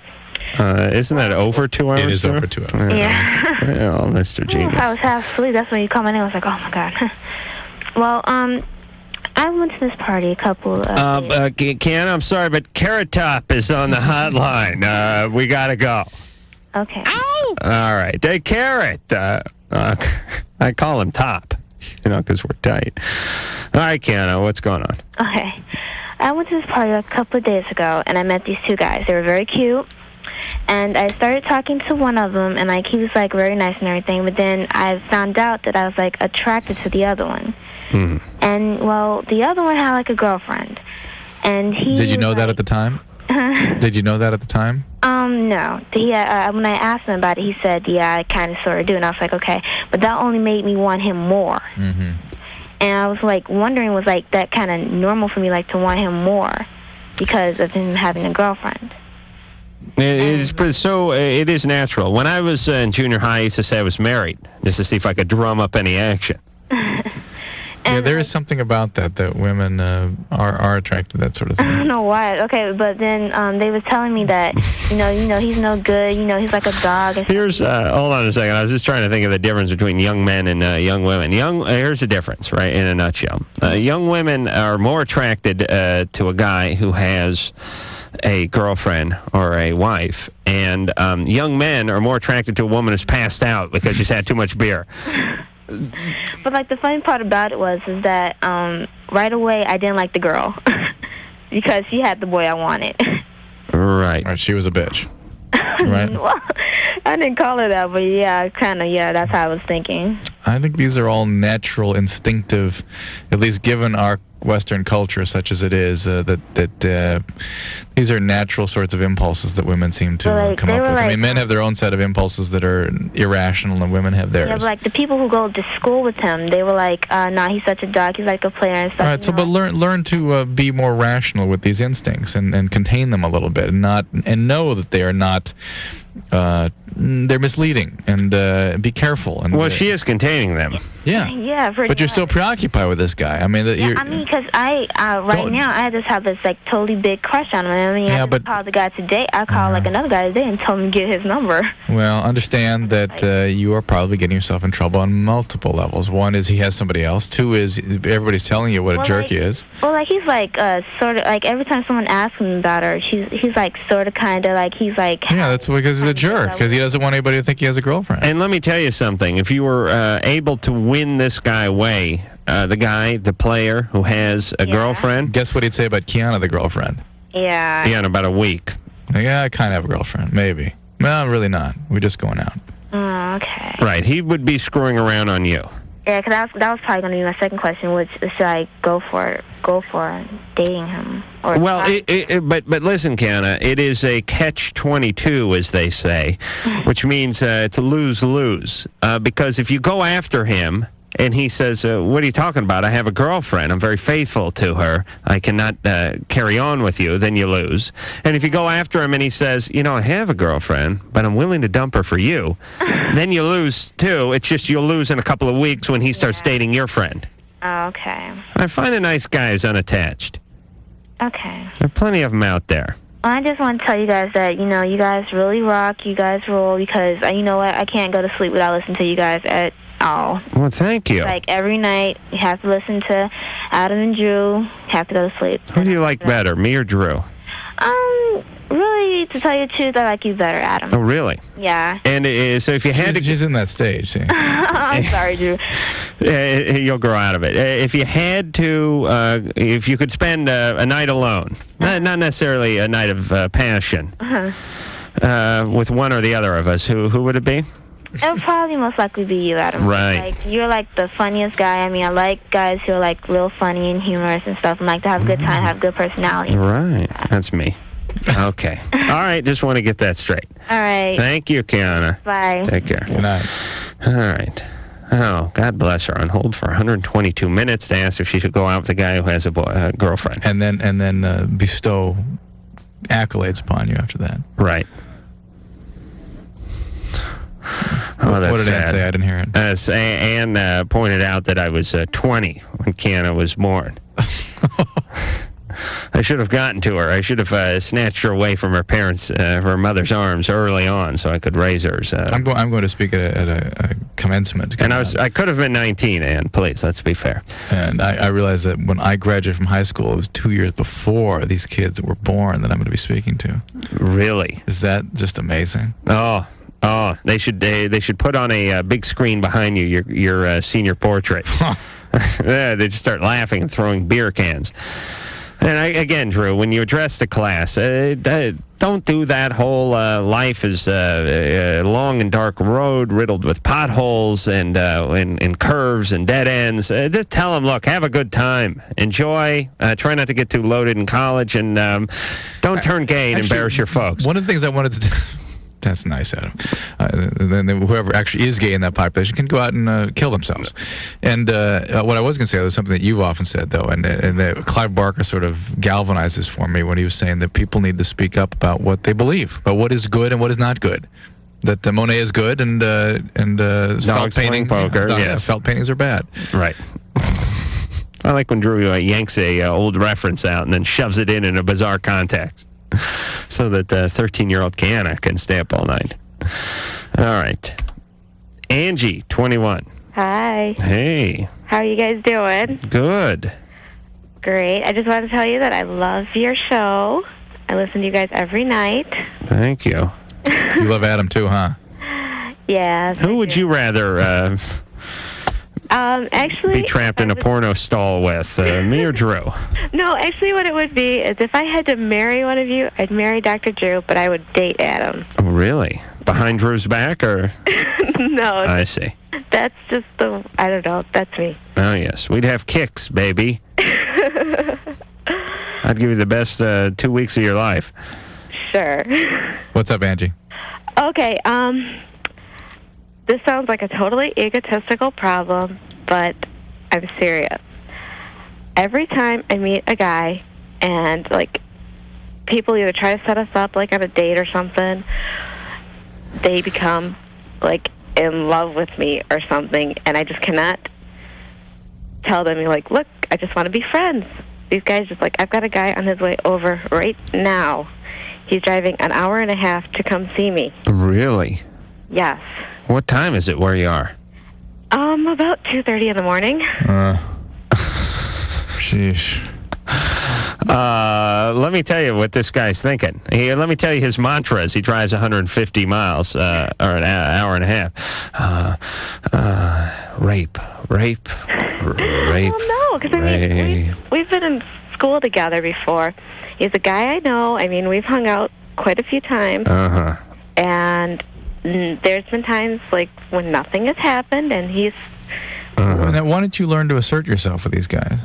[SPEAKER 8] Isn't that over 2 hours?
[SPEAKER 9] It is over 2 hours.
[SPEAKER 23] Yeah.
[SPEAKER 8] Oh, Mr. Genius.
[SPEAKER 23] I was half asleep. That's when you called my name. I was like, oh, my God. Well, I went to this party a couple of
[SPEAKER 8] Kiana, I'm sorry, but Carrot Top is on the hotline. We got to go.
[SPEAKER 23] Okay.
[SPEAKER 8] All right. Hey, Carrot. I call him Top, because we're tight. All right, Kiana, what's going on?
[SPEAKER 23] Okay. I went to this party a couple of days ago, and I met these two guys. They were very cute. And I started talking to one of them, and he was very nice and everything. But then I found out that I was attracted to the other one.
[SPEAKER 8] Mm-hmm.
[SPEAKER 23] And the other one had a girlfriend, and he.
[SPEAKER 9] Did you know that at the time? Did you know that at the time?
[SPEAKER 23] No. When I asked him about it, he said, "Yeah, I kind of sort of do." And I was like, "Okay," but that only made me want him more.
[SPEAKER 9] Mm-hmm.
[SPEAKER 23] And I was wondering, was that kind of normal for me, to want him more because of him having a girlfriend?
[SPEAKER 8] It is natural. When I was in junior high, I used to say I was married, just to see if I could drum up any action.
[SPEAKER 9] Yeah, there is something about that women are attracted to that sort of thing.
[SPEAKER 23] I don't know why. Okay, but then they was telling me that, he's no good. He's like a dog.
[SPEAKER 8] Here's, hold on a second. I was just trying to think of the difference between young men and young women. Here's the difference, right, in a nutshell. Young women are more attracted to a guy who has a girlfriend or a wife, and young men are more attracted to a woman who's passed out because she's had too much beer.
[SPEAKER 23] But the funny part about it is that right away I didn't like the girl because she had the boy I wanted.
[SPEAKER 8] Right.
[SPEAKER 9] She was a bitch. Right.
[SPEAKER 23] Well, I didn't call her that, but yeah, that's how I was thinking.
[SPEAKER 9] I think these are all natural, instinctive, at least given our Western culture such as it is, that these are natural sorts of impulses that women seem to come up with. I mean, men have their own set of impulses that are irrational, and women have theirs.
[SPEAKER 23] Yeah, but the people who go to school with him, they were nah, he's such a dog, he's like a player and stuff.
[SPEAKER 9] All right, but learn to be more rational with these instincts and contain them a little bit, and know that they are not. They're misleading, and be careful. And
[SPEAKER 8] she is containing them.
[SPEAKER 9] Yeah.
[SPEAKER 23] Yeah,
[SPEAKER 9] but you're still preoccupied with this guy. I mean,
[SPEAKER 23] because I just have this totally big crush on him. I mean, I didn't call the guy today. I called another guy today and told him to get his number.
[SPEAKER 9] Well, understand that you are probably getting yourself in trouble on multiple levels. One is he has somebody else. Two is everybody's telling you what a jerk he is.
[SPEAKER 23] Well, he's sort of every time someone asks him about her, he's sort of kind of he's
[SPEAKER 9] yeah, that's because he's a jerk, because he doesn't want anybody to think he has a girlfriend.
[SPEAKER 8] And let me tell you something. If you were able to win this guy away, the player who has a girlfriend.
[SPEAKER 9] Guess what he'd say about Kiana, the girlfriend?
[SPEAKER 23] Yeah.
[SPEAKER 8] Yeah, in about a week.
[SPEAKER 9] Yeah, I kind of have a girlfriend. Maybe. No, really not. We're just going out.
[SPEAKER 23] Oh, okay.
[SPEAKER 8] Right. He would be screwing around on you.
[SPEAKER 23] Yeah, because that was probably going to be my second question, which is, should I go for dating him? Or
[SPEAKER 8] Well, but listen, Kiana, it is a catch-22, as they say, which means it's a lose-lose. Because if you go after him and he says, what are you talking about? I have a girlfriend. I'm very faithful to her. I cannot carry on with you. Then you lose. And if you go after him and he says, I have a girlfriend, but I'm willing to dump her for you, then you lose, too. It's just you'll lose in a couple of weeks when he starts dating your friend.
[SPEAKER 23] Oh, okay.
[SPEAKER 8] I find a nice guy is unattached.
[SPEAKER 23] Okay.
[SPEAKER 8] There are plenty of them out there.
[SPEAKER 23] Well, I just want to tell you guys that, you guys really rock. You guys rule because, you know what, I can't go to sleep without listening to you guys at all.
[SPEAKER 8] Well, thank you.
[SPEAKER 23] Like, every night, you have to listen to Adam and Drew. You have to go to sleep.
[SPEAKER 8] Who do you like better, me or Drew?
[SPEAKER 23] Really, to tell you the truth, I like you better, Adam.
[SPEAKER 8] Oh, really?
[SPEAKER 23] Yeah.
[SPEAKER 8] And so if you had to...
[SPEAKER 9] She's in that stage, see?
[SPEAKER 23] I'm sorry, Drew.
[SPEAKER 8] You'll grow out of it. If you had to, if you could spend a night alone, not necessarily a night of passion, with one or the other of us, who would it be?
[SPEAKER 23] It would probably most likely be you, Adam.
[SPEAKER 8] Right.
[SPEAKER 23] Like, you're like the funniest guy. I mean, I like guys who are like real funny and humorous and stuff and like to have a good time, have good personality.
[SPEAKER 8] Right. That's me. Okay. All right. Just want to get that straight.
[SPEAKER 23] All right.
[SPEAKER 8] Thank you, Kiana.
[SPEAKER 23] Bye.
[SPEAKER 8] Take care.
[SPEAKER 9] Good night.
[SPEAKER 8] All right. Oh, God bless her. On hold for 122 minutes to ask if she should go out with a guy who has a girlfriend.
[SPEAKER 9] And then bestow accolades upon you after that.
[SPEAKER 8] Right. Oh, that's
[SPEAKER 9] what did Ann
[SPEAKER 8] sad.
[SPEAKER 9] say? I didn't hear it.
[SPEAKER 8] Ann pointed out that I was 20 when Kiana was born. I should have gotten to her. I should have snatched her away from her parents, her mother's arms early on, so I could raise hers.
[SPEAKER 9] I'm going to speak at a commencement.
[SPEAKER 8] And I could have been 19, Ann. Please, let's be fair.
[SPEAKER 9] And I realized that when I graduated from high school, it was 2 years before these kids were born that I'm going to be speaking to.
[SPEAKER 8] Really?
[SPEAKER 9] Is that just amazing?
[SPEAKER 8] Oh, they should put on a big screen behind you your senior portrait. Yeah, they just start laughing and throwing beer cans. And again, Drew, when you address the class, don't do that whole life is a long and dark road riddled with potholes and curves and dead ends. Just tell them, look, have a good time. Enjoy. Try not to get too loaded in college. And don't turn gay and embarrass your folks.
[SPEAKER 9] One of the things I wanted to do... That's nice, Adam. Then whoever actually is gay in that population can go out and kill themselves. And what I was going to say was something that you've often said, though, and Clive Barker sort of galvanized this for me when he was saying that people need to speak up about what they believe, about what is good and what is not good. That Monet is good and felt painting,
[SPEAKER 8] poker, yes.
[SPEAKER 9] Felt paintings are bad.
[SPEAKER 8] Right. I like when Drew yanks a old reference out and then shoves it in a bizarre context. So that 13-year-old Kiana can stay up all night. All right. Angie, 21.
[SPEAKER 23] Hi.
[SPEAKER 8] Hey.
[SPEAKER 23] How are you guys doing?
[SPEAKER 8] Good.
[SPEAKER 23] Great. I just wanted to tell you that I love your show. I listen to you guys every night.
[SPEAKER 8] Thank you.
[SPEAKER 9] You love Adam too, huh?
[SPEAKER 23] Yeah.
[SPEAKER 8] Who would you rather
[SPEAKER 23] actually...
[SPEAKER 8] be trapped in a porno stall with, me or Drew?
[SPEAKER 23] No, actually what it would be is if I had to marry one of you, I'd marry Dr. Drew, but I would date Adam.
[SPEAKER 8] Oh, really? Behind Drew's back, or?
[SPEAKER 23] No.
[SPEAKER 8] I see.
[SPEAKER 23] That's just I don't know, that's me.
[SPEAKER 8] Oh, yes. We'd have kicks, baby. I'd give you the best 2 weeks of your life.
[SPEAKER 23] Sure.
[SPEAKER 9] What's up, Angie?
[SPEAKER 23] Okay, this sounds like a totally egotistical problem, but I'm serious. Every time I meet a guy and, like, people either try to set us up, like, on a date or something, they become, like, in love with me or something, and I just cannot tell them, like, look, I just want to be friends. These guys just, like, I've got a guy on his way over right now. He's driving an hour and a half to come see me.
[SPEAKER 8] Really?
[SPEAKER 23] Yes.
[SPEAKER 8] What time is it where you are?
[SPEAKER 23] About 2:30 in the morning.
[SPEAKER 9] Sheesh.
[SPEAKER 8] Let me tell you what this guy's thinking. Let me tell you his mantra as he drives 150 miles, or an hour and a half. Rape.
[SPEAKER 23] Well, no, because, I mean, we've been in school together before. He's a guy I know. I mean, we've hung out quite a few times.
[SPEAKER 8] Uh-huh.
[SPEAKER 4] And there's been times like when nothing has happened, and he's.
[SPEAKER 9] Now, why don't you learn to assert yourself with these guys?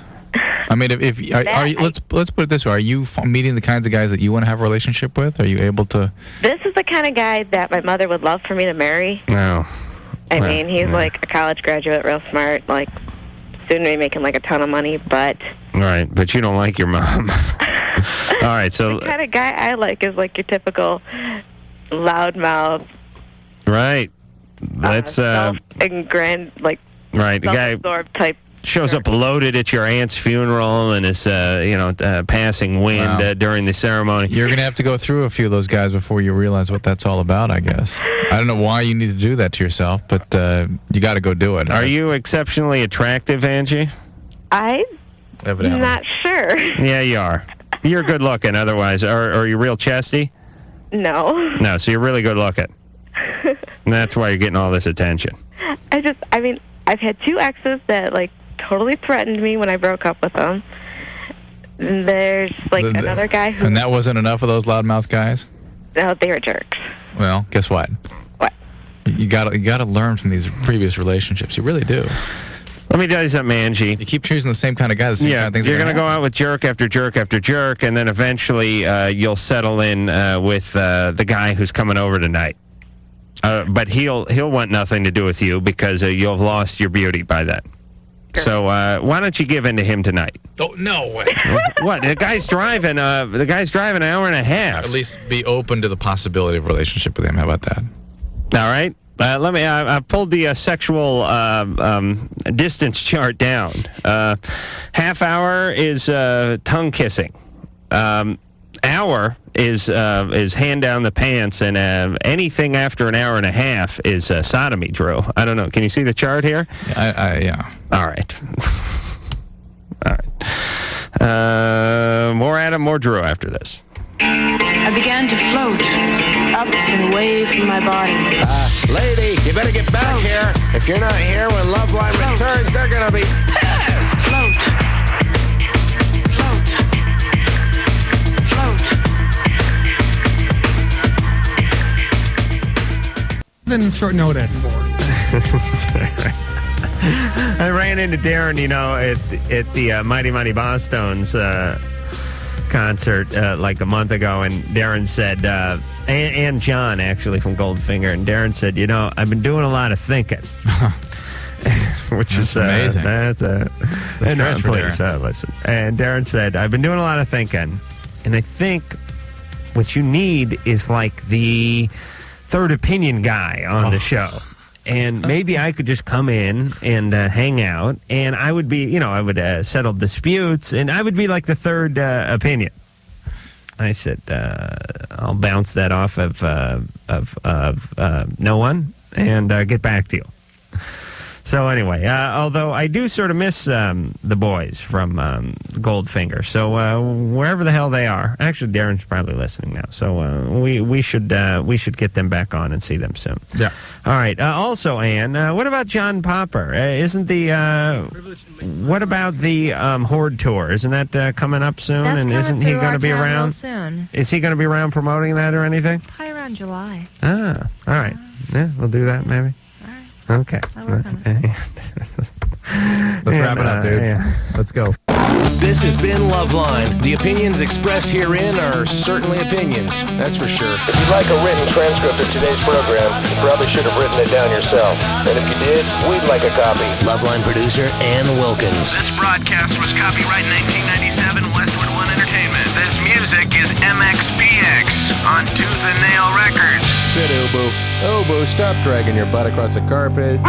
[SPEAKER 9] I mean, let's put it this way: are you meeting the kinds of guys that you want to have a relationship with? Are you able to?
[SPEAKER 4] This is the kind of guy that my mother would love for me to marry.
[SPEAKER 8] No.
[SPEAKER 4] I mean, he's like a college graduate, real smart, like soon to be making like a ton of money, but.
[SPEAKER 8] Right, but you don't like your mom. All right, so.
[SPEAKER 4] The kind of guy I like is like your typical loudmouth.
[SPEAKER 8] Right. That's
[SPEAKER 4] and grand, like.
[SPEAKER 8] Right, the guy
[SPEAKER 4] self-absorbed type.
[SPEAKER 8] Shows up loaded at your aunt's funeral and is, passing wind during the ceremony.
[SPEAKER 9] You're going to have to go through a few of those guys before you realize what that's all about, I guess. I don't know why you need to do that to yourself, but you got to go do it.
[SPEAKER 8] Are you exceptionally attractive, Angie?
[SPEAKER 4] I'm not sure.
[SPEAKER 8] Yeah, you are. You're good looking, otherwise. Are you real chesty?
[SPEAKER 4] No.
[SPEAKER 8] No, so you're really good looking. And that's why you're getting all this attention.
[SPEAKER 4] I've had 2 exes that, like, totally threatened me when I broke up with them. There's, like, another guy who...
[SPEAKER 9] And that wasn't enough of those loudmouth guys?
[SPEAKER 4] No, they were jerks.
[SPEAKER 9] Well, guess what?
[SPEAKER 4] What?
[SPEAKER 9] You gotta learn from these previous relationships. You really do.
[SPEAKER 8] Let me tell you something, Angie.
[SPEAKER 9] You keep choosing the same kind of guy, the same kind of things.
[SPEAKER 8] You're going to go out with jerk after jerk after jerk, and then eventually you'll settle in with the guy who's coming over tonight. But he'll want nothing to do with you because you'll have lost your beauty by then. So why don't you give in to him tonight?
[SPEAKER 9] Oh, no way.
[SPEAKER 8] What? The guy's driving an hour and a half.
[SPEAKER 9] At least be open to the possibility of a relationship with him. How about that?
[SPEAKER 8] All right. I pulled the sexual distance chart down. Half hour is tongue kissing. Hour is hand down the pants, and anything after an hour and a half is sodomy, Drew. I don't know. Can you see the chart here?
[SPEAKER 9] Yeah.
[SPEAKER 8] All right. All right. More Adam, more Drew after this.
[SPEAKER 19] I began to float up and away from my body.
[SPEAKER 2] Lady, you better get back here. If you're not here when LoveLine returns, they're going to be pissed.
[SPEAKER 19] Float.
[SPEAKER 7] Then short notice.
[SPEAKER 8] I ran into Darren, at the Mighty Mighty Bosstones concert like a month ago, and Darren said, and John actually from Goldfinger, and Darren said, I've been doing a lot of thinking. Which is amazing. That's a place. Listen. And Darren said, I've been doing a lot of thinking, and I think what you need is like the third opinion guy on the show. And maybe I could just come in and hang out, and I would be, I would settle disputes, and I would be like the third opinion. I said, I'll bounce that off of no one and get back to you. So anyway, although I do sort of miss the boys from Goldfinger, so wherever the hell they are, actually Darren's probably listening now, so we should get them back on and see them soon.
[SPEAKER 9] Yeah.
[SPEAKER 8] All right. Also, Ann, what about John Popper? What about the Horde tour? Isn't that coming up soon?
[SPEAKER 11] That's
[SPEAKER 8] and
[SPEAKER 11] coming
[SPEAKER 8] isn't he
[SPEAKER 11] through
[SPEAKER 8] going to
[SPEAKER 11] our
[SPEAKER 8] be
[SPEAKER 11] town real
[SPEAKER 8] around
[SPEAKER 11] soon?
[SPEAKER 8] Is he going to be around promoting that or anything?
[SPEAKER 11] Probably around July.
[SPEAKER 8] Ah, all right. Yeah, we'll do that maybe. Okay.
[SPEAKER 9] Let's wrap it up, dude.
[SPEAKER 8] Yeah.
[SPEAKER 9] Let's go.
[SPEAKER 2] This has been LoveLine. The opinions expressed herein are certainly opinions, that's for sure. If you'd like a written transcript of today's program, you probably should have written it down yourself. And if you did, we'd like a copy. LoveLine producer Ann Wilkins.
[SPEAKER 10] This broadcast was copyright 1997 Westwood One Entertainment. This music is MXPX on Tooth and Nail Records.
[SPEAKER 2] Sit, Obo. Obo, stop dragging your butt across the carpet.